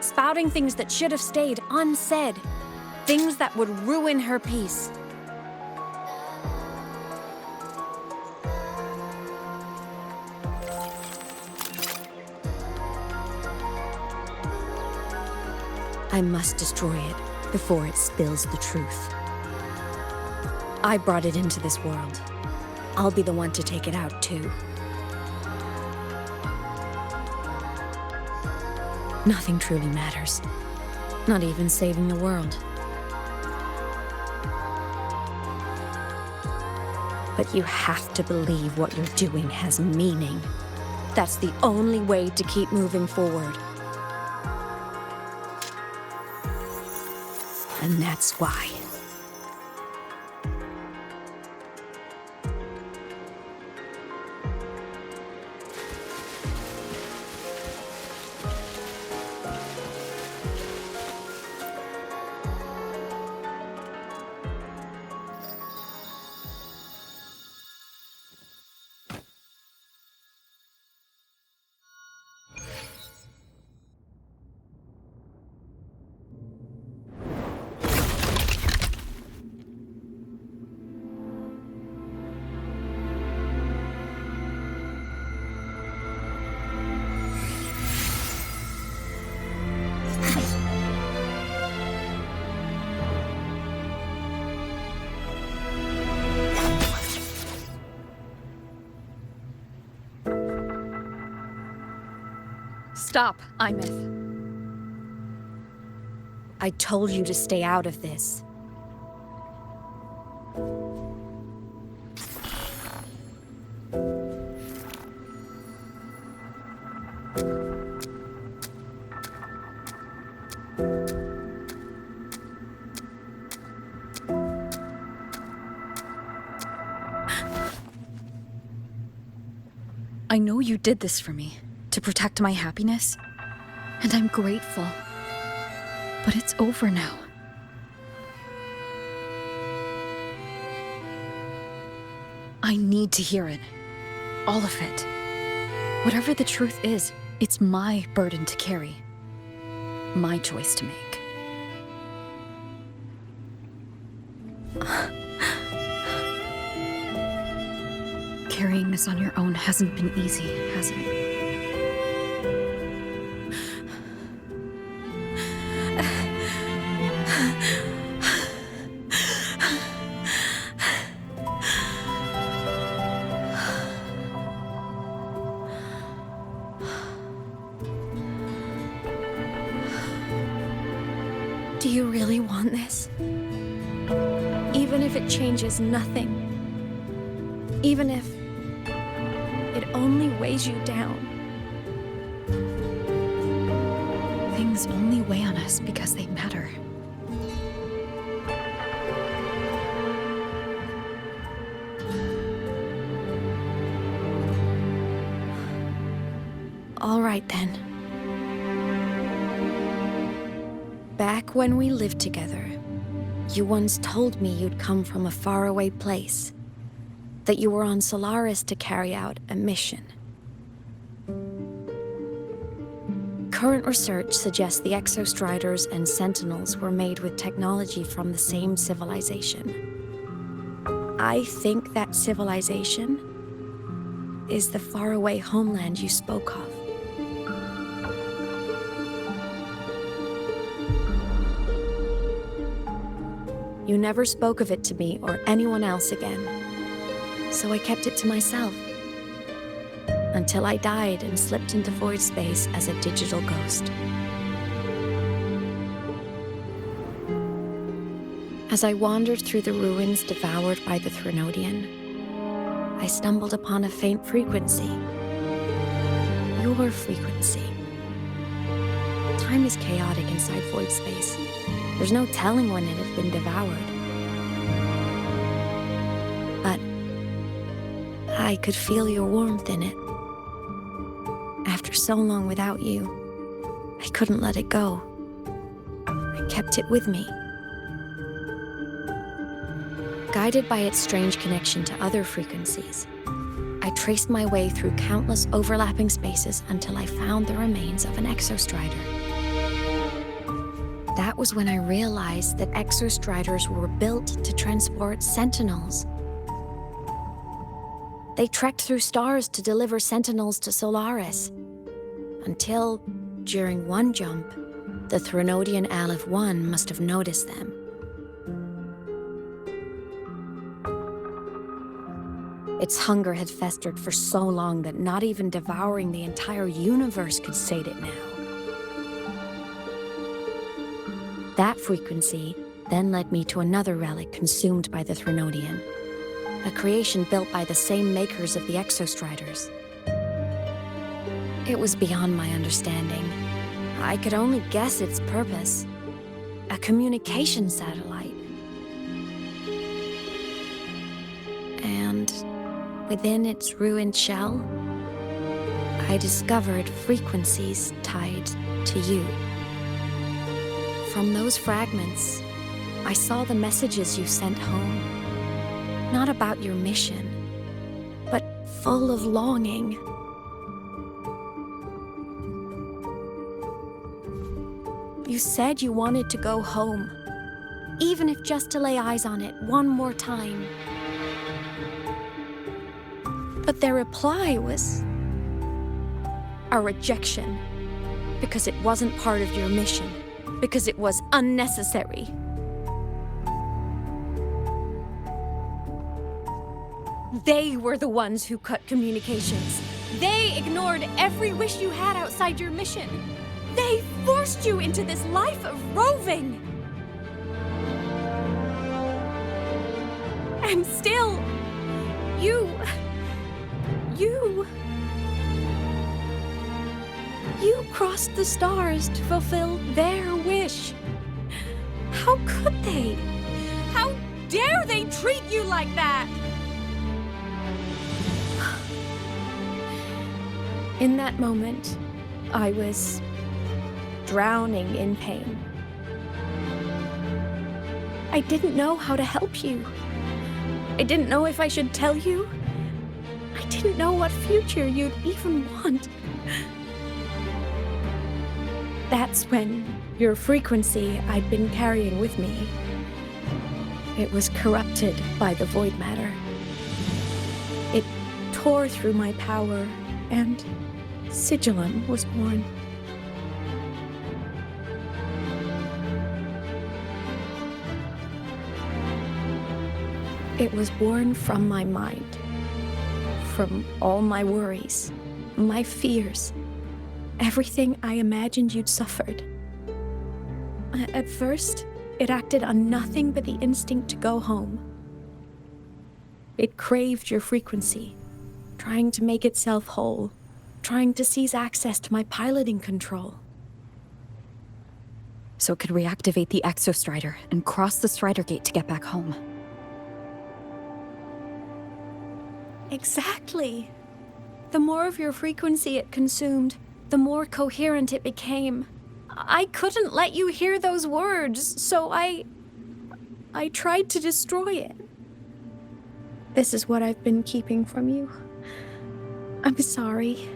spouting things that should have stayed unsaid, things that would ruin her peace. I must destroy it before it spills the truth. I brought it into this world. I'll be the one to take it out, too. Nothing truly matters. Not even saving the world. But you have to believe what you're doing has meaning. That's the only way to keep moving forward. And that's why. Stop, Aemeath. I told you to stay out of this. I know you did this for me, to protect my happiness, and I'm grateful. But it's over now. I need to hear it. All of it. Whatever the truth is, it's my burden to carry. My choice to make. Carrying this on your own hasn't been easy, has it? Do you really want this? Even if it changes nothing? Even if it only weighs you down? Things only weigh on us because they matter. All right then. Back when we lived together, you once told me you'd come from a faraway place. That you were on Solaris to carry out a mission. Current research suggests the Exostriders and Sentinels were made with technology from the same civilization. I think that civilization is the faraway homeland you spoke of. You never spoke of it to me or anyone else again, so I kept it to myself. Until I died and slipped into void space as a digital ghost. As I wandered through the ruins devoured by the Threnodian, I stumbled upon a faint frequency. Your frequency. Time is chaotic inside void space. There's no telling when it had been devoured. But I could feel your warmth in it. After so long without you, I couldn't let it go. I kept it with me. Guided by its strange connection to other frequencies, I traced my way through countless overlapping spaces until I found the remains of an Exostrider. That was when I realized that Exostriders were built to transport Sentinels. They trekked through stars to deliver Sentinels to Solaris. Until, during one jump, the Threnodian Aleph 1 must have noticed them. Its hunger had festered for so long that not even devouring the entire universe could sate it now. That frequency then led me to another relic consumed by the Threnodian, a creation built by the same makers of the Exostriders. It was beyond my understanding. I could only guess its purpose. A communication satellite. And within its ruined shell, I discovered frequencies tied to you. From those fragments, I saw the messages you sent home. Not about your mission, but full of longing. You said you wanted to go home, even if just to lay eyes on it one more time. But their reply was a rejection, because it wasn't part of your mission, because it was unnecessary. They were the ones who cut communications. They ignored every wish you had outside your mission. They forced you into this life of roving. And still, you crossed the stars to fulfill their wish. How could they? How dare they treat you like that? In that moment, I was drowning in pain. I didn't know how to help you. I didn't know if I should tell you. I didn't know what future you'd even want. That's when your frequency I'd been carrying with me, it was corrupted by the void matter. It tore through my power, and Sigilum was born. It was born from my mind, from all my worries, my fears, everything I imagined you'd suffered. At first, it acted on nothing but the instinct to go home. It craved your frequency, trying to make itself whole, trying to seize access to my piloting control. So it could reactivate the Exostrider and cross the Strider Gate to get back home. Exactly. The more of your frequency it consumed, the more coherent it became. I couldn't let you hear those words, so I tried to destroy it. This is what I've been keeping from you. I'm sorry.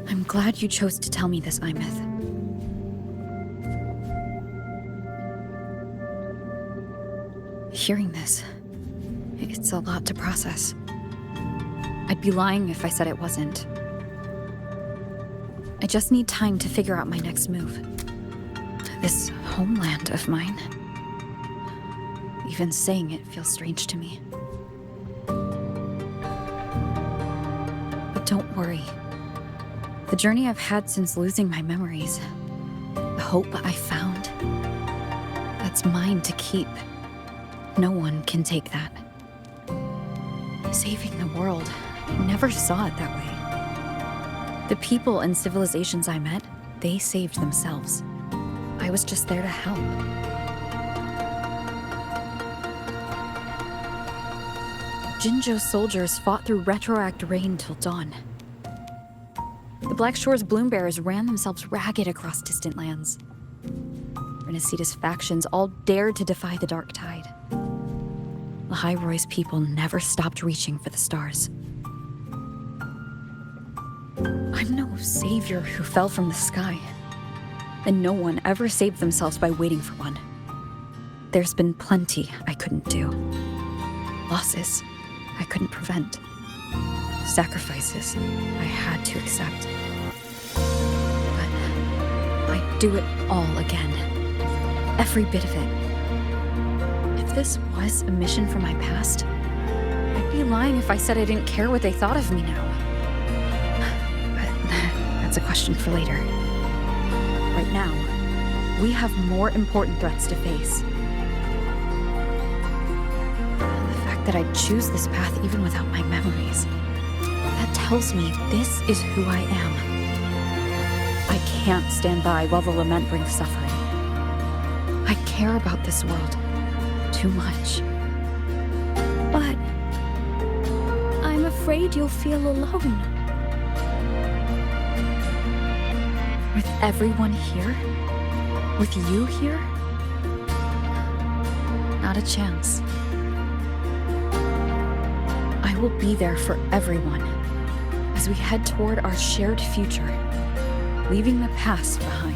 I'm glad you chose to tell me this, Aemeath. Hearing this, it's a lot to process. I'd be lying if I said it wasn't. I just need time to figure out my next move. This homeland of mine. Even saying it feels strange to me. But don't worry. The journey I've had since losing my memories, the hope I found, that's mine to keep. No one can take that. Saving the world, I never saw it that way. The people and civilizations I met, they saved themselves. I was just there to help. Jinzhou's soldiers fought through retroact rain till dawn. The Black Shore's Bloombearers ran themselves ragged across distant lands. Renacita's factions all dared to defy the dark tide. Lahai-Roi's people never stopped reaching for the stars. I'm no savior who fell from the sky, and no one ever saved themselves by waiting for one. There's been plenty I couldn't do. Losses I couldn't prevent. Sacrifices I had to accept. But I'd do it all again. Every bit of it. If this was a mission from my past, I'd be lying if I said I didn't care what they thought of me now. But that's a question for later. Right now, we have more important threats to face. The fact that I'd choose this path even without my memories, that tells me this is who I am. I can't stand by while the lament brings suffering. I care about this world too much. But I'm afraid you'll feel alone. With everyone here? With you here? Not a chance. I will be there for everyone as we head toward our shared future, leaving the past behind.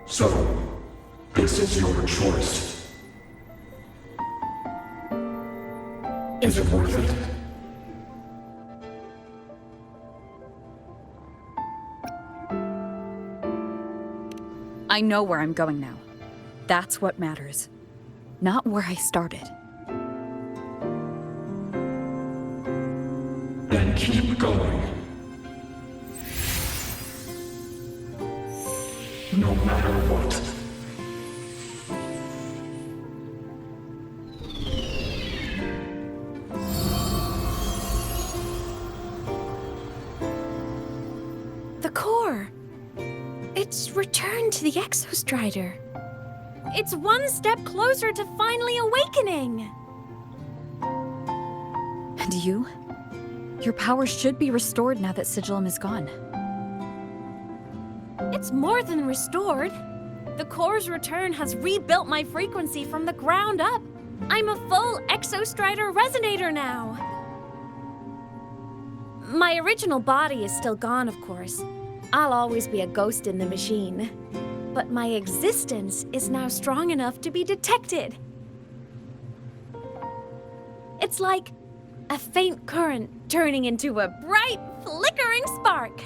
So, this is your choice. Is it worth it? I know where I'm going now. That's what matters. Not where I started. Then keep going. No matter what. The core. It's returned to the Exostrider. It's one step closer to finally awakening. And you? Your powers should be restored now that Sigillum is gone. It's more than restored. The core's return has rebuilt my frequency from the ground up. I'm a full Exostrider resonator now. My original body is still gone, of course. I'll always be a ghost in the machine. But my existence is now strong enough to be detected. It's like a faint current turning into a bright, flickering spark.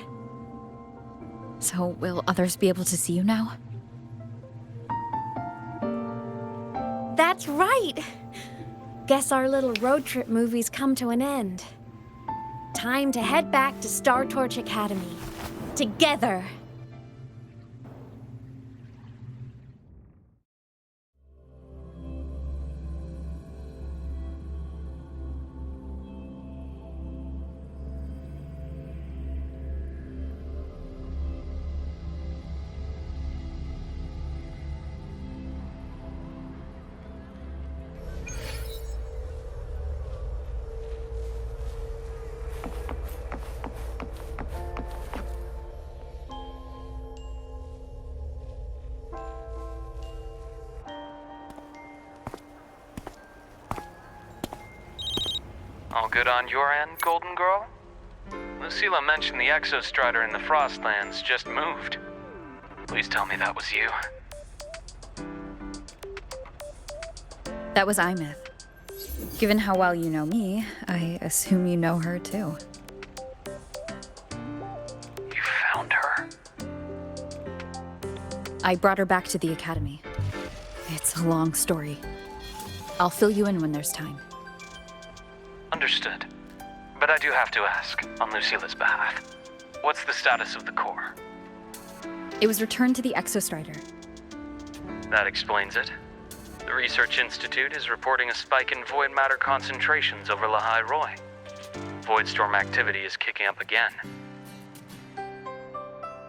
So, will others be able to see you now? That's right. Guess our little road trip movie's come to an end. Time to head back to Star Torch Academy. Together. All good on your end, Golden Girl? Lucilla mentioned the Exostrider in the Frostlands just moved. Please tell me that was you. That was Aemeath. Given how well you know me, I assume you know her too. You found her? I brought her back to the Academy. It's a long story. I'll fill you in when there's time. Understood. But I do have to ask, on Lucilla's behalf, what's the status of the core? It was returned to the Exostrider. That explains it. The Research Institute is reporting a spike in void matter concentrations over Lahai-Roi. Voidstorm activity is kicking up again.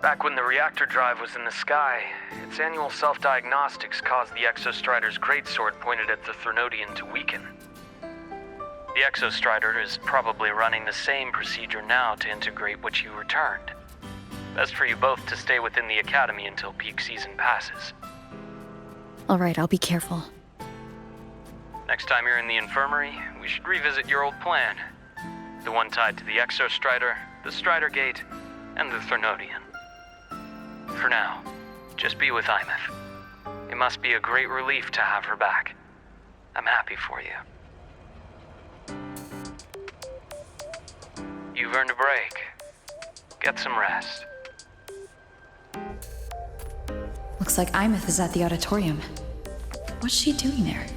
Back when the reactor drive was in the sky, its annual self-diagnostics caused the Exostrider's greatsword pointed at the Threnodian to weaken. The Exostrider is probably running the same procedure now to integrate what you returned. Best for you both to stay within the Academy until peak season passes. All right, I'll be careful. Next time you're in the infirmary, we should revisit your old plan. The one tied to the Exostrider, the Strider Gate, and the Threnodian. For now, just be with Aemeath. It must be a great relief to have her back. I'm happy for you. You've earned a break. Get some rest. Looks like Aemeath is at the auditorium. What's she doing there?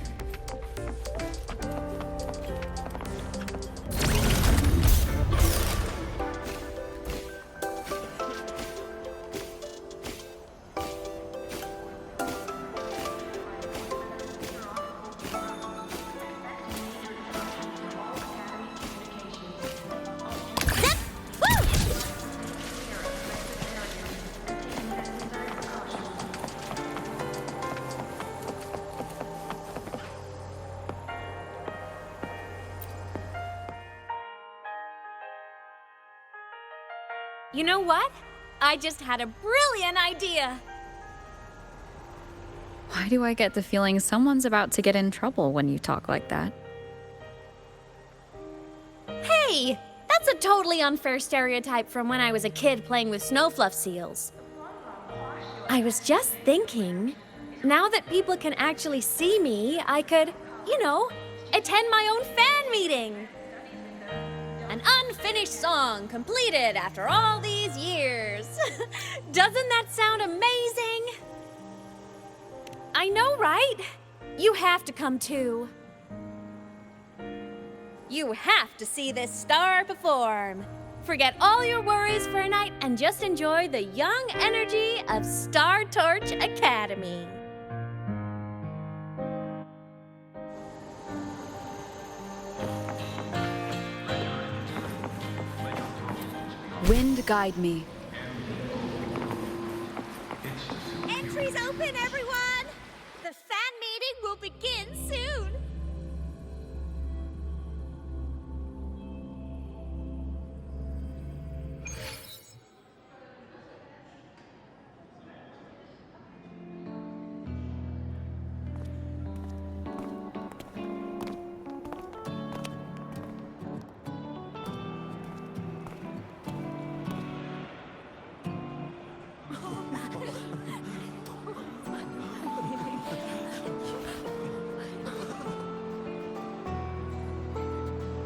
You know what? I just had a brilliant idea. Why do I get the feeling someone's about to get in trouble when you talk like that? Hey, that's a totally unfair stereotype from when I was a kid playing with snowfluff seals. I was just thinking, now that people can actually see me, I could, attend my own fan meeting. An unfinished song completed after all these years. Doesn't that sound amazing? I know, right? You have to come too. You have to see this star perform. Forget all your worries for a night and just enjoy the young energy of Star Torch Academy. Wind guide me. Entries open, everyone! The fan meeting will begin soon.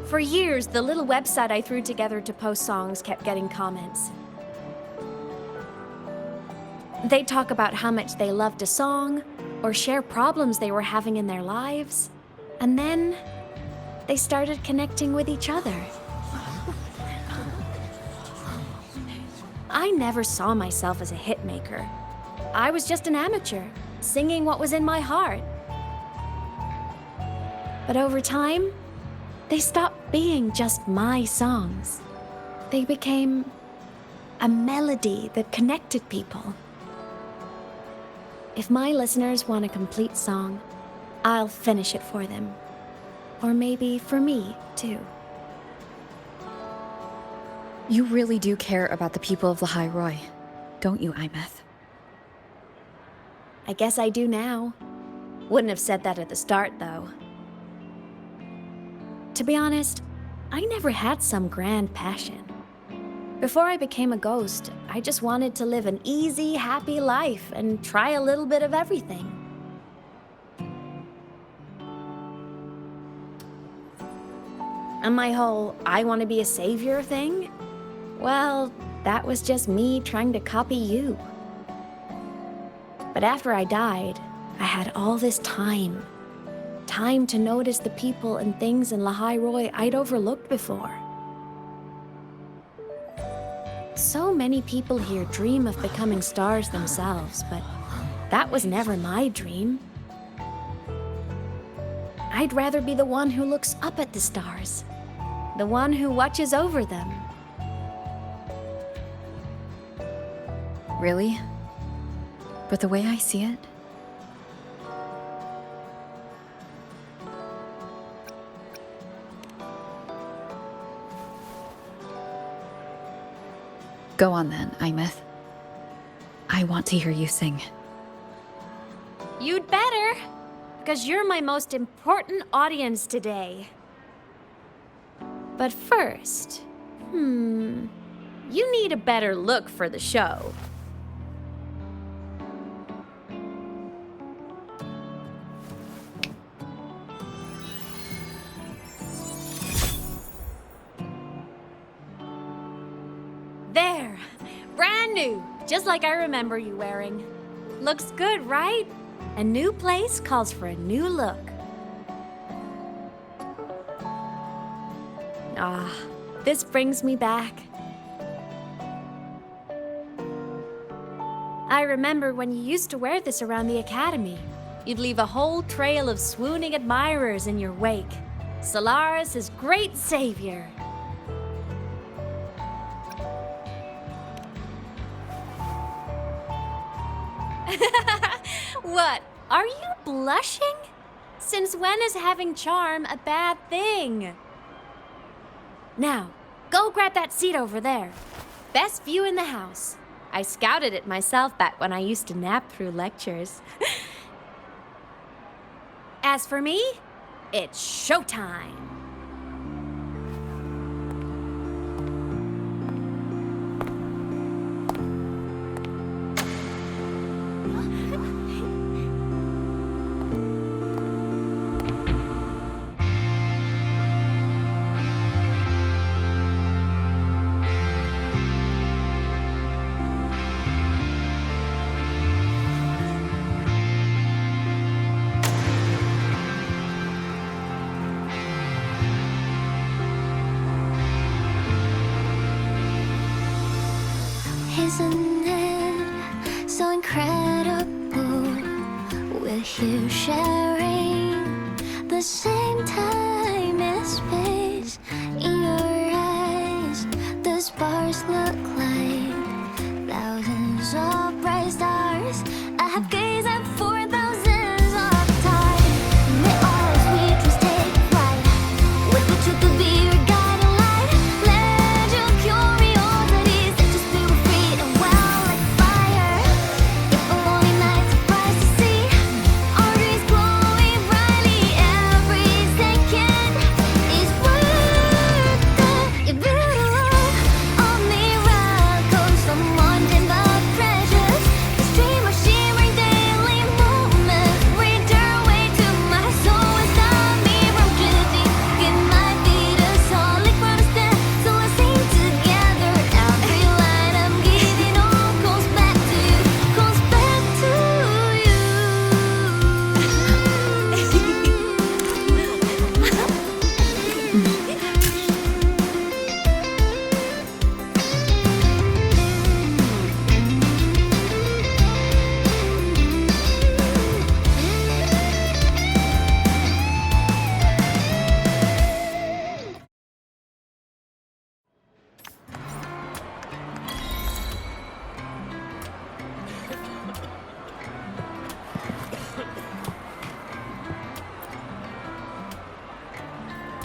For years, the little website I threw together to post songs kept getting comments. They'd talk about how much they loved a song, or share problems they were having in their lives, and then they started connecting with each other. I never saw myself as a hitmaker. I was just an amateur, singing what was in my heart. But over time, they stopped being just my songs. They became a melody that connected people. If my listeners want a complete song, I'll finish it for them. Or maybe for me, too. You really do care about the people of Lahai-Roi, don't you, Aemeath? I guess I do now. Wouldn't have said that at the start, though. To be honest, I never had some grand passion. Before I became a ghost, I just wanted to live an easy, happy life and try a little bit of everything. And my whole I want to be a savior thing? Well, that was just me trying to copy you. But after I died, I had all this time. Time to notice the people and things in Lahai-Roi I'd overlooked before. So many people here dream of becoming stars themselves, but that was never my dream. I'd rather be the one who looks up at the stars, the one who watches over them. Really? But the way I see it, go on then, Aemeath. I want to hear you sing. You'd better, because you're my most important audience today. But first, you need a better look for the show. There, brand new, just like I remember you wearing. Looks good, right? A new place calls for a new look. Ah, this brings me back. I remember when you used to wear this around the academy. You'd leave a whole trail of swooning admirers in your wake. Solaris' great savior. What? Are you blushing? Since when is having charm a bad thing? Now, go grab that seat over there. Best view in the house. I scouted it myself back when I used to nap through lectures. As for me, it's showtime. Isn't it so incredible? We're here sharing the same time and space. In your eyes, the sparks look like thousands of bright stars. I have gazed at for thousands of times. May all sweet dreams take flight. With the truth to be your guiding light. Let your curiosity set your spirit free and well like fire. If a lonely night surprised to see our dreams glowing brightly, every second is worth it. You're beautiful, a miracle, someone in the precious. The stream of shimmering daily moments return way to my soul and stop me from drifting. It might be the solid ground to stand, so let's sing together. Every line I'm giving all goes back to you, goes back to you.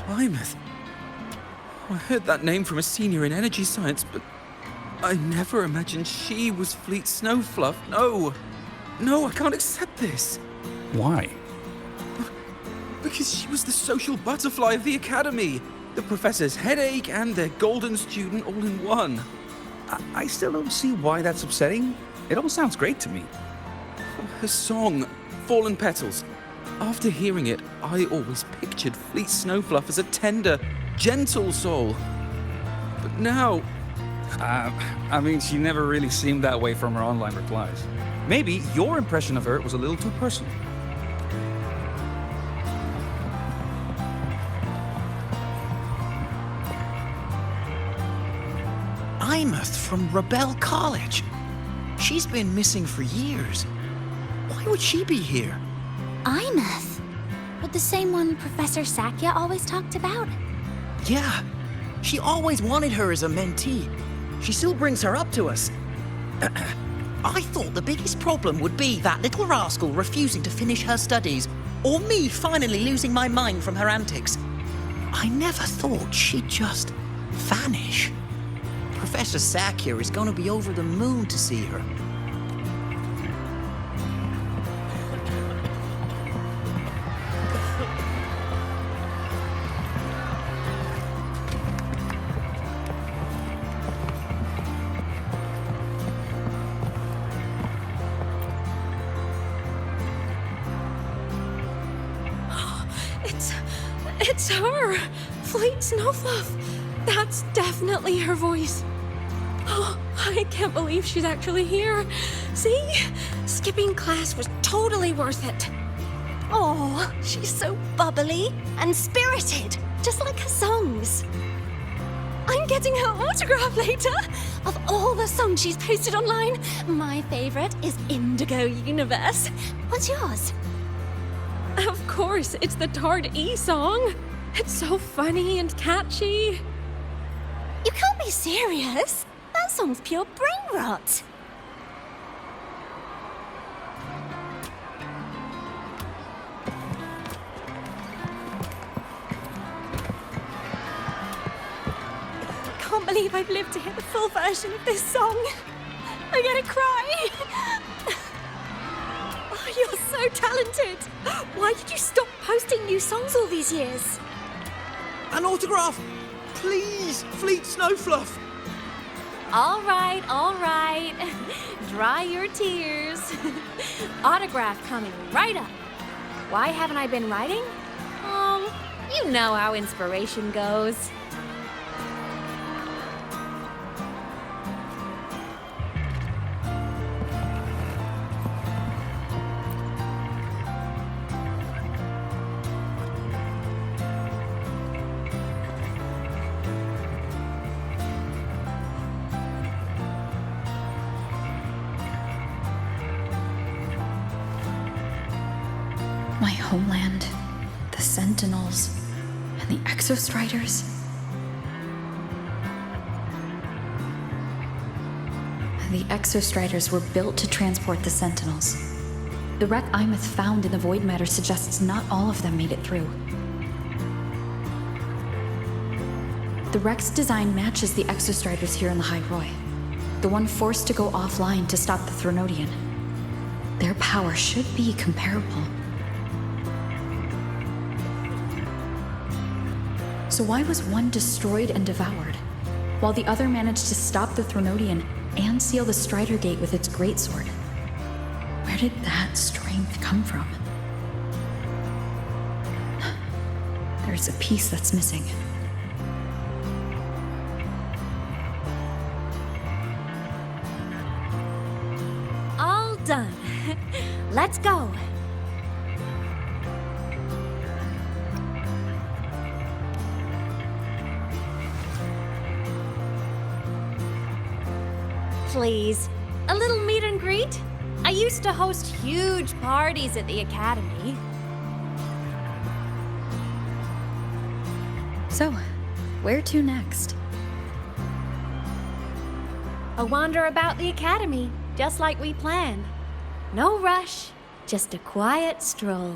Aemeath. I heard that name from a senior in energy science, but I never imagined she was Fleet Snowfluff. No, I can't accept this. Why? Because she was the social butterfly of the academy, the professor's headache and their golden student all in one. I still don't see why that's upsetting. It all sounds great to me. Her song, Fallen Petals. After hearing it, I always pictured Fleet Snowfluff as a tender, gentle soul. But now... I mean, she never really seemed that way from her online replies. Maybe your impression of her was a little too personal. Aemeath from Rebel College. She's been missing for years. Why would she be here? Aemeath? But the same one Professor Sakya always talked about? Yeah, she always wanted her as a mentee. She still brings her up to us. I thought the biggest problem would be that little rascal refusing to finish her studies, or me finally losing my mind from her antics. I never thought she'd just vanish. Professor Sakya is going to be over the moon to see her. It's her! Fleet Snowfluff! That's definitely her voice. Oh, I can't believe she's actually here. See? Skipping class was totally worth it. Oh, she's so bubbly and spirited, just like her songs. I'm getting her autograph later. Of all the songs she's posted online, my favorite is Indigo Universe. What's yours? Of course, it's the Tard E song. It's so funny and catchy. You can't be serious. That song's pure brain rot. Can't believe I've lived to hear the full version of this song. I'm gonna cry. Oh, you're so talented. Why did you stop posting new songs all these years? An autograph! Please, Fleet Snowfluff! All right, all right. Dry your tears. Autograph coming right up. Why haven't I been writing? You know how inspiration goes. My homeland, the Sentinels, and the Exostriders. The Exostriders were built to transport the Sentinels. The wreck Aemeath found in the void matter suggests not all of them made it through. The wreck's design matches the Exostriders here in Lahai-Roi, the one forced to go offline to stop the Threnodian. Their power should be comparable. So why was one destroyed and devoured, while the other managed to stop the Threnodian and seal the Strider Gate with its greatsword? Where did that strength come from? There's a piece that's missing. All done. Let's go. Please, a little meet and greet? I used to host huge parties at the Academy. So, where to next? A wander about the Academy, just like we planned. No rush, just a quiet stroll.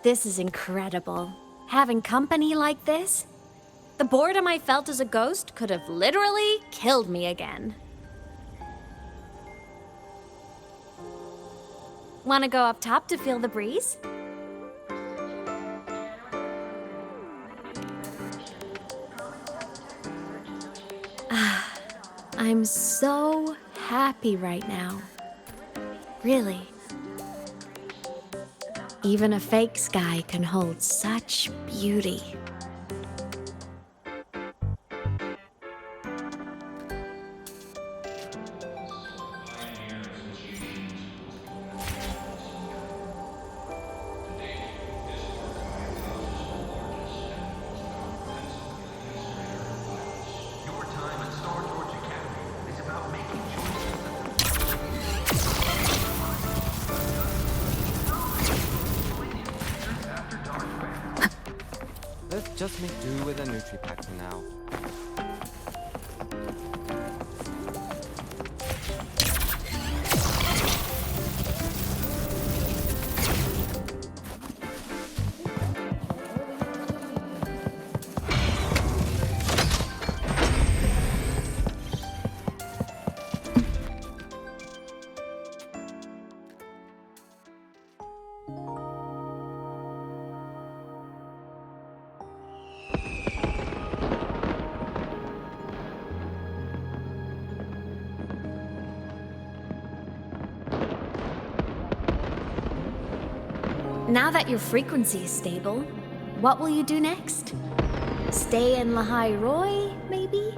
This is incredible. Having company like this? The boredom I felt as a ghost could have literally killed me again. Wanna go up top to feel the breeze? I'm so happy right now. Really. Even a fake sky can hold such beauty. Let's just make do with a Nutri-Pack for now. Now that your frequency is stable, what will you do next? Stay in Lahai-Roi, maybe?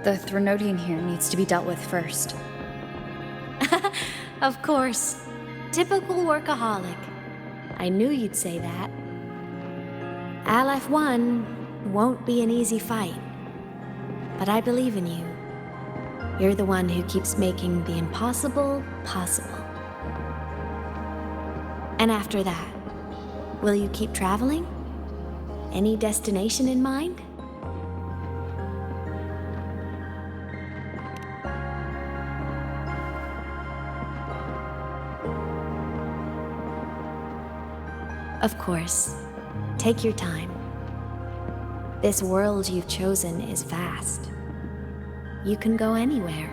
The Threnodian here needs to be dealt with first. Of course. Typical workaholic. I knew you'd say that. LF1 won't be an easy fight. But I believe in you. You're the one who keeps making the impossible possible. And after that, will you keep traveling? Any destination in mind? Of course. Take your time. This world you've chosen is vast. You can go anywhere.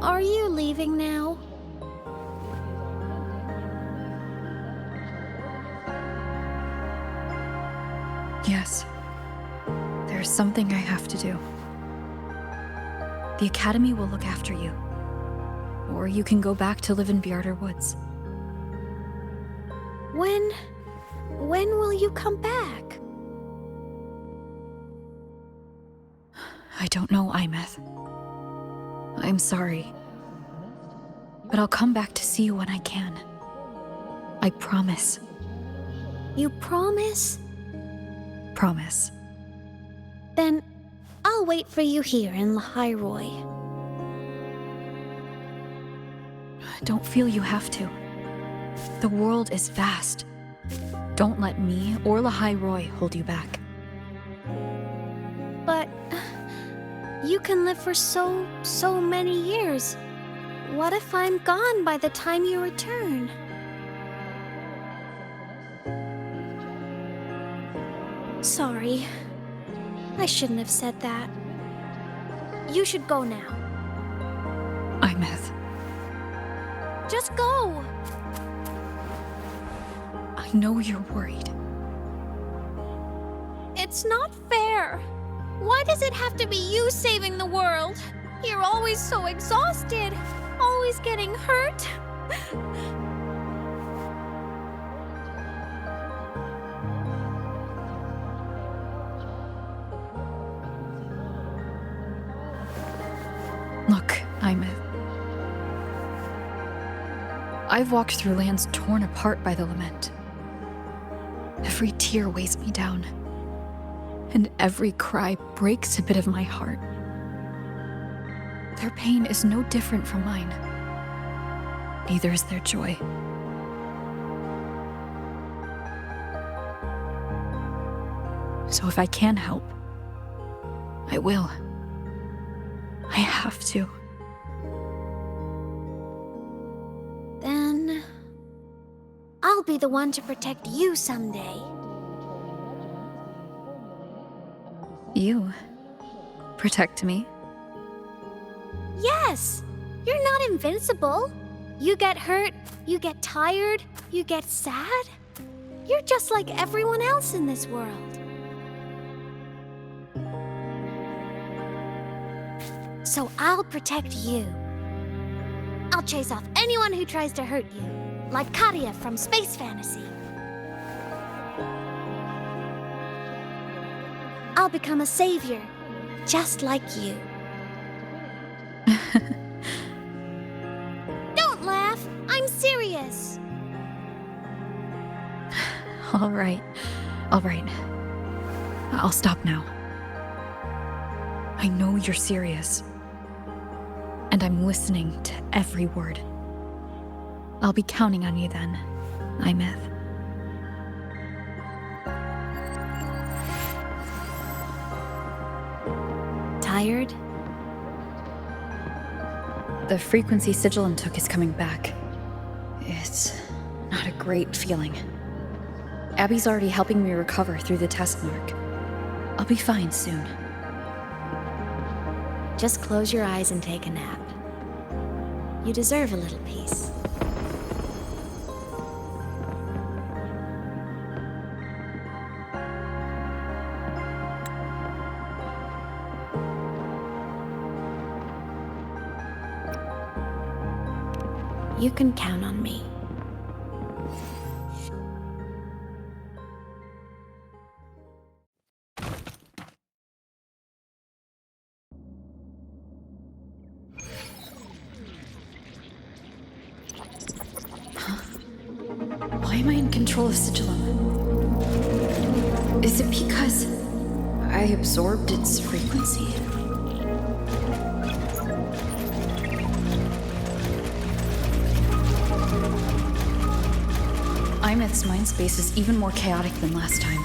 Are you leaving now? Yes. There's something I have to do. The Academy will look after you. Or you can go back to live in Bjarder Woods. When will you come back? I don't know, Aemeath. I'm sorry. But I'll come back to see you when I can. I promise. You promise? Promise. Then I'll wait for you here in Lahai-Roi. Don't feel you have to. The world is vast. Don't let me or Lahai-Roi hold you back. But you can live for so many years. What if I'm gone by the time you return? Sorry. I shouldn't have said that. You should go now. Aemeath. Just go! I know you're worried. It's not fair. Why does it have to be you saving the world? You're always so exhausted, always getting hurt. Look, Aemeath. I've walked through lands torn apart by the lament. Every tear weighs me down, and every cry breaks a bit of my heart. Their pain is no different from mine. Neither is their joy. So if I can help, I will. I have to. Then I'll be the one to protect you someday. You protect me? Yes! You're not invincible. You get hurt, you get tired, you get sad. You're just like everyone else in this world. So I'll protect you. I'll chase off anyone who tries to hurt you, like Katia from Space Fantasy. I'll become a savior, just like you. Don't laugh! I'm serious! All right. I'll stop now. I know you're serious. And I'm listening to every word. I'll be counting on you then, Aemeath. Tired? The frequency Sigilum took is coming back. It's not a great feeling. Abby's already helping me recover through the test mark. I'll be fine soon. Just close your eyes and take a nap. You deserve a little peace. You can count on me. Why am I in control of Sigillum? Is it because I absorbed its frequency? Aemeath's mind space is even more chaotic than last time.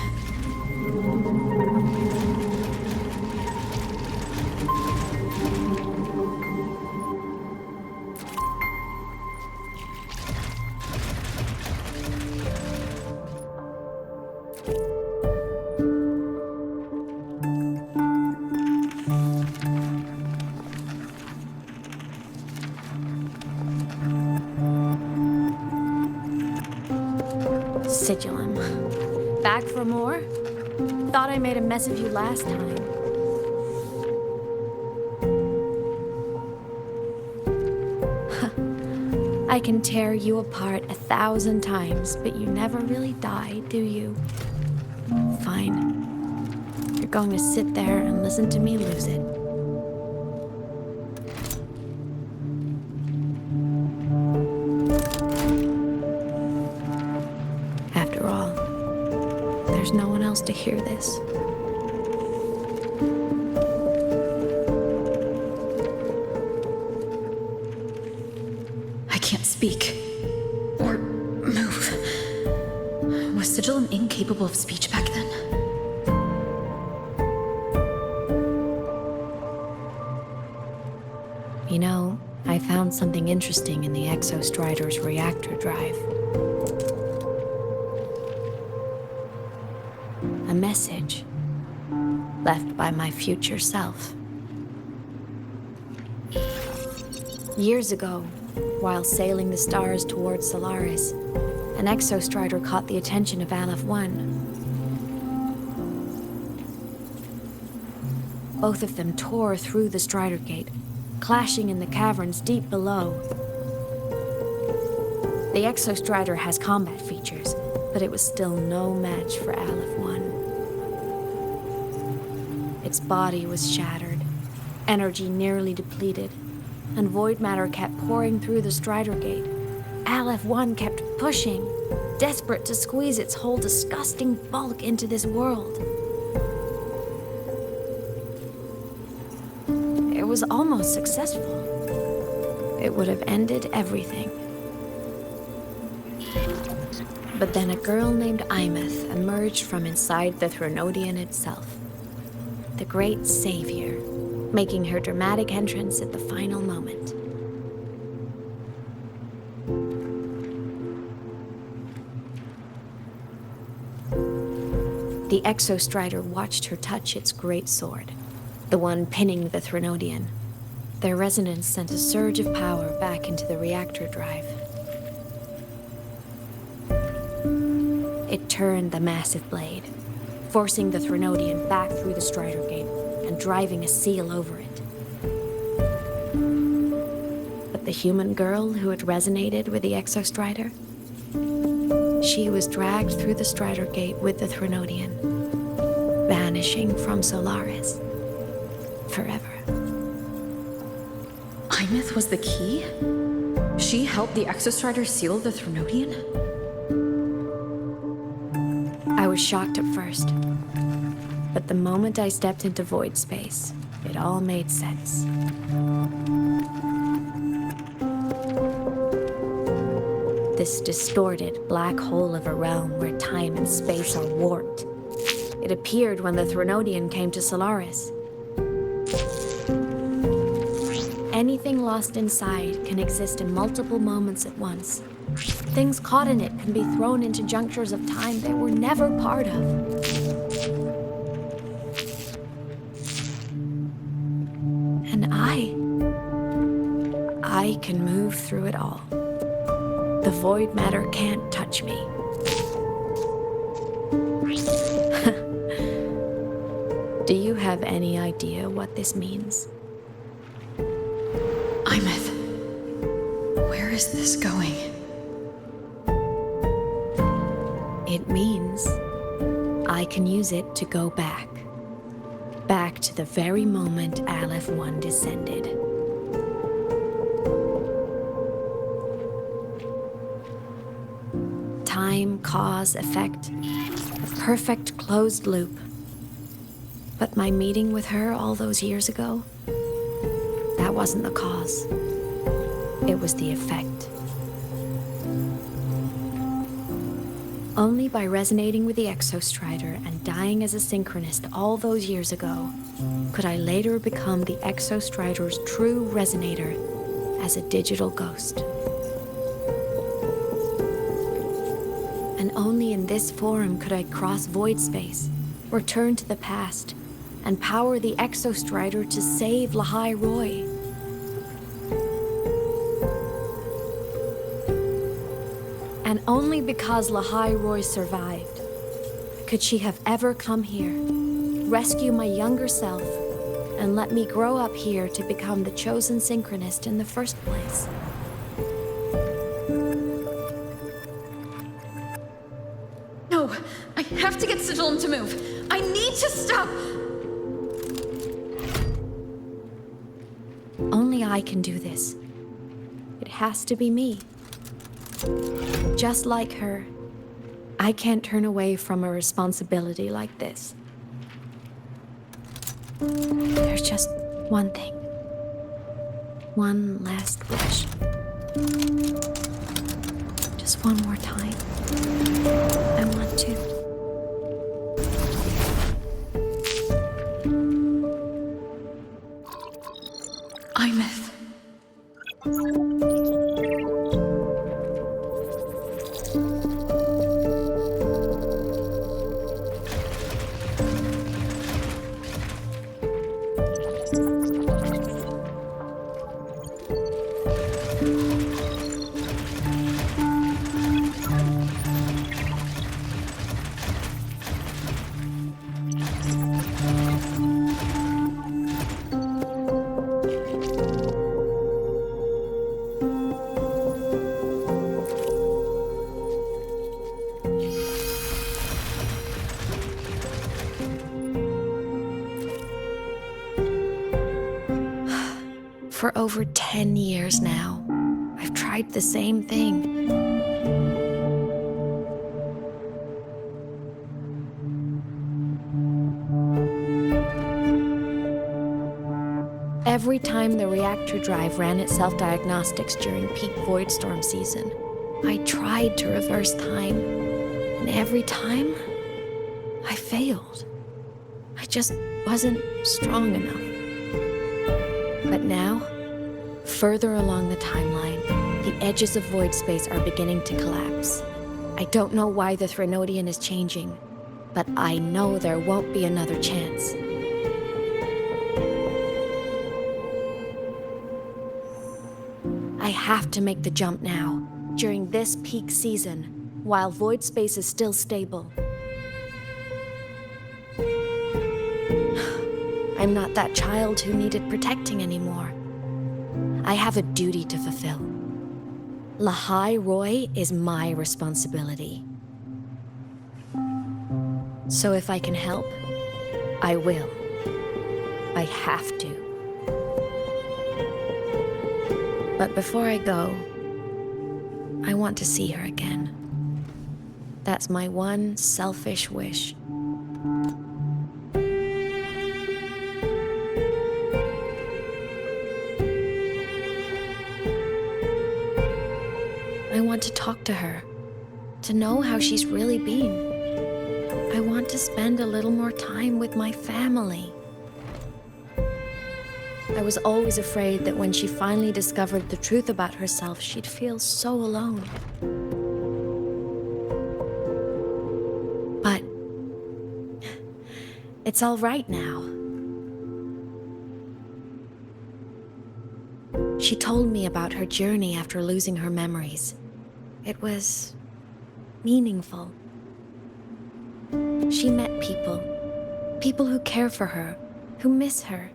Sigillum. Back for more? Thought I made a mess of you last time. I can tear you apart 1,000 times, but you never really die, do you? Fine. You're going to sit there and listen to me lose it. After all, there's no one else to hear this. I can't speak. Or move. Was Sigillum incapable of speech back then? You know, I found something interesting in the Exostrider's reactor drive. A message left by my future self. Years ago, while sailing the stars towards Solaris, an Exostrider caught the attention of Aleph-1. Both of them tore through the Strider Gate, clashing in the caverns deep below. The Exostrider has combat features, but it was still no match for Aleph-1. Its body was shattered, energy nearly depleted, and void matter kept pouring through the Strider Gate. Aleph-1 kept pushing, desperate to squeeze its whole disgusting bulk into this world. It was almost successful. It would have ended everything. But then a girl named Aemeath emerged from inside the Threnodian itself. The great savior, making her dramatic entrance at the final moment. The Exostrider watched her touch its great sword, the one pinning the Threnodian. Their resonance sent a surge of power back into the reactor drive. It turned the massive blade, forcing the Threnodian back through the Strider Gate and driving a seal over it. But the human girl who had resonated with the Exostrider, she was dragged through the Strider Gate with the Threnodian, vanishing from Solaris forever. Aemeath was the key? She helped the Exostrider seal the Threnodian? I was shocked at first, but the moment I stepped into void space, it all made sense. This distorted black hole of a realm where time and space are warped. It appeared when the Threnodian came to Solaris. Anything lost inside can exist in multiple moments at once. Things caught in it can be thrown into junctures of time they were never part of. And I can move through it all. The void matter can't touch me. Do you have any idea what this means? Aemeath, where is this going? It means I can use it to go back. Back to the very moment Aleph 1 descended. Time, cause, effect. A perfect closed loop. But my meeting with her all those years ago, that wasn't the cause. It was the effect. Only by resonating with the Exostrider and dying as a synchronist all those years ago could I later become the Exostrider's true resonator as a digital ghost. And only in this form could I cross void space, return to the past, and power the Exostrider to save Lahai-Roi. And only because Lahai-Roi survived could she have ever come here, rescue my younger self, and let me grow up here to become the chosen synchronist in the first place. No, I have to get Sigilum to move. I need to stop. Only I can do this. It has to be me. Just like her, I can't turn away from a responsibility like this. There's just one thing. One last wish. Just one more time. I want to. Aemeath. For over 10 years now, I've tried the same thing. Every time the reactor drive ran its self-diagnostics during peak void storm season, I tried to reverse time, and every time, I failed. I just wasn't strong enough. But now, further along the timeline, the edges of void space are beginning to collapse. I don't know why the Threnodian is changing, but I know there won't be another chance. I have to make the jump now, during this peak season, while void space is still stable. I'm not that child who needed protecting anymore. I have a duty to fulfill. Lahai-Roi is my responsibility. So if I can help, I will. I have to. But before I go, I want to see her again. That's my one selfish wish. I want to talk to her, to know how she's really been. I want to spend a little more time with my family. I was always afraid that when she finally discovered the truth about herself, she'd feel so alone. But it's all right now. She told me about her journey after losing her memories. It was meaningful. She met people who care for her, who miss her,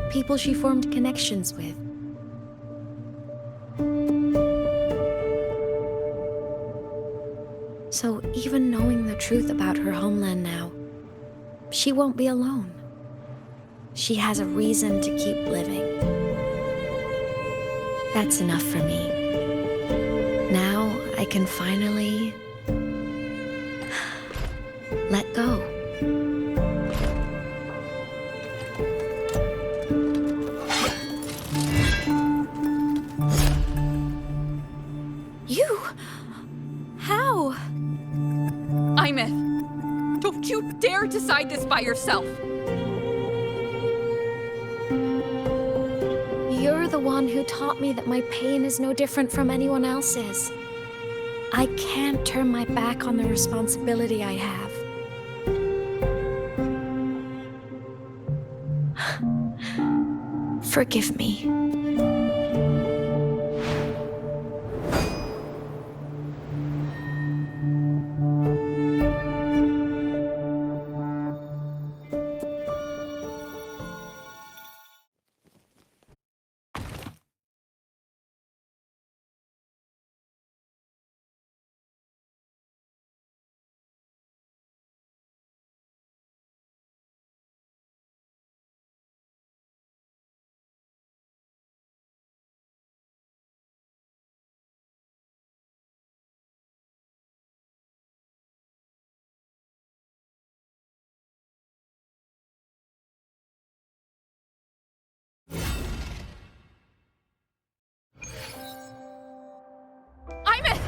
people she formed connections with. So even knowing the truth about her homeland now, she won't be alone. She has a reason to keep living. That's enough for me. Now I can finally let go. You? How? Aemeath, don't you dare decide this by yourself! You're the one who taught me that my pain is no different from anyone else's. I can't turn my back on the responsibility I have. Forgive me. Aemeath!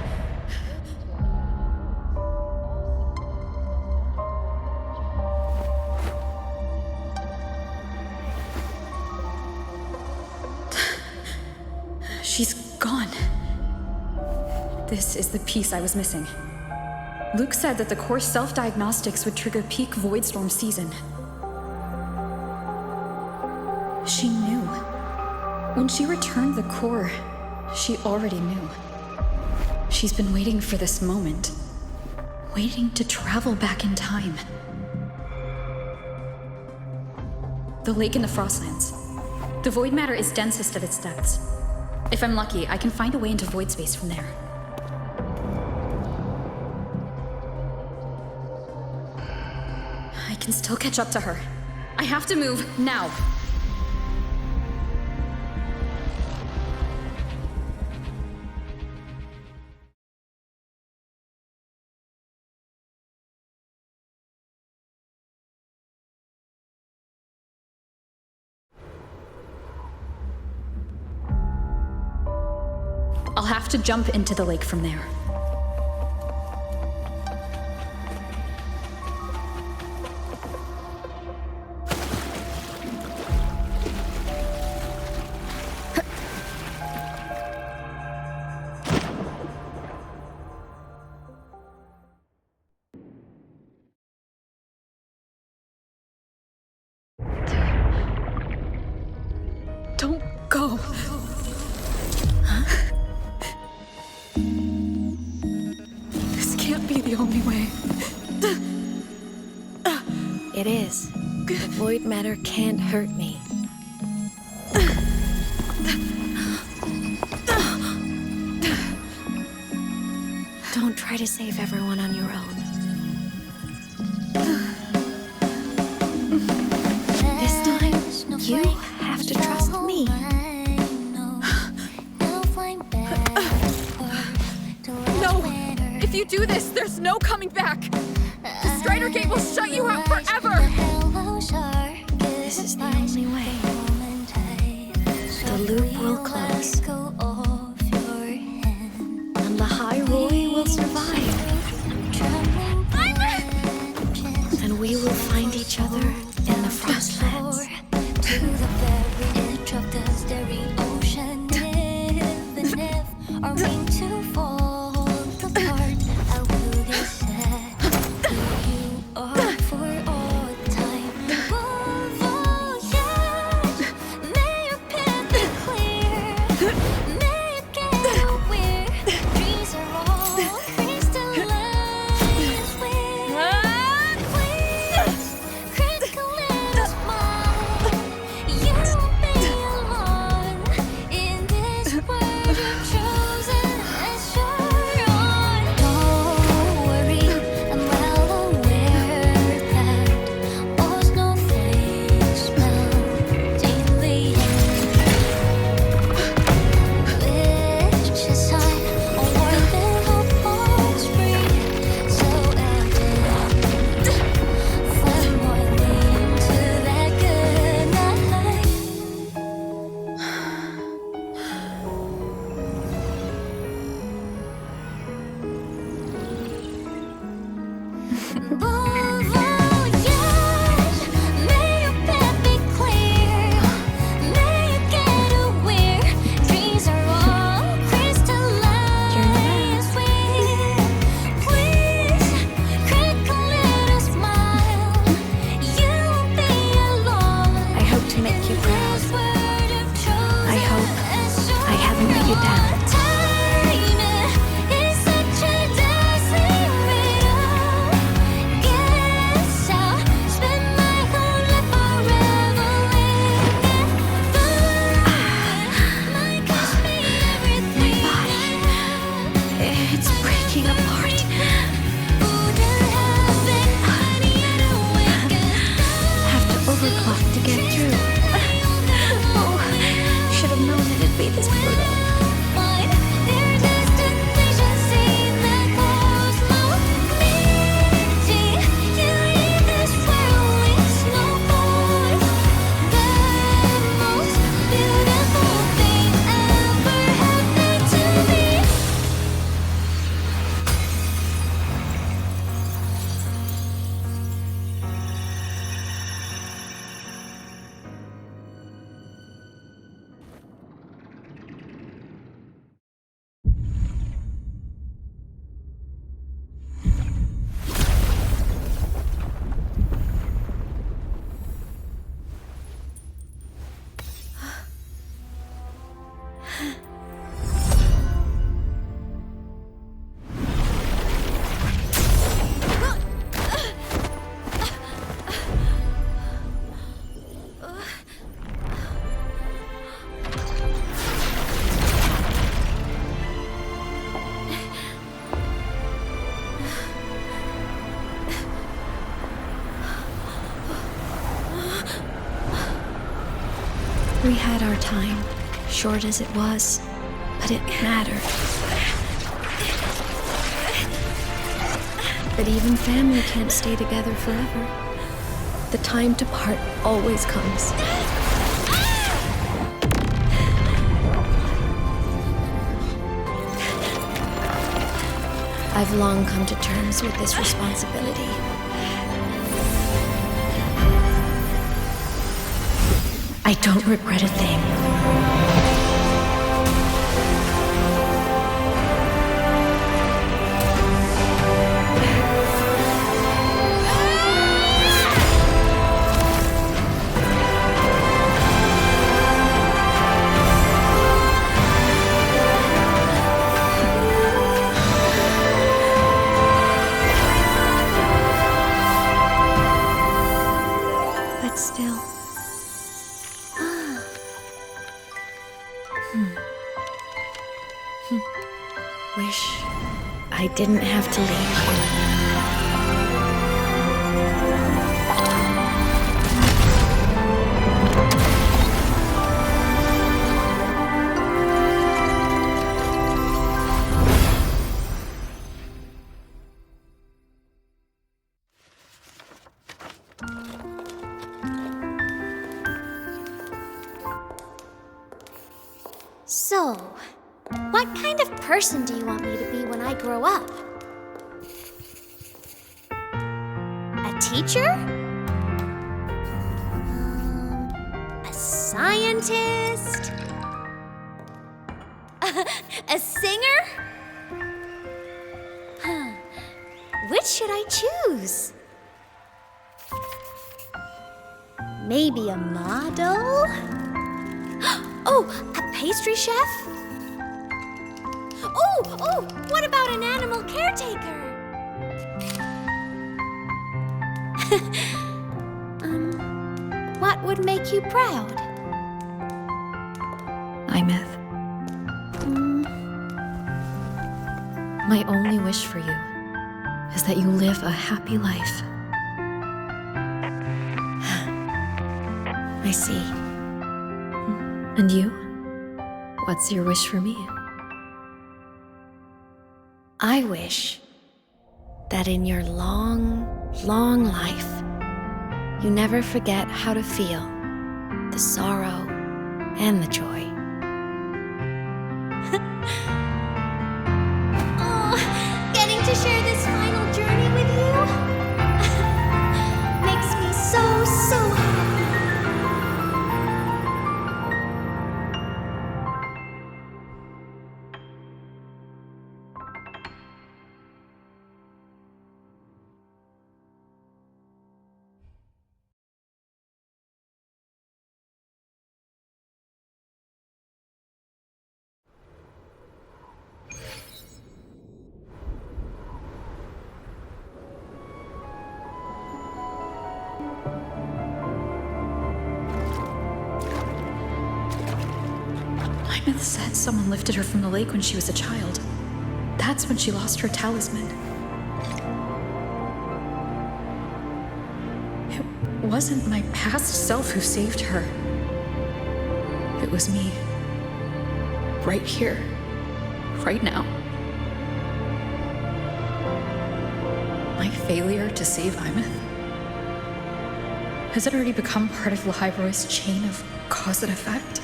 She's gone. This is the piece I was missing. Luuk said that the core self-diagnostics would trigger peak Voidstorm season. She knew. When she returned the core, she already knew. She's been waiting for this moment. Waiting to travel back in time. The lake in the Frostlands. The void matter is densest at its depths. If I'm lucky, I can find a way into void space from there. I can still catch up to her. I have to move now. I'll have to jump into the lake from there. Don't go. This can't be the only way. It is. The void matter can't hurt me. Don't try to save everyone on your own. This time, you have to trust me. No! If you do this, there's no coming back! The Strider Gate will shut you out forever! This is the only way. The loop will close. And Lahai-Roi will survive. And we will find each other in the Frostlands. To the very edge of the starry ocean, even if our wings to fall apart, I will be sad. You are for all time. Above all, yeah. May your path be clear. May it get where dreams are all crystallized. With critical little smile, you won't be alone in this world you've chosen as your own. Don't We had our time, short as it was, but it mattered. But even family can't stay together forever. The time to part always comes. I've long come to terms with this responsibility. I don't regret a thing. But still. Wish I didn't have to leave. So, what kind of person do you want me to be when I grow up? A teacher? A scientist? A singer? Which should I choose? Maybe a model? Oh, a pastry chef? Oh, what about an animal caretaker? What would make you proud? Aemeath. My only wish for you is that you live a happy life. I see. And you? What's your wish for me? I wish that in your long, long life, you never forget how to feel the sorrow and the joy. Oh, getting to share this final journey with you? Aemeath said someone lifted her from the lake when she was a child. That's when she lost her talisman. It wasn't my past self who saved her. It was me. Right here. Right now. My failure to save Aemeath? Has it already become part of Lahai-Roi's chain of cause and effect?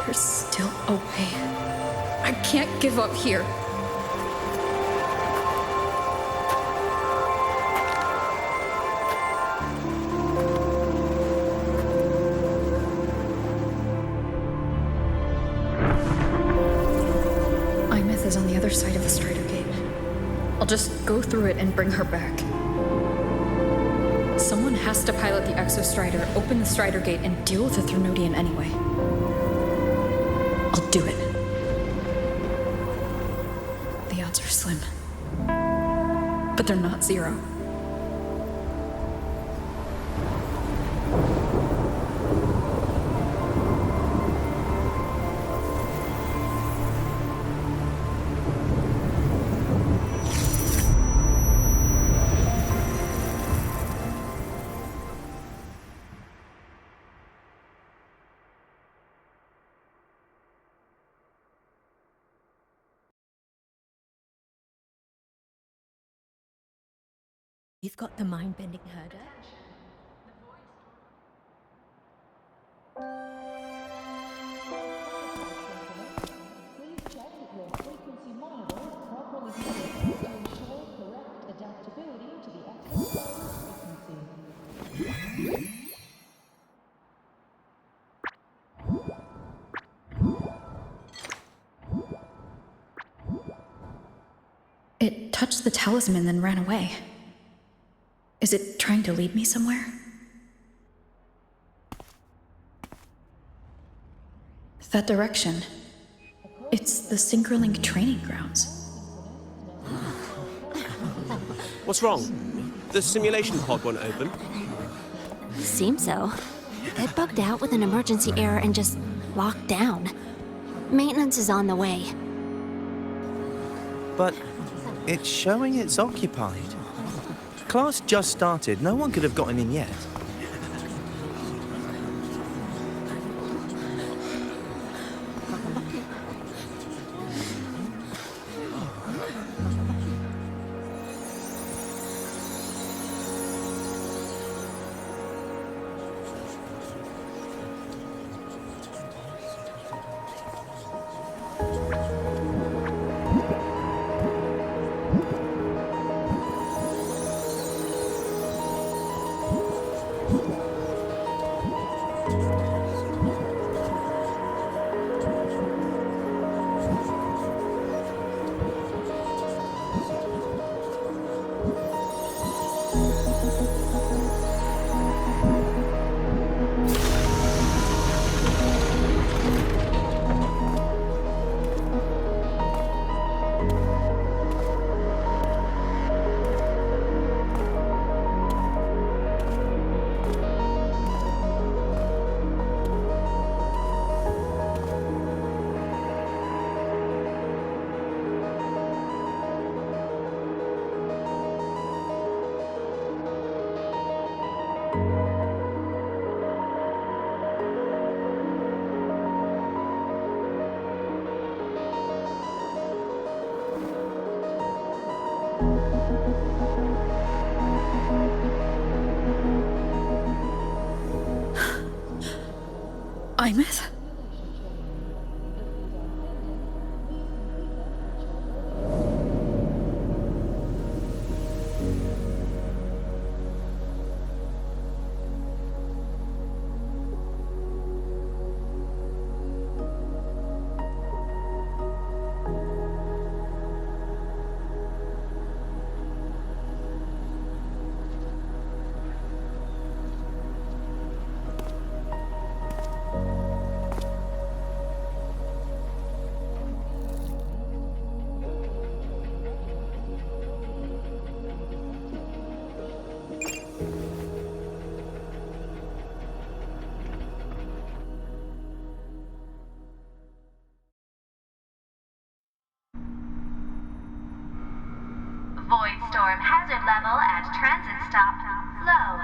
There's still a way. I can't give up here. Aemeath is on the other side of the Strider Gate. I'll just go through it and bring her back. Someone has to pilot the Exo-Strider, open the Strider Gate, and deal with the Threnodian anyway. I'll do it. The odds are slim. But they're not zero. You've got the mind-bending herder. Please check that your frequency monitor is properly configured to ensure correct adaptability to the exoskeleton frequency. It touched the talisman, then ran away. Is it trying to lead me somewhere? That direction. It's the Synchronlink training grounds. What's wrong? The simulation pod won't open? Seems so. It bugged out with an emergency error and just locked down. Maintenance is on the way. But it's showing it's occupied. Class just started. No one could have gotten in yet. Aemeath? Void storm hazard level at transit stop low.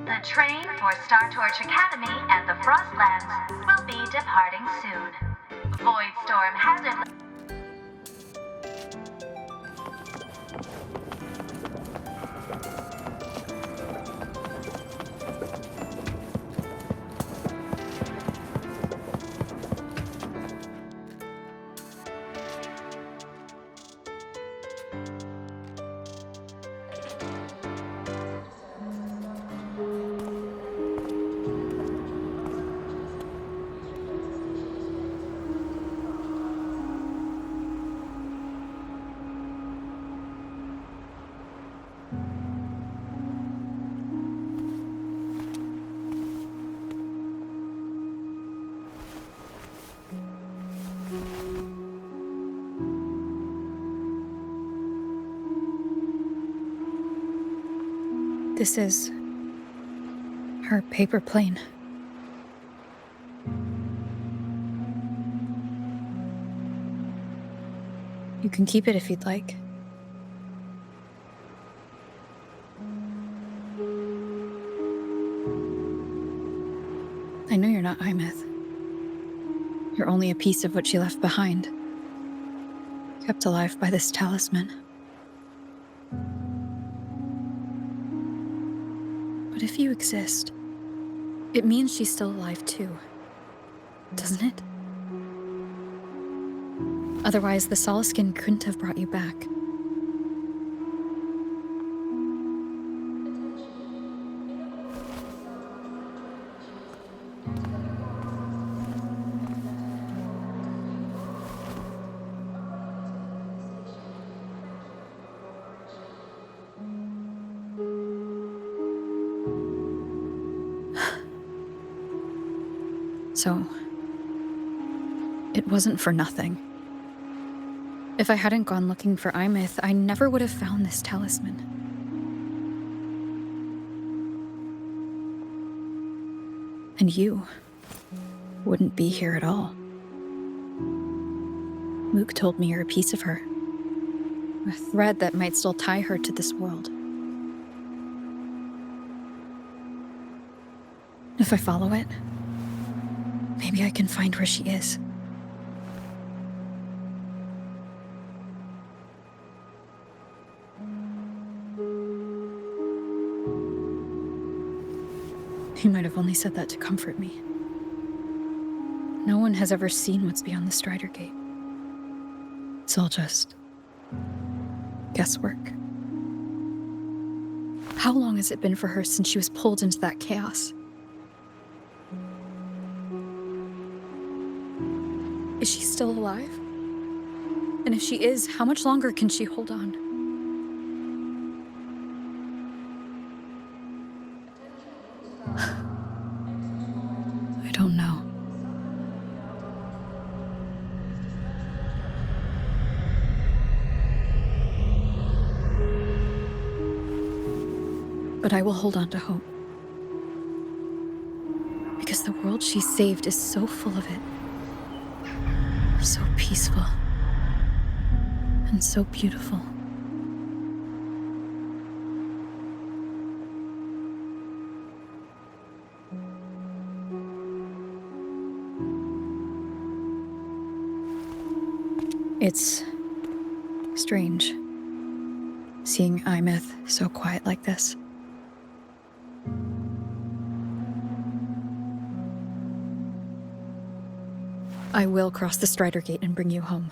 The train for Star Torch Academy and the Frostlands will be departing soon. Void storm hazard. This is her paper plane. You can keep it if you'd like. I know you're not Aemeath. You're only a piece of what she left behind, kept alive by this talisman. But if you exist, it means she's still alive too, doesn't it? Otherwise, the Solaskin couldn't have brought you back. So, it wasn't for nothing. If I hadn't gone looking for Aemeath, I never would have found this talisman. And you wouldn't be here at all. Luuk told me you're a piece of her. A thread that might still tie her to this world. If I follow it, maybe I can find where she is. He might have only said that to comfort me. No one has ever seen what's beyond the Strider Gate. It's all just guesswork. How long has it been for her since she was pulled into that chaos? Is she still alive? And if she is, how much longer can she hold on? I don't know. But I will hold on to hope. Because the world she saved is so full of it. So peaceful. And so beautiful. It's strange, seeing Aemeath so quiet like this. I will cross the Strider Gate and bring you home.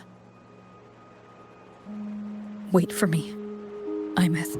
Wait for me, Aemeath.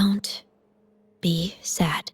Don't be sad.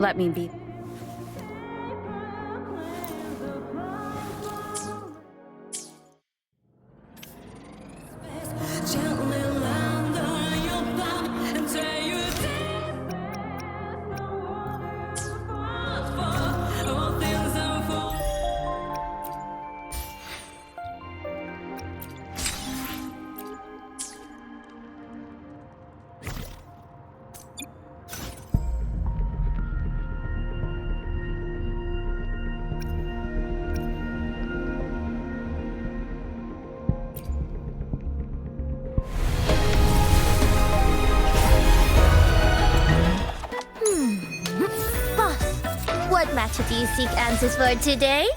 Let me be. Boss, what matter do you seek answers for today?